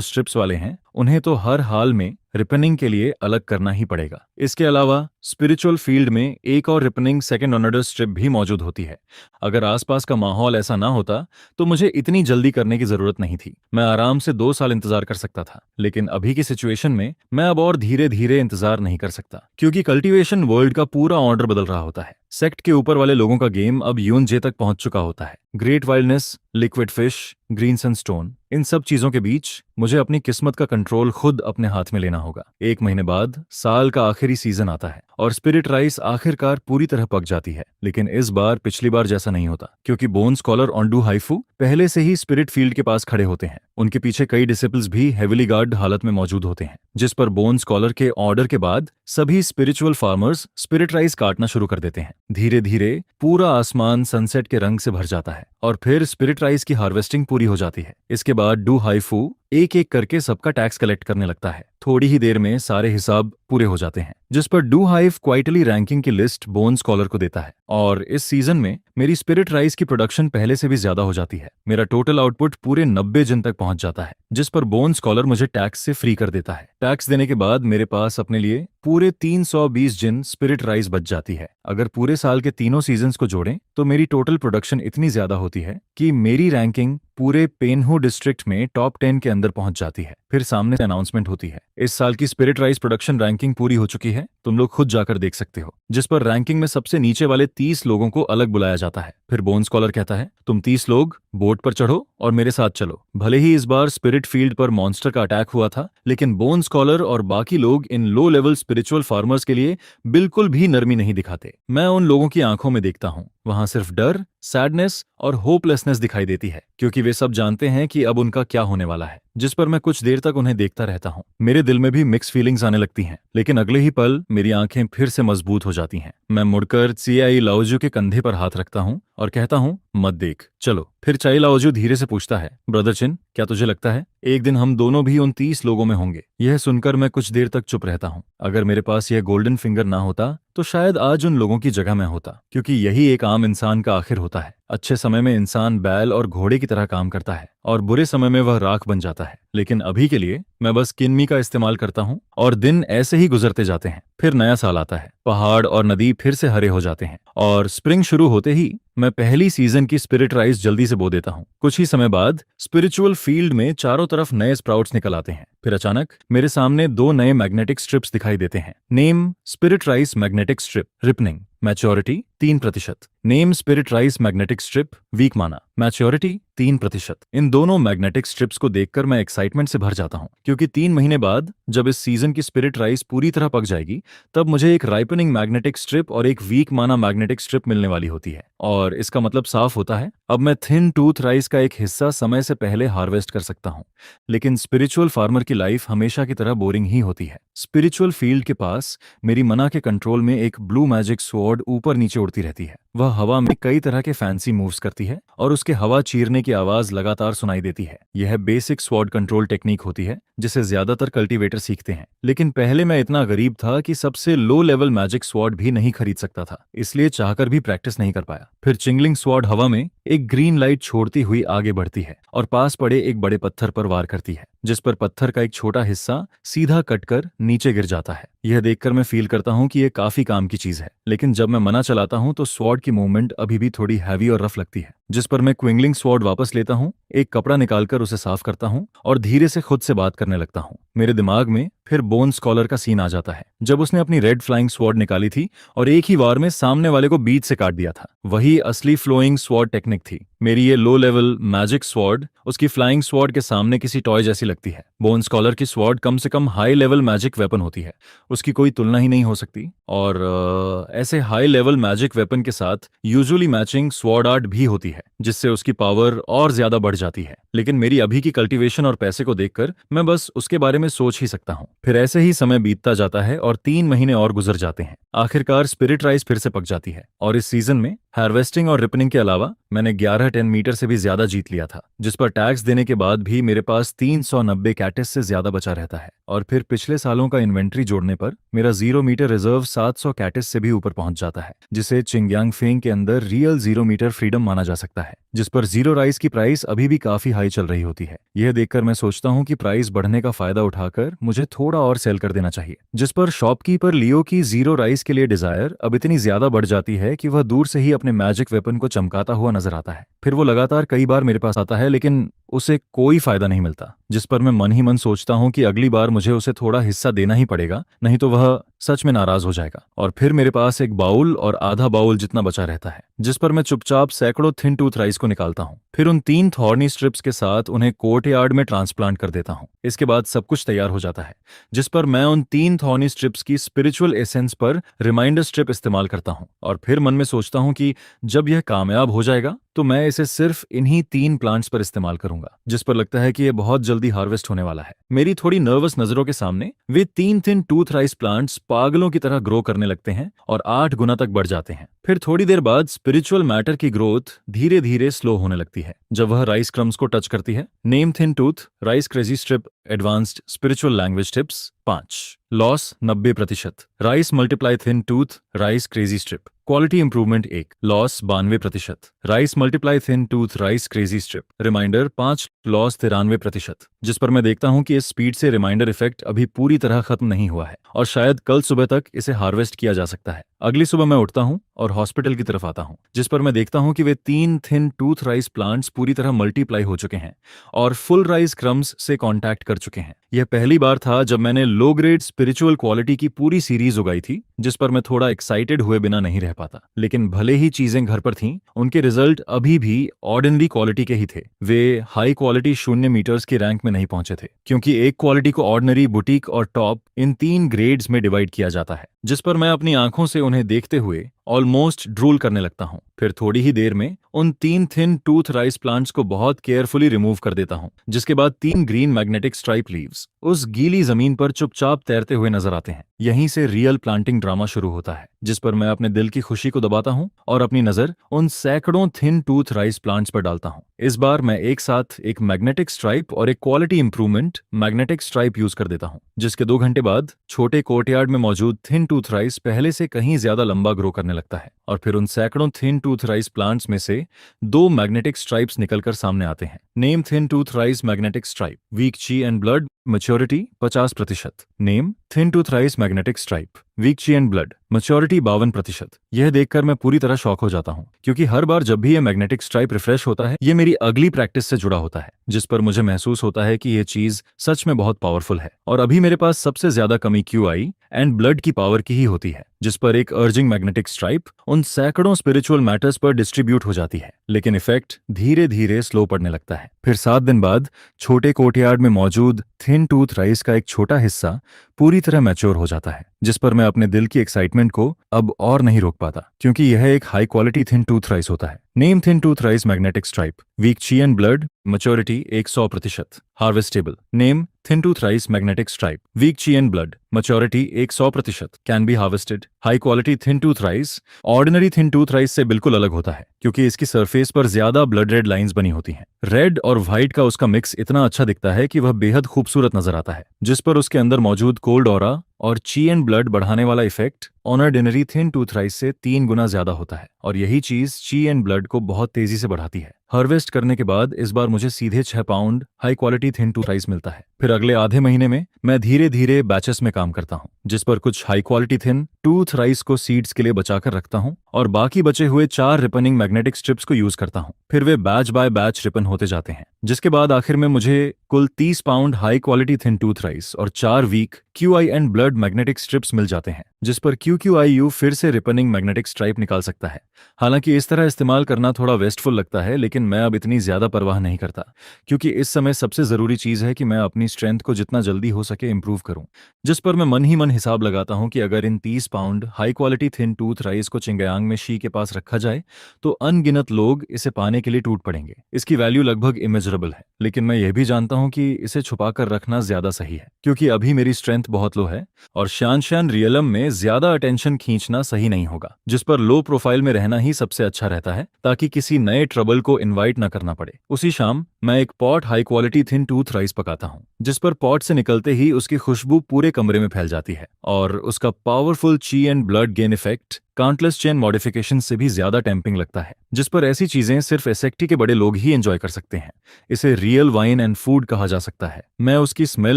स्ट्रिप्स वाले हैं, उन्हें तो हर हाल में रिपनिंग के लिए अलग करना ही पड़ेगा। इसके अलावा स्पिरिचुअल फील्ड में एक और रिपनिंग सेकंड ऑर्डर स्ट्रिप भी मौजूद होती है। अगर आसपास का माहौल ऐसा ना होता तो मुझे इतनी जल्दी करने की जरूरत नहीं थी। मैं आराम से 2 साल इंतजार कर सकता था, लेकिन अभी की सिचुएशन में मैं अब और धीरे धीरे इंतजार नहीं कर सकता, क्योंकि कल्टीवेशन वर्ल्ड का पूरा ऑर्डर बदल रहा होता है। सेक्ट के ऊपर वाले लोगों का गेम अब यूएनजे तक पहुंच चुका होता है। Great wildness, liquid fish, green sunstone, इन सब चीजों के बीच मुझे अपनी किस्मत का कंट्रोल खुद अपने हाथ में लेना होगा। 1 महीने बाद साल का आखिरी सीजन आता है और स्पिरिट राइस आखिरकार पूरी तरह पक जाती है। लेकिन इस बार पिछली बार जैसा नहीं होता, क्योंकि बोन स्कॉलर ऑन्डू हाइफू पहले से ही स्पिरिट फील्ड के पास खड़े होते हैं। उनके पीछे कई डिसिपल्स भी हेविली गार्ड हालत में मौजूद होते हैं, जिस पर बोन स्कॉलर के ऑर्डर के बाद सभी स्पिरिचुअल फार्मर्स स्पिरिट राइस काटना शुरू कर देते हैं। धीरे धीरे पूरा आसमान सनसेट के रंग से भर जाता है और फिर स्पिरिट राइस की हार्वेस्टिंग पूरी हो जाती है। इसके बाद डू हाइफू एक एक करके सबका टैक्स कलेक्ट करने लगता है। थोड़ी ही देर में सारे हिसाब पूरे हो जाते हैं, जिस पर डू हाइव क्वाइटली रैंकिंग की लिस्ट बोन स्कॉलर को देता है। और इस सीजन में मेरी स्पिरिट राइस की प्रोडक्शन पहले से भी ज्यादा हो जाती है। मेरा टोटल आउटपुट पूरे 90 जिन तक पहुंच जाता है, जिस पर बोन स्कॉलर मुझे टैक्स से फ्री कर देता है। टैक्स देने के बाद मेरे पास अपने लिए पूरे 320 जिन स्पिरिट राइस बच जाती है। अगर पूरे साल के तीनों सीजन्स को जोड़ें तो मेरी टोटल प्रोडक्शन इतनी ज्यादा होती है कि मेरी रैंकिंग पूरे पेनहू डिस्ट्रिक्ट में टॉप 10 के अंदर पहुंच जाती है। फिर सामने से अनाउंसमेंट होती है, इस साल की स्पिरिट राइस प्रोडक्शन रैंकिंग पूरी हो चुकी है, तुम लोग खुद जाकर देख सकते हो। जिस पर रैंकिंग में सबसे नीचे वाले 30 लोगों को अलग बुलाया जाता है। फिर बोन स्कॉलर कहता है, तुम 30 लोग बोट पर चढ़ो और मेरे साथ चलो। भले ही इस बार स्पिरिट फील्ड पर मॉन्स्टर का अटैक हुआ था, लेकिन बोन स्कॉलर और बाकी लोग इन लो लेवल स्पिरिचुअल फार्मर्स के लिए बिल्कुल भी नरमी नहीं दिखाते। मैं उन लोगों की आंखों में देखता हूँ, वहां सिर्फ डर, सैडनेस और होपलेसनेस दिखाई देती है, क्योंकि वे सब जानते हैं कि अब उनका क्या होने वाला है। जिस पर मैं कुछ देर तक उन्हें देखता रहता हूँ। मेरे दिल में भी मिक्स फीलिंग्स आने लगती हैं, लेकिन अगले ही पल मेरी आंखें फिर से मजबूत हो जाती हैं। मैं मुड़कर चियाई लाओजू के कंधे पर हाथ रखता हूँ और कहता हूँ, मत देख, चलो। फिर चाई लाओजू धीरे से पूछता है, ब्रदर चिन, क्या तुझे लगता है एक दिन हम दोनों भी उन 30 लोगों में होंगे? यह सुनकर मैं कुछ देर तक चुप रहता हूँ। अगर मेरे पास यह गोल्डन फिंगर ना होता तो शायद आज उन लोगों की जगह मैं होता, क्योंकि यही एक आम इंसान का आखिर होता है। अच्छे समय में इंसान बैल और घोड़े की तरह काम करता है और बुरे समय में वह राख बन जाता है। लेकिन अभी के लिए मैं बस किन्मी का इस्तेमाल करता हूँ और दिन ऐसे ही गुजरते जाते हैं। फिर नया साल आता है, पहाड़ और नदी फिर से हरे हो जाते हैं और स्प्रिंग शुरू होते ही मैं पहली सीजन की स्पिरिट राइस जल्दी से बो देता हूँ। कुछ ही समय बाद स्पिरिचुअल फील्ड में चारों तरफ नए स्प्राउट्स निकल आते हैं। फिर अचानक मेरे सामने 2 नए मैग्नेटिक स्ट्रिप्स दिखाई देते हैं। Name spirit rice magnetic strip, ripening, maturity 3%। Name spirit rice magnetic strip, week माना, मैच्योरिटी 3%। इन दोनों मैग्नेटिक स्ट्रिप्स को देखकर मैं एक्साइटमेंट से भर जाता हूँ, क्योंकि 3 महीने बाद जब इस सीजन की स्पिरिट राइस पूरी तरह पक जाएगी, तब मुझे एक राइपनिंग मैग्नेटिक स्ट्रिप और एक वीक माना मैग्नेटिक स्ट्रिप मिलने वाली होती है। और इसका मतलब साफ होता है, अब मैं थिन टूथ राइस का एक हिस्सा समय से पहले हार्वेस्ट कर सकता हूँ। लेकिन स्पिरिचुअल फार्मर की लाइफ हमेशा की तरह बोरिंग ही होती है। स्पिरिचुअल फील्ड के पास मेरी मना के कंट्रोल में एक ब्लू मैजिक स्वॉर्ड ऊपर नीचे उड़ती रहती है। वह हवा में कई तरह के फैंसी मूव्स करती है और उसके हवा चीरने की आवाज लगातार सुनाई देती है। यह बेसिक स्वॉर्ड कंट्रोल टेक्निक होती है जिसे ज्यादातर कल्टीवेटर सीखते हैं। लेकिन पहले मैं इतना गरीब था कि सबसे लो लेवल मैजिक स्वॉर्ड भी नहीं खरीद सकता था, इसलिए चाहकर भी प्रैक्टिस नहीं कर पाया। फिर चिंगलिंग स्वॉर्ड हवा में एक ग्रीन लाइट छोड़ती हुई आगे बढ़ती है और पास पड़े एक बड़े पत्थर पर वार करती है, जिस पर पत्थर का एक छोटा हिस्सा सीधा कटकर नीचे गिर जाता है। यह देखकर मैं फील करता हूँ कि यह काफी काम की चीज है। लेकिन जब मैं मना चलाता हूँ तो स्वॉर्ड की मूवमेंट अभी भी थोड़ी हैवी और रफ लगती है, जिस पर मैं क्विंगलिंग स्वॉर्ड वापस लेता हूँ, एक कपड़ा निकालकर उसे साफ करता हूँ और धीरे से खुद से बात करने लगता हूँ। मेरे दिमाग में फिर बोन स्कॉलर का सीन आ जाता है, जब उसने अपनी रेड फ्लाइंग स्वॉर्ड निकाली थी और एक ही वार में सामने वाले को बीच से काट दिया था। वही असली फ्लोइंग स्वॉर्ड टेक्निक थी। मेरी ये लो लेवल मैजिक स्वॉर्ड उसकी फ्लाइंग स्वॉर्ड के सामने किसी टॉय जैसी लगती है। बोन स्कॉलर की स्वॉर्ड कम से कम हाई लेवल मैजिक वेपन होती है, उसकी कोई तुलना ही नहीं हो सकती। और ऐसे हाई लेवल मैजिक वेपन के साथ यूजुअली मैचिंग स्वॉर्ड आर्ट भी होती है, जिससे उसकी पावर और ज्यादा बढ़ जाती है। लेकिन मेरी अभी की कल्टीवेशन और पैसे को देखकर मैं बस उसके बारे में सोच ही सकता हूँ। फिर ऐसे ही समय बीतता जाता है और 3 महीने और गुजर जाते हैं। आखिरकार स्पिरिट राइस फिर से पक जाती है और इस सीजन में हार्वेस्टिंग और रिपनिंग के अलावा मैंने 11-10 मीटर से भी ज्यादा जीत लिया था, जिस पर टैक्स देने के बाद भी मेरे पास 390 कैटिस से ज्यादा बचा रहता है। और फिर पिछले सालों का इन्वेंट्री जोड़ने पर मेरा 0 मीटर रिजर्व 700 कैटिस से भी ऊपर पहुंच जाता है, जिसे चिंगयांग फेंग के अंदर रियल 0 मीटर फ्रीडम माना जा सकता है, जिस पर जीरो राइस की प्राइस अभी भी काफी हाई चल रही होती है। यह देखकर मैं सोचता हूँ कि प्राइस बढ़ने का फायदा उठाकर मुझे थोड़ा और सेल कर देना चाहिए, जिस पर शॉपकीपर लियो की जीरो राइस के लिए डिजायर अब इतनी ज्यादा बढ़ जाती है कि वह दूर से ही अपने मैजिक वेपन को चमकाता हुआ नजर आता है। फिर वो लगातार कई बार मेरे पास आता है, लेकिन उसे कोई फायदा नहीं मिलता, जिस पर मैं मन ही मन सोचता हूँ कि अगली बार मुझे उसे थोड़ा हिस्सा देना ही पड़ेगा, नहीं तो वह सच में नाराज हो जाएगा। और फिर मेरे पास एक बाउल और आधा बाउल जितना बचा रहता है, जिस पर मैं चुपचाप सैकड़ों थिन टूथ राइस को निकालता हूँ। फिर उन 3 थॉर्नी स्ट्रिप्स के साथ उन्हें कोर्टयार्ड में ट्रांसप्लांट कर देता हूँ। इसके बाद सब कुछ तैयार हो जाता है, जिस पर मैं उन 3 थॉर्नी स्ट्रिप्स की स्पिरिचुअल एसेंस पर रिमाइंडर स्ट्रिप इस्तेमाल करता हूँ। और फिर मन में सोचता हूँ कि जब यह कामयाब हो जाएगा तो मैं इसे सिर्फ इन्हीं 3 प्लांट्स पर इस्तेमाल करूंगा, जिस पर लगता है कि यह बहुत जल्दी हार्वेस्ट होने वाला है। मेरी थोड़ी नर्वस नजरों के सामने वे 3 थिन टूथ राइस प्लांट्स पागलों की तरह ग्रो करने लगते हैं और 8 गुना तक बढ़ जाते हैं। फिर थोड़ी देर बाद स्पिरिचुअल मैटर की ग्रोथ धीरे धीरे स्लो होने लगती है जब वह राइस क्रम्स को टच करती है। Name thin tooth rice crazy strip advanced spiritual language tips 5 loss 90%। Rice multiply thin tooth rice crazy strip quality improvement 1 loss 92%। Rice multiply thin tooth rice crazy strip reminder 5 loss 93%, जिस पर मैं देखता हूं कि इस speed से reminder effect अभी पूरी तरह खत्म नहीं हुआ है और शायद कल सुबह तक इसे हार्वेस्ट किया जा सकता है। अगली सुबह मैं उठता हूं और हॉस्पिटल की तरफ आता हूं, जिस पर मैं देखता हूं कि वे 3 थिन टूथ राइस प्लांट्स पूरी तरह मल्टीप्लाई हो चुके हैं और फुल राइस क्रम्स से कांटेक्ट कर चुके हैं। यह पहली बार था जब मैंने लो ग्रेड स्पिरिचुअल क्वालिटी की पूरी सीरीज उगाई थी, जिस पर मैं थोड़ा एक्साइटेड हुए बिना नहीं रह पाता। लेकिन भले ही चीजें घर पर थीं, उनके रिजल्ट अभी भी ऑर्डिनरी क्वालिटी के ही थे। वे हाई क्वालिटी 0 मीटर्स के रैंक में नहीं पहुंचे थे, क्योंकि एक क्वालिटी को ऑर्डिनरी, बुटीक और टॉप इन 3 ग्रेड्स में डिवाइड किया जाता है, जिस पर मैं अपनी आंखों से उन्हें देखते हुए ऑलमोस्ट ड्रूल करने लगता हूं। फिर थोड़ी ही देर में उन 3 थिन टूथ राइस प्लांट्स को बहुत केयरफुली रिमूव कर देता हूं, जिसके बाद 3 ग्रीन मैग्नेटिक स्ट्राइप लीव्स उस गीली जमीन पर चुपचाप तैरते हुए नजर आते हैं। यहीं से रियल प्लांटिंग ड्रामा शुरू होता है, जिस पर मैं अपने दिल की खुशी को दबाता हूं और अपनी नजर उन सैकड़ों थिन टूथ राइस प्लांट्स पर डालता हूं। इस बार मैं एक साथ एक मैग्नेटिक स्ट्राइप और एक quality improvement magnetic stripe use कर देता हूं, जिसके 2 घंटे बाद छोटे कोर्टयार्ड में मौजूद थिन टूथ राइस पहले से कहीं ज्यादा लंबा ग्रो करने लगता है। और फिर उन सैकड़ों थिन टूथ राइस प्लांट्स में से 2 मैग्नेटिक स्ट्राइप्स निकलकर सामने आते हैं। Name thin tooth rice magnetic stripe weak chi and blood maturity 50%। Name thin tooth rice magnetic stripe weak chi and blood maturity 52%। यह देखकर मैं पूरी तरह शॉक हो जाता हूं, क्योंकि हर बार जब भी यह मैग्नेटिक स्ट्राइप रिफ्रेश होता है, यह मेरी अगली प्रैक्टिस से जुड़ा होता है, जिस पर मुझे महसूस होता है कि यह चीज सच में बहुत पावरफुल है। और अभी मेरे पास सबसे ज्यादा कमी QI एंड ब्लड की पावर की ही होती है, जिस पर एक अर्जिंग मैग्नेटिक स्ट्राइप उन सैकड़ों स्पिरिचुअल मैटर्स पर डिस्ट्रीब्यूट हो जाती है, लेकिन इफेक्ट धीरे धीरे स्लो पड़ने लगता है। फिर 7 दिन बाद छोटे कोर्टयार्ड में मौजूद थिन टूथ राइस का एक छोटा हिस्सा पूरी तरह मैच्योर हो जाता है, जिस पर मैं अपने दिल की एक्साइटमेंट को अब और नहीं रोक पाता, क्योंकि यह एक high quality thin tooth rice होता है। Name thin tooth rice magnetic stripe weak chi and blood maturity 100%। Harvestable. Name thin tooth rice magnetic stripe weak chi and blood maturity 100%। Can be harvested. High quality thin tooth rice ordinary thin tooth rice से बिल्कुल अलग होता है, क्योंकि इसकी surface पर ज्यादा blood red lines बनी होती हैं। रेड और व्हाइट का उसका मिक्स इतना अच्छा दिखता है कि वह बेहद खूबसूरत नजर आता है, जिस पर उसके अंदर मौजूद कोल्ड ऑरा और ची एंड ब्लड बढ़ाने वाला effect ordinary thin tooth rice से 3 गुना ज्यादा होता है, और यही चीज ची एंड ब्लड को बहुत तेजी से बढ़ाती है। हार्वेस्ट करने के बाद इस बार मुझे सीधे 6 pound high quality thin tooth rice मिलता है। फिर अगले आधे महीने में मैं धीरे धीरे बैचेस में काम करता हूँ, जिस पर कुछ high quality thin tooth rice को सीड्स के लिए बचाकर रखता हूँ और बाकी बचे हुए 4 रिपनिंग मैग्नेटिक स्ट्रिप्स को यूज करता हूँ। फिर वे बैच बाय बैच रिपन होते जाते हैं, जिसके बाद आखिर में मुझे कुल 30 pound high quality thin tooth rice और 4 weak QI and blood magnetic stripes मिल जाते हैं, जिस पर QQIU फिर से रिपनिंग मैग्नेटिक स्ट्राइप निकाल सकता है। हालांकि इस तरह इस्तेमाल करना थोड़ा वेस्टफुल लगता है, लेकिन मैं अब इतनी ज्यादा परवाह नहीं करता, क्योंकि इस समय सबसे जरूरी चीज है कि मैं अपनी स्ट्रेंथ को जितना जल्दी हो सके इंप्रूव करूं। जिस पर मैं मन ही मन हिसाब लगाता हूं कि अगर इन 30 pound high quality thin tooth rice को चिंगयांग में शी के पास रखा जाए तो अनगिनत लोग इसे पाने के लिए टूट पड़ेंगे। इसकी वैल्यू लगभग इमेजरेबल है, लेकिन मैं यह भी जानता हूं कि इसे छुपाकर रखना ज्यादा सही है, क्योंकि अभी मेरी स्ट्रेंथ बहुत लो है और शान रियलम में ज्यादा अटेंशन खींचना सही नहीं होगा, जिस पर लो प्रोफाइल में रहना ही सबसे अच्छा रहता है ताकि किसी नए ट्रबल को इनवाइट न करना पड़े। उसी शाम मैं एक pot high quality thin tooth rice पकाता हूँ, जिस पर पॉट से निकलते ही उसकी खुशबू पूरे कमरे में फैल जाती है और उसका पावरफुल ची and blood gain effect countless chain modification से भी ज्यादा टेम्पिंग लगता है, जिस पर ऐसी चीजें सिर्फ एसेक्टी के बड़े लोग ही एंजॉय कर सकते हैं। इसे रियल वाइन एंड फूड कहा जा सकता है। मैं उसकी स्मेल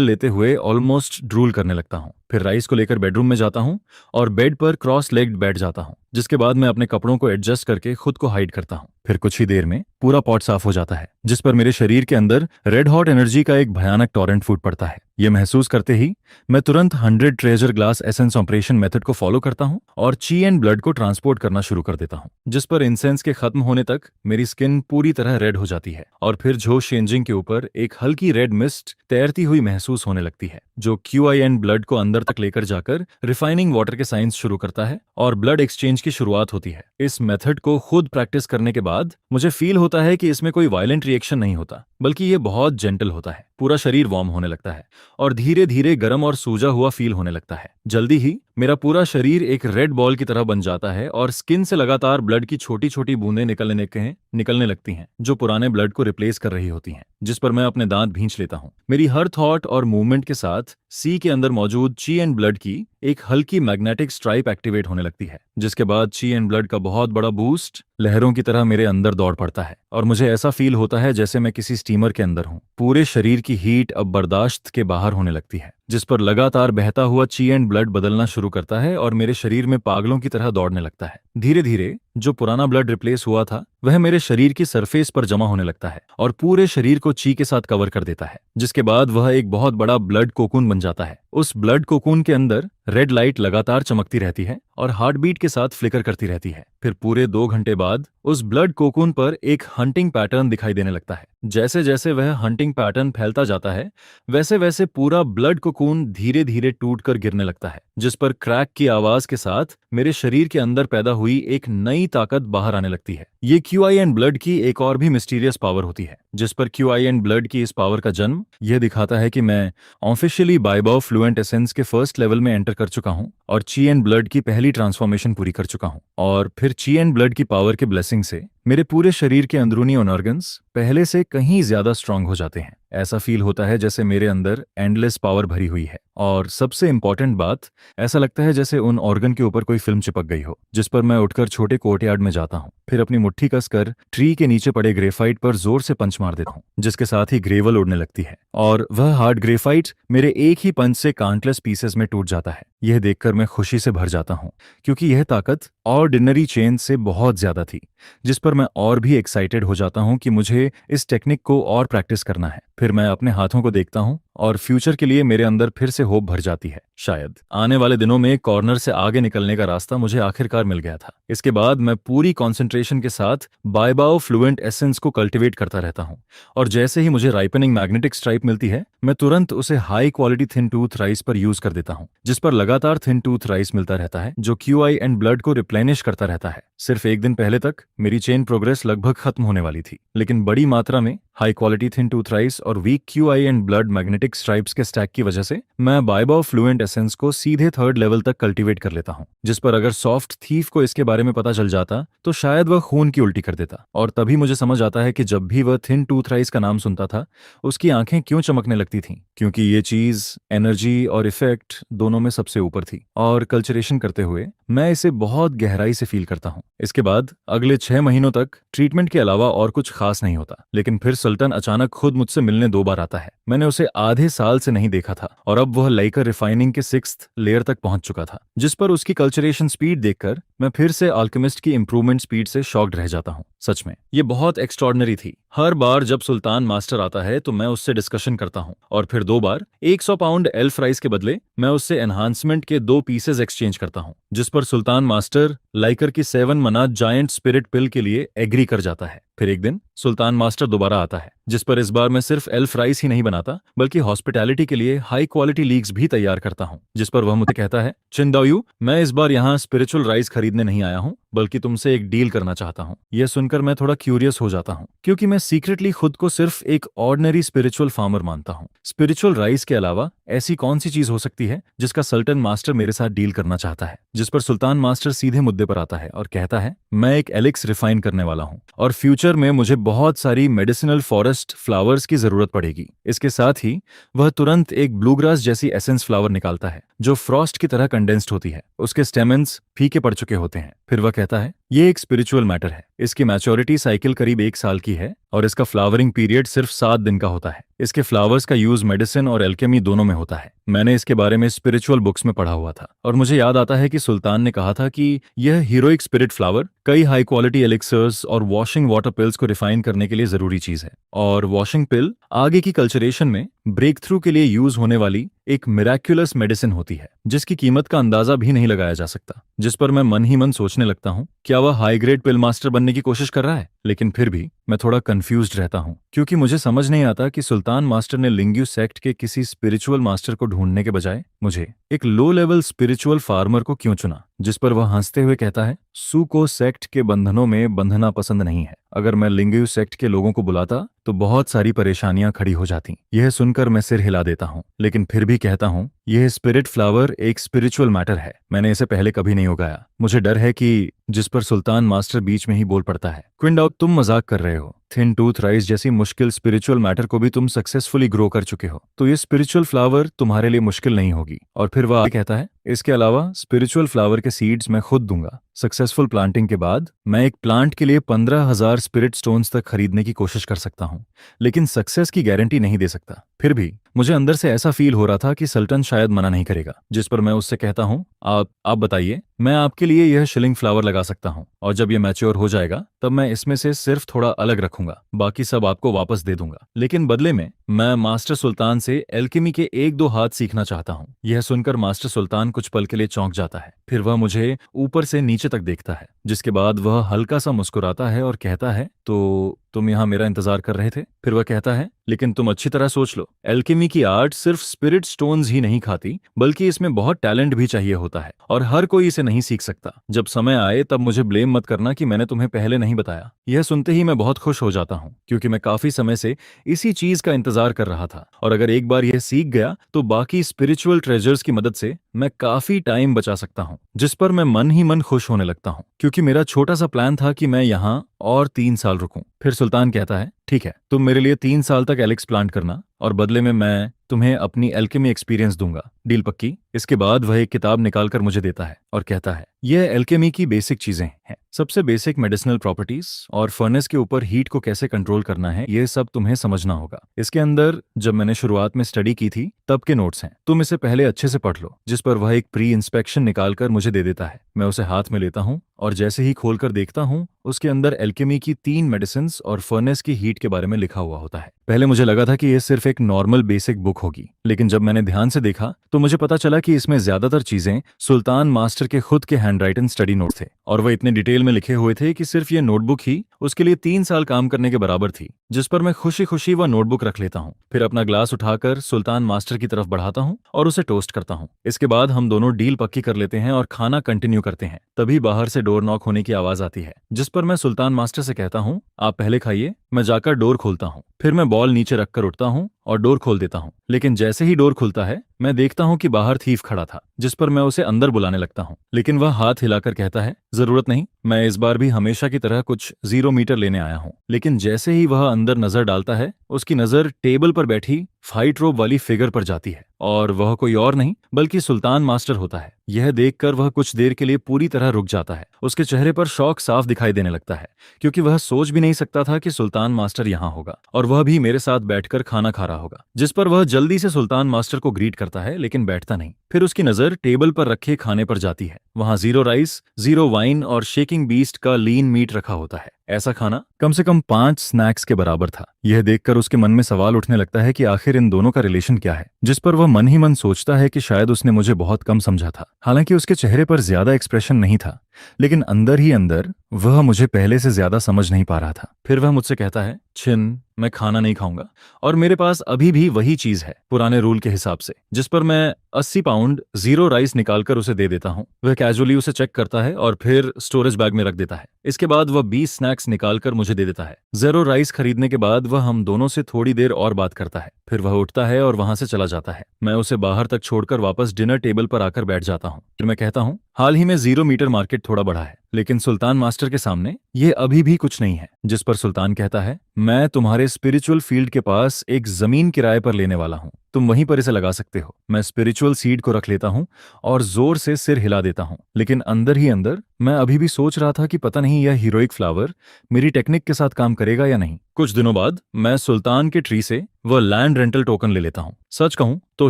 लेते हुए ऑलमोस्ट ड्रूल करने लगता हूँ। फिर राइस को लेकर बेडरूम में जाता हूँ और बेड पर क्रॉस लेग्ड बैठ जाता हूँ, जिसके बाद मैं अपने कपड़ों को एडजस्ट करके खुद को हाइड करता हूँ। फिर कुछ ही देर में पूरा पॉट साफ हो जाता है, जिस पर मेरे शरीर के अंदर रेड हॉट एनर्जी का एक भयानक टॉरेंट फूट पड़ता है। यह महसूस करते ही मैं तुरंत 100 treasure glass essence operation method को फॉलो करता हूँ और ची एंड ब्लड को ट्रांसपोर्ट करना शुरू कर देता हूँ, जिस पर इंसेंस के खत्म होने तक मेरी स्किन पूरी तरह रेड हो जाती है और फिर झोश चेंजिंग के ऊपर एक हल्की रेड मिस्ट तैरती हुई महसूस होने लगती है, जो क्यूआई एंड ब्लड को अंदर तक लेकर जाकर रिफाइनिंग वाटर के साइंस शुरू करता है और ब्लड एक्सचेंज की शुरुआत होती है। इस मेथड को खुद प्रैक्टिस करने के बाद मुझे फील होता है कि इसमें कोई वायलेंट रिएक्शन नहीं होता, बल्कि ये बहुत जेंटल होता है। पूरा शरीर वार्म होने लगता है और धीरे धीरे गर्म और सूजा हुआ फील होने लगता है। जल्दी ही मेरा पूरा शरीर एक रेड बॉल की तरह बन जाता है और स्किन से लगातार ब्लड की छोटी छोटी बूंदें निकलने लगती हैं, जो पुराने ब्लड को रिप्लेस कर रही होती हैं, जिस पर मैं अपने दांत भींच लेता हूँ। मेरी हर थॉट और मूवमेंट के साथ सी के अंदर मौजूद ची एंड ब्लड की एक हल्की मैग्नेटिक स्ट्राइप एक्टिवेट होने लगती है, जिसके बाद ची एंड ब्लड का बहुत बड़ा बूस्ट लहरों की तरह मेरे अंदर दौड़ पड़ता है और मुझे ऐसा फील होता है जैसे मैं किसी स्टीमर के अंदर हूँ। पूरे शरीर की हीट अब बर्दाश्त के बाहर होने लगती है, जिस पर लगातार बहता हुआ ची एंड ब्लड बदलना शुरू करता है और मेरे शरीर में पागलों की तरह दौड़ने लगता है। धीरे धीरे जो पुराना ब्लड रिप्लेस हुआ था वह मेरे शरीर की सरफेस पर जमा होने लगता है और पूरे शरीर को ची के साथ कवर कर देता है, जिसके बाद वह एक बहुत बड़ा ब्लड कोकून बन जाता है। उस ब्लड कोकून के अंदर रेड लाइट लगातार चमकती रहती है और हार्ट बीट के साथ फ्लिकर करती रहती है। फिर पूरे 2 घंटे बाद उस ब्लड कोकून पर एक हंटिंग पैटर्न दिखाई देने लगता है। जैसे जैसे वह हंटिंग पैटर्न फैलता जाता है, वैसे वैसे पूरा ब्लड कोकून धीरे धीरे टूटकर गिरने लगता है, जिस पर क्रैक की आवाज के साथ मेरे शरीर के अंदर पैदा हुई एक नई ताकत बाहर आने लगती है। ये क्यूआई एंड ब्लड की एक और भी मिस्टीरियस पावर होती है, जिस पर क्यूआई एंड ब्लड की इस पावर का जन्म यह दिखाता है कि मैं ऑफिशियली बाइबाओ फ्लुएंट एसेंस के फर्स्ट लेवल में एंटर कर चुका हूं और ची एंड ब्लड की पहली ट्रांसफॉर्मेशन पूरी कर चुका हूं। और फिर ची एंड ब्लड की पावर के ब्लेसिंग से मेरे पूरे शरीर के अंदरूनी ऑर्गन्स पहले से कहीं ज्यादा स्ट्रांग हो जाते हैं। ऐसा फील होता है जैसे मेरे अंदर एंडलेस पावर भरी हुई है और सबसे इंपॉर्टेंट बात, ऐसा लगता है जैसे उन ऑर्गन के ऊपर कोई फिल्म चिपक गई हो, जिस पर मैं उठकर छोटे कोर्टयार्ड में जाता हूँ। फिर अपनी मुट्ठी कसकर ट्री के नीचे पड़े ग्रेफाइट पर जोर से पंच मार देता हूँ, जिसके साथ ही ग्रेवल उड़ने लगती है और वह हार्ड ग्रेफाइट मेरे एक ही पंच से काउंटलेस पीसेस में टूट जाता है। यह देखकर मैं खुशी से भर जाता हूँ, क्योंकि यह ताकत ऑर्डिनरी चेन से बहुत ज्यादा थी, जिस पर मैं और भी एक्साइटेड हो जाता हूँ कि मुझे इस टेक्निक को और प्रैक्टिस करना है। फिर मैं अपने हाथों को देखता हूँ और फ्यूचर के लिए मेरे अंदर फिर से होप भर जाती है। शायद आने वाले दिनों में कॉर्नर से आगे निकलने का रास्ता मुझे आखिरकार मिल गया था। इसके बाद मैं पूरी कंसंट्रेशन के साथ बाइबाओ फ्लुएंट एसेंस को कल्टीवेट करता रहता हूँ और जैसे ही मुझे राइपनिंग मैग्नेटिक स्ट्राइप मिलती है, मैं तुरंत उसे high quality thin tooth rice पर यूज कर देता हूँ, जिस पर लगातार थिन टूथ राइस मिलता रहता है, जो क्यूआई एंड ब्लड को रिप्लेनिश करता रहता है। सिर्फ एक दिन पहले तक मेरी चेन प्रोग्रेस लगभग खत्म होने वाली थी, लेकिन बड़ी मात्रा में high quality thin tooth rice और weak QI and blood magnetic stripes के स्टैक की वजह से मैं बाइबाओ फ्लुएंट एसेंस को सीधे 3rd लेवल तक कल्टीवेट कर लेता हूँ, जिस पर अगर सॉफ्ट थीफ को इसके बारे में पता चल जाता तो शायद वह खून की उल्टी कर देता। और तभी मुझे समझ आता है कि जब भी वह थिन टूथ राइस का नाम सुनता था, उसकी आंखें क्यों चमकने लगती थीं, क्योंकि ये चीज एनर्जी और इफेक्ट दोनों में सबसे ऊपर थी। और कल्चरेशन करते हुए मैं इसे बहुत गहराई से फील करता हूँ। इसके बाद अगले 6 महीनों तक ट्रीटमेंट के अलावा और कुछ खास नहीं होता, लेकिन फिर सुल्तान अचानक खुद मुझसे मिलने 2 बार आता है। मैंने उसे आधे साल से नहीं देखा था और अब वह लाइकर रिफाइनिंग के 6th लेयर तक पहुंच चुका था, जिस पर उसकी कल्चरेशन स्पीड देखकर मैं फिर से अल्केमिस्ट की इंप्रूवमेंट स्पीड से शॉक्ड रह जाता हूँ। सच में ये बहुत एक्स्ट्रॉर्डिनरी थी। हर बार जब सुल्तान मास्टर आता है तो मैं उससे डिस्कशन करता हूँ और फिर 2 बार 100 पाउंड एल्फ राइस के बदले मैं उससे एनहांसमेंट के 2 पीसेज एक्सचेंज करता हूँ, जिस पर सुल्तान मास्टर लाइकर की 7 मना जायंट स्पिरिट पिल के लिए एग्री कर जाता है। फिर एक दिन सुल्तान मास्टर दोबारा आता है जिस पर इस बार मैं सिर्फ एल्फ राइस ही नहीं बनाता बल्कि हॉस्पिटैलिटी के लिए हाई क्वालिटी लीग्स भी तैयार करता हूँ। जिस पर वह मुझे कहता है, चिंदाओयू, मैं इस बार यहाँ स्पिरिचुअल राइस खरीदने नहीं आया हूँ बल्कि तुमसे एक डील करना चाहता हूँ। यह सुनकर मैं थोड़ा क्यूरियस हो जाता हूँ क्योंकि मैं सीक्रेटली खुद को सिर्फ एक ऑर्डिनरी स्पिरिचुअल फार्मर मानता हूँ। स्पिरिचुअल राइस के अलावा ऐसी कौन सी चीज हो सकती है जिसका सुल्तान मास्टर मेरे साथ डील करना चाहता है? जिस पर सुल्तान मास्टर सीधे मुद्दे पर आता है और कहता है, मैं एक एलिक्स रिफाइन करने वाला हूँ और फ्यूचर में मुझे बहुत सारी मेडिसिनल फॉरेस्ट फ्लावर्स की जरूरत पड़ेगी। इसके साथ ही वह तुरंत एक ब्लूग्रास जैसी एसेंस फ्लावर निकालता है जो फ्रॉस्ट की तरह कंडेंस्ड होती है। उसके स्टेमेंस फीके पड़ चुके होते हैं। फिर वह कहता है, ये एक स्पिरिचुअल मैटर है। इसकी मैच्योरिटी साइकिल करीब 1 साल की है और इसका फ्लावरिंग पीरियड सिर्फ 7 दिन का होता है। इसके फ्लावर्स का यूज मेडिसिन और एल्केमी दोनों में होता है। मैंने इसके बारे में स्पिरिचुअल बुक्स में पढ़ा हुआ था और मुझे याद आता है कि सुल्तान ने कहा था कि यह हीरोइक स्पिरिट फ्लावर कई हाई क्वालिटी एलिक्सर्स और वॉशिंग वाटर पिल्स को रिफाइन करने के लिए जरूरी चीज है। और वॉशिंग पिल आगे की कल्चरेशन में ब्रेक थ्रू के लिए यूज होने वाली एक मिराक्युलस मेडिसिन होती है जिसकी कीमत का अंदाजा भी नहीं लगाया जा सकता। जिस पर मैं मन ही मन सोचने लगता हूँ, क्या वह हाई ग्रेड पिल मास्टर बनने की कोशिश कर रहा है? लेकिन फिर भी मैं थोड़ा कंफ्यूज्ड रहता हूँ क्योंकि मुझे समझ नहीं आता कि सुल्तान मास्टर ने लिंग्यू सेक्ट के किसी स्पिरिचुअल मास्टर को ढूंढने के बजाय मुझे एक लो लेवल स्पिरिचुअल फार्मर को क्यों चुना। जिस पर वह हंसते हुए कहता है, सू को सेक्ट के बंधनों में बंधना पसंद नहीं है। अगर मैं लिंग्यू सेक्ट के लोगों को बुलाता तो बहुत सारी परेशानियां खड़ी हो जाती। यह सुनकर मैं सिर हिला देता हूँ लेकिन फिर भी कहता हूँ, यह स्पिरिट फ्लावर एक स्पिरिचुअल मैटर है। मैंने इसे पहले कभी नहीं उगाया। मुझे डर है कि जिस पर सुल्तान मास्टर बीच में ही बोल पड़ता है, क्विंडाओ, तुम मजाक कर रहे हो। थिन टूथ राइस जैसी मुश्किल स्पिरिचुअल मैटर को भी तुम सक्सेसफुली ग्रो कर चुके हो, तो ये स्पिरिचुअल फ्लावर तुम्हारे लिए मुश्किल नहीं होगी। और फिर वह कहता है, इसके अलावा स्पिरिचुअल फ्लावर के सीड्स मैं खुद दूंगा। सक्सेसफुल प्लांटिंग के बाद मैं एक प्लांट के लिए 15,000 स्पिरिट स्टोन्स तक खरीदने की कोशिश कर सकता हूँ, लेकिन सक्सेस की गारंटी नहीं दे सकता। फिर भी मुझे अंदर से ऐसा फील हो रहा था कि सल्टन शायद मना नहीं करेगा। जिस पर मैं उससे कहता हूँ, आप बताइए, मैं आपके लिए यह शिलिंग फ्लावर लगा सकता हूँ और जब यह मैच्योर हो जाएगा तब मैं इसमें से सिर्फ थोड़ा अलग रखूंगा, बाकी सब आपको वापस दे दूंगा। लेकिन बदले में मैं मास्टर सुल्तान से एल्केमी के 1-2 हाथ सीखना चाहता हूँ। यह सुनकर मास्टर सुल्तान कुछ पल के लिए चौंक जाता है। फिर वह मुझे ऊपर से नीचे तक देखता है, जिसके बाद वह हल्का सा मुस्कुराता है और कहता है, तो तुम यहाँ मेरा इंतजार कर रहे थे? फिर वह कहता है, लेकिन तुम अच्छी तरह सोच लो, एल्केमी की आर्ट सिर्फ स्पिरिट स्टोन्स ही नहीं खाती बल्कि इसमें बहुत टैलेंट भी चाहिए होता है और हर कोई इसे नहीं सीख सकता। जब समय आए तब मुझे ब्लेम मत करना कि मैंने तुम्हें पहले नहीं बताया। यह सुनते ही मैं बहुत खुश हो जाता हूँ क्योंकि मैं काफी समय से इसी चीज का इंतजार कर रहा था और अगर एक बार यह सीख गया तो बाकी स्पिरिचुअल ट्रेजर्स की मदद से मैं काफी टाइम बचा सकता हूँ। जिस पर मैं मन ही मन खुश होने लगता हूँ क्योंकि मेरा छोटा सा प्लान था कि मैं यहाँ और 3 साल रुकूं। फिर सुल्तान कहता है, ठीक है, तुम मेरे लिए 3 साल तक एलिक्स प्लांट करना और बदले में मैं तुम्हें अपनी एल्केमी एक्सपीरियंस दूंगा। डील पक्की? इसके बाद वह एक किताब निकालकर मुझे देता है और कहता है, यह एल्केमी की बेसिक चीजें हैं, सबसे बेसिक मेडिसिनल प्रॉपर्टीज और फर्नेस के ऊपर हीट को कैसे कंट्रोल करना है, यह सब तुम्हें समझना होगा। इसके अंदर जब मैंने शुरुआत में स्टडी की थी तब के नोट्स हैं, तुम इसे पहले अच्छे से पढ़ लो। जिस पर वह एक प्री इंस्पेक्शन निकालकर मुझे दे देता है। मैं उसे हाथ में लेता हूँ और जैसे ही खोलकर देखता हूँ उसके अंदर एल्केमी की 3 मेडिसिन्स और फर्नेस की हीट के बारे में लिखा हुआ होता है। पहले मुझे लगा था कि यह सिर्फ एक नॉर्मल बेसिक बुक होगी, लेकिन जब मैंने ध्यान से देखा तो मुझे पता चला कि इसमें ज्यादातर चीजें सुल्तान मास्टर के खुद के हैंडराइटन स्टडी नोट थे और वह इतने डिटेल में लिखे हुए थे कि सिर्फ ये नोटबुक ही उसके लिए 3 साल काम करने के बराबर थी। जिस पर मैं खुशी खुशी वह नोटबुक रख लेता हूँ। फिर अपना ग्लास उठाकर सुल्तान मास्टर की तरफ बढ़ाता हूँ और उसे टोस्ट करता हूँ। इसके बाद हम दोनों डील पक्की कर लेते हैं और खाना कंटिन्यू करते हैं। तभी बाहर से डोर नॉक होने की आवाज आती है, जिस पर मैं सुल्तान मास्टर से कहता हूँ, आप पहले खाइए, मैं जाकर डोर खोलता हूँ। फिर मैं बॉल नीचे रखकर उठता हूँ और डोर खोल देता हूँ, लेकिन जैसे ही डोर खुलता है मैं देखता हूँ कि बाहर थीफ खड़ा था। जिस पर मैं उसे अंदर बुलाने लगता हूँ, लेकिन वह हाथ हिलाकर कहता है, जरूरत नहीं, मैं इस बार भी हमेशा की तरह कुछ 0 मीटर लेने आया हूँ। लेकिन जैसे ही वह अंदर नजर डालता है उसकी नजर टेबल पर बैठी फाइट रोप वाली फिगर पर जाती है और वह कोई और नहीं बल्कि सुल्तान मास्टर होता है। यह देखकर वह कुछ देर के लिए पूरी तरह रुक जाता है। उसके चेहरे पर शौक साफ दिखाई देने लगता है क्योंकि वह सोच भी नहीं सकता था कि सुल्तान मास्टर यहाँ होगा और वह भी मेरे साथ बैठकर खाना खा रहा होगा। जिस पर वह जल्दी से सुल्तान मास्टर को ग्रीट करता है लेकिन बैठता नहीं। फिर उसकी नजर टेबल पर रखे खाने पर जाती है। वहां 0 राइस, 0 वाइन और शेकिंग बीस्ट का लीन मीट रखा होता है। ऐसा खाना कम से कम 5 स्नैक्स के बराबर था। यह देखकर उसके मन में सवाल उठने लगता है कि आखिर इन दोनों का रिलेशन क्या है, जिस पर वह मन ही मन सोचता है कि शायद उसने मुझे बहुत कम समझा था। हालांकि उसके चेहरे पर ज्यादा एक्सप्रेशन नहीं था, लेकिन अंदर ही अंदर वह मुझे पहले से ज्यादा समझ नहीं पा रहा था। फिर वह मुझसे कहता है, छिन, मैं खाना नहीं खाऊंगा और मेरे पास अभी भी वही चीज है पुराने रूल के हिसाब से, जिस पर मैं 80 पाउंड 0 राइस निकालकर उसे दे देता हूँ। वह कैजुअली उसे चेक करता है और फिर स्टोरेज बैग में रख देता है। इसके बाद वह 20 स्नैक्स निकालकर मुझे दे देता है। 0 राइस खरीदने के बाद वह हम दोनों से थोड़ी देर और बात करता है। फिर वह उठता है और वहां से चला जाता है। मैं उसे बाहर तक छोड़कर वापस डिनर टेबल पर आकर बैठ जाता हूँ। फिर मैं कहता हूँ, हाल ही में 0 मीटर मार्केट थोड़ा बढ़ा है, लेकिन सुल्तान मास्टर के सामने ये अभी भी कुछ नहीं है। जिस पर सुल्तान कहता है, मैं तुम्हारे स्पिरिचुअल फील्ड के पास एक जमीन किराए पर लेने वाला हूँ, तुम वहीं पर इसे लगा सकते हो। मैं स्पिरिचुअल सीड को रख लेता हूँ और जोर से सिर हिला देता हूँ, लेकिन अंदर ही अंदर मैं अभी भी सोच रहा था कि पता नहीं यह हीरोइक फ्लावर मेरी टेक्निक के साथ काम करेगा या नहीं। कुछ दिनों बाद मैं सुल्तान के ट्री से वह लैंड रेंटल टोकन ले लेता हूँ। सच कहूं तो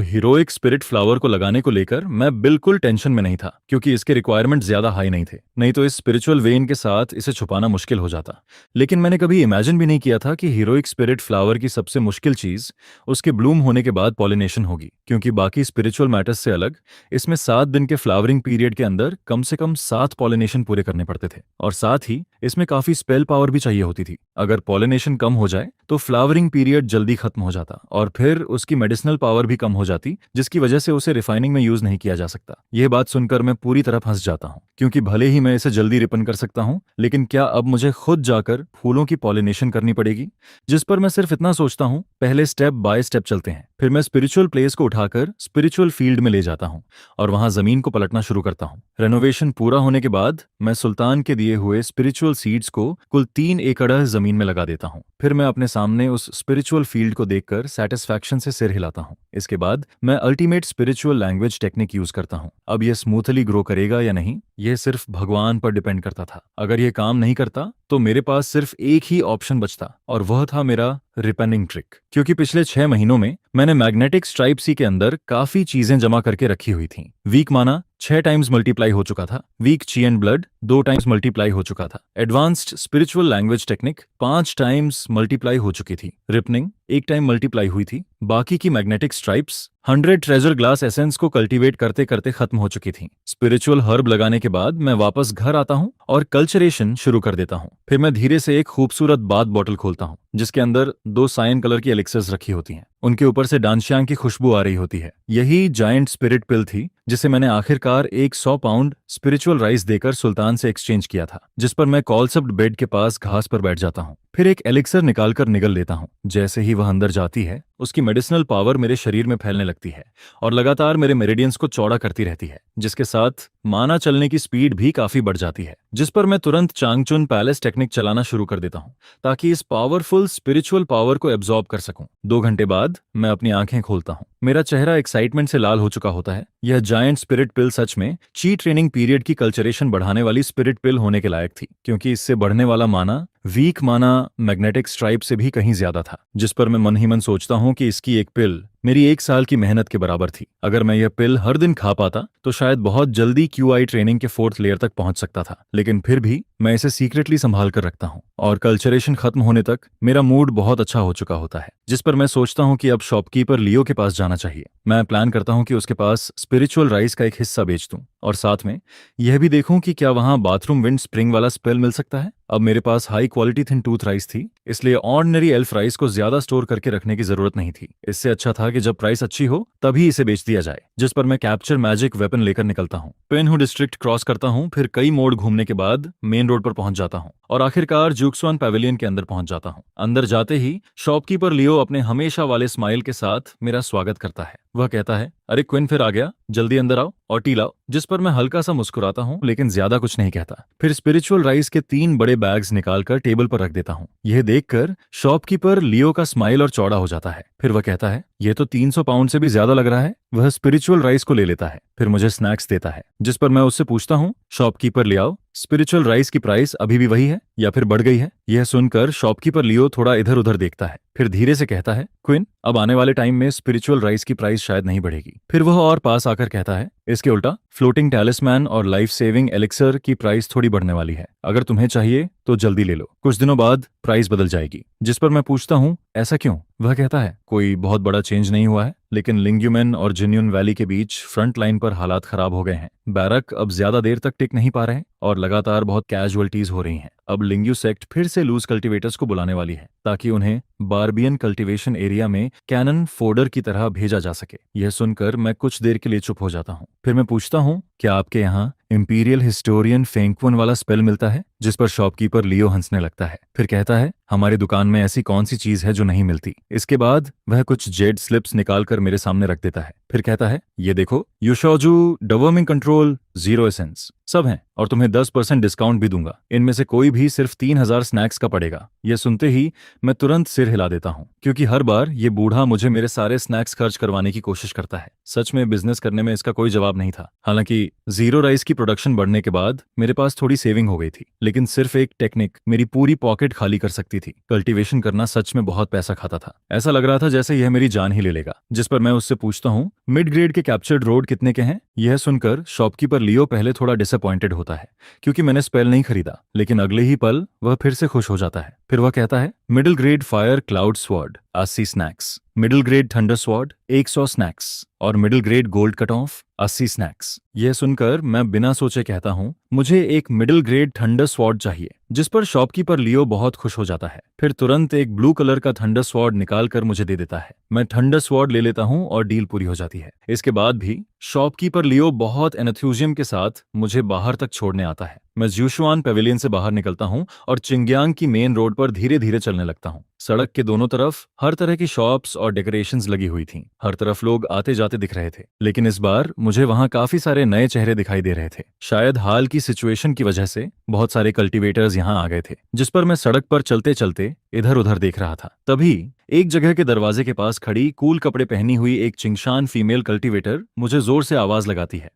हीरोइक स्पिरिट फ्लावर को लगाने को लेकर मैं बिल्कुल टेंशन में नहीं था, क्योंकि इसके रिक्वायरमेंट ज्यादा हाई नहीं थे। नहीं तो इस स्पिरिचुअल वेन के साथ इसे छुपाना मुश्किल हो जाता। लेकिन मैंने कभी इमेजिन भी नहीं किया था कि हीरोइक स्पिरिट फ्लावर की सबसे मुश्किल चीज उसके ब्लूम होने के बाद पॉलिनेशन होगी, क्योंकि बाकी स्पिरिचुअल मैटर्स से अलग इसमें 7 दिन के फ्लावरिंग पीरियड के अंदर कम से कम 7 पॉलिनेशन पूरे करने पड़ते थे, और साथ ही इसमें काफी स्पेल पावर भी चाहिए होती थी। अगर पॉलिनेशन कम हो जाए तो फ्लावरिंग पीरियड जल्दी खत्म हो जाता और फिर उसकी मेडिसिनल पावर भी कम हो जाती, जिसकी वजह से उसे रिफाइनिंग में यूज नहीं किया जा सकता। यह बात सुनकर मैं पूरी तरह फंस जाता हूँ, क्योंकि भले ही मैं इसे जल्दी रिपन कर सकता हूँ, लेकिन क्या अब मुझे खुद जाकर फूलों की पॉलिनेशन करनी पड़ेगी? जिस पर मैं सिर्फ इतना सोचता हूँ, पहले स्टेप बाय स्टेप चलते हैं। फिर मैं स्पिरिचुअल प्लेस को उठाकर स्पिरिचुअल फील्ड में ले जाता हूँ और वहां जमीन को पलटना शुरू करता हूँ। रेनोवेशन पूरा होने के बाद मैं सुल्तान के दिए हुए स्पिरिचुअल सीड्स को कुल 3 एकड़ जमीन में लगा देता हूँ। फिर मैं अपने सामने उस स्पिरिचुअल फील्ड को देखकर सेटिस्फैक्शन से सिर हिलाता हूँ। इसके बाद मैं ultimate spiritual language technique use करता हूँ। अब यह स्मूथली ग्रो करेगा या नहीं, यह सिर्फ भगवान पर डिपेंड करता था। अगर यह काम नहीं करता तो मेरे पास सिर्फ एक ही ऑप्शन बचता, और वह था मेरा रिपेनिंग ट्रिक। क्योंकि पिछले 6 महीनों में मैंने मैग्नेटिक स्ट्राइप सी के अंदर काफी चीजें जमा करके रखी हुई थी। वीक माना 6 टाइम्स मल्टीप्लाई हो चुका था। Week chi and blood 2 times multiply हो चुका था। Advanced spiritual language technique 5 times multiply हो चुकी थी। रिपनिंग 1 टाइम मल्टीप्लाई हुई थी। बाकी की magnetic stripes 100 treasure glass essence को कल्टीवेट करते करते खत्म हो चुकी थी। स्पिरिचुअल हर्ब लगाने के बाद मैं वापस घर आता हूँ और कल्चरेशन शुरू कर देता हूँ। फिर मैं धीरे से एक खूबसूरत बाथ बॉटल खोलता हूँ, जिसके अंदर 2 साइन कलर की एलिक्सर्स रखी होती हैं। उनके ऊपर से डांशियांग की खुशबू आ रही होती है। यही जायंट स्पिरिट पिल थी जिसे मैंने आखिरकार एक 100 पाउंड स्पिरिचुअल राइस देकर सुल्तान से एक्सचेंज किया था, जिस पर मैं कॉल्सप्ड बेड के पास घास पर बैठ जाता हूँ। फिर एक एलिक्सर निकालकर निगल लेता हूँ। जैसे ही वह अंदर जाती है, उसकी मेडिसिनल पावर मेरे शरीर में फैलने लगती है और लगातार मेरे मेरिडियंस को चौड़ा करती रहती है, जिसके साथ माना चलने की स्पीड भी काफी बढ़ जाती है। जिस पर मैं तुरंत चांगचुन पैलेस टेक्निक चलाना शुरू कर देता हूँ, ताकि इस पावरफुल स्पिरिचुअल पावर को एब्जॉर्ब कर सकूं। 2 घंटे बाद मैं अपनी आंखें खोलता हूँ। मेरा चेहरा एक्साइटमेंट से लाल हो चुका होता है। यह जायंट स्पिरिट पिल सच में ची ट्रेनिंग पीरियड की कल्चरेशन बढ़ाने वाली स्पिरिट पिल होने के लायक थी, क्योंकि इससे बढ़ने वाला माना वीक माना मैग्नेटिक स्ट्राइप से भी कहीं ज्यादा था। जिस पर मैं मन ही मन सोचता हूँ कि इसकी एक पिल मेरी 1 साल की मेहनत के बराबर थी। अगर मैं यह पिल हर दिन खा पाता तो शायद बहुत जल्दी QI ट्रेनिंग के 4th लेयर तक पहुंच सकता था, लेकिन फिर भी मैं इसे सीक्रेटली संभाल कर रखता हूं और कल्चरेशन खत्म होने तक मेरा मूड बहुत अच्छा हो चुका होता है। जिस पर मैं सोचता हूं कि अब शॉपकीपर लियो के पास जाना चाहिए। मैं प्लान करता हूं कि उसके पास स्पिरिचुअल राइस का एक हिस्सा बेच दूं और साथ में यह भी देखूं कि क्या वहां बाथरूम विंड स्प्रिंग वाला स्पेल मिल सकता है। अब मेरे पास high quality thin tooth rice थी, इसलिए ऑर्डिनरी एल्फ राइस को ज्यादा स्टोर करके रखने की जरूरत नहीं थी। इससे अच्छा था कि जब प्राइस अच्छी हो तभी इसे बेच दिया जाए। जिस पर मैं कैप्चर मैजिक वेपन लेकर निकलता हूँ। पेनहू डिस्ट्रिक्ट क्रॉस करता हूँ, फिर कई मोड़ घूमने के बाद मेन रोड पर पहुंच जाता हूँ और आखिरकार जूक्सवान पैवेलियन के अंदर पहुंच जाता हूँ। अंदर जाते ही शॉपकीपर लियो अपने हमेशा वाले स्माइल के साथ मेरा स्वागत करता है। वह कहता है, अरे क्विन फिर आ गया, जल्दी अंदर आओ और टी लाओ। जिस पर मैं हल्का सा मुस्कुराता हूँ, लेकिन ज्यादा कुछ नहीं कहता। फिर स्पिरिचुअल राइस के 3 बड़े बैग्स निकालकर टेबल पर रख देता हूँ। यह देखकर शॉपकीपर लियो का स्माइल और चौड़ा हो जाता है। फिर वह कहता है, यह तो 300 पाउंड से भी ज्यादा लग रहा है। वह स्पिरिचुअल राइस को ले लेता है, फिर मुझे स्नैक्स देता है। जिस पर मैं उससे पूछता हूँ, शॉपकीपर ले आओ, स्पिरिचुअल राइस की प्राइस अभी भी वही है या फिर बढ़ गई है? यह सुनकर शॉपकीपर लियो थोड़ा इधर उधर देखता है, फिर धीरे से कहता है, क्विन, अब आने वाले टाइम में स्पिरिचुअल राइस की प्राइस शायद नहीं बढ़ेगी। फिर वह और पास आकर कहता है, इसके उल्टा फ्लोटिंग टैलिस्मैन और लाइफ सेविंग एलिक्सर की प्राइस थोड़ी बढ़ने वाली है। अगर तुम्हें चाहिए तो जल्दी ले लो, कुछ दिनों बाद प्राइस बदल जाएगी। जिस पर मैं पूछता हूँ, ऐसा क्यों? वह कहता है, कोई बहुत बड़ा चेंज नहीं हुआ है, लेकिन लिंग्यूमेन और जिन्यून वैली के बीच फ्रंट लाइन पर हालात खराब हो गए हैं। बैरक अब ज्यादा देर तक टिक नहीं पा रहे और लगातार बहुत कैजुअलिटीज हो रही हैं। अब लिंग्यू सेक्ट फिर से लूज कल्टीवेटर्स को बुलाने वाली है ताकि उन्हें बारबियन कल्टीवेशन एरिया में कैनन फोडर की तरह भेजा जा सके। यह सुनकर मैं कुछ देर के लिए चुप हो जाता हूँ। फिर मैं पूछता हूँ, क्या आपके यहाँ इंपीरियल हिस्टोरियन फेंकवन वाला स्पेल मिलता है? जिस पर शॉपकीपर लियो हंसने लगता है, फिर कहता है, हमारी दुकान में ऐसी कौन सी चीज है जो नहीं मिलती। इसके बाद वह कुछ जेड स्लिप्स निकालकर मेरे सामने रख देता है, फिर कहता है, ये देखो, युशोजू डवर्मिंग कंट्रोल 0 एसेंस सब हैं और तुम्हें 10% डिस्काउंट भी दूंगा। इनमें से कोई भी सिर्फ 3000 स्नैक्स का पड़ेगा। यह सुनते ही मैं तुरंत सिर हिला देता हूँ, क्योंकि हर बार ये बूढ़ा मुझे मेरे सारे स्नैक्स खर्च करवाने की कोशिश करता है। सच में बिजनेस करने में इसका कोई जवाब नहीं था। हालांकि जीरो राइस की प्रोडक्शन बढ़ने के बाद मेरे पास थोड़ी सेविंग हो गई थी, लेकिन सिर्फ एक टेक्निक मेरी पूरी पॉकेट खाली कर सकती थी। कल्टीवेशन करना सच में बहुत पैसा खाता था। ऐसा लग रहा था जैसे यह मेरी जान ही ले लेगा। जिस पर मैं उससे पूछता हूँ, मिड ग्रेड के कैप्चर्ड रोड कितने के हैं? यह सुनकर शॉपकीपर लियो पहले थोड़ा डिसअपॉइंटेड होता है, क्योंकि मैंने स्पेल नहीं खरीदा, लेकिन अगले ही पल वह फिर से खुश हो जाता है। फिर वह कहता है, middle grade fire cloud sword 80 snacks, middle grade thunder sword 100 snacks और middle grade gold cut off 80 snacks. यह सुनकर मैं बिना सोचे कहता हूँ, मुझे एक मिडिल ग्रेड थंडर स्वॉर्ड चाहिए। जिस पर शॉपकीपर लियो बहुत खुश हो जाता है, फिर तुरंत एक ब्लू कलर का थंडर स्वॉर्ड निकाल कर मुझे दे देता है। मैं थंडर स्वॉर्ड ले लेता हूँ और डील पूरी हो जाती है। इसके बाद भी शॉपकीपर लियो बहुत एंथुसियाज्म के साथ मुझे बाहर तक छोड़ने आता है। मैं ज्यूशुआन पेविलियन से बाहर निकलता हूँ और चिंग्यांग की मेन रोड पर धीरे धीरे चलने लगता हूँ। सड़क के दोनों तरफ हर तरह की शॉप्स और डेकोरेशंस लगी हुई थीं। हर तरफ लोग आते जाते दिख रहे थे, लेकिन इस बार मुझे वहां काफी सारे नए चेहरे दिखाई दे रहे थे। शायद हाल की सिचुएशन की वजह से बहुत सारे कल्टीवेटर्स यहाँ आ गए थे। जिस पर मैं सड़क पर चलते चलते इधर उधर देख रहा था। तभी एक जगह के दरवाजे के पास खड़ी कूल कपड़े पहनी हुई एक चिंगशान फीमेल कल्टीवेटर मुझे जोर से आवाज लगाती है।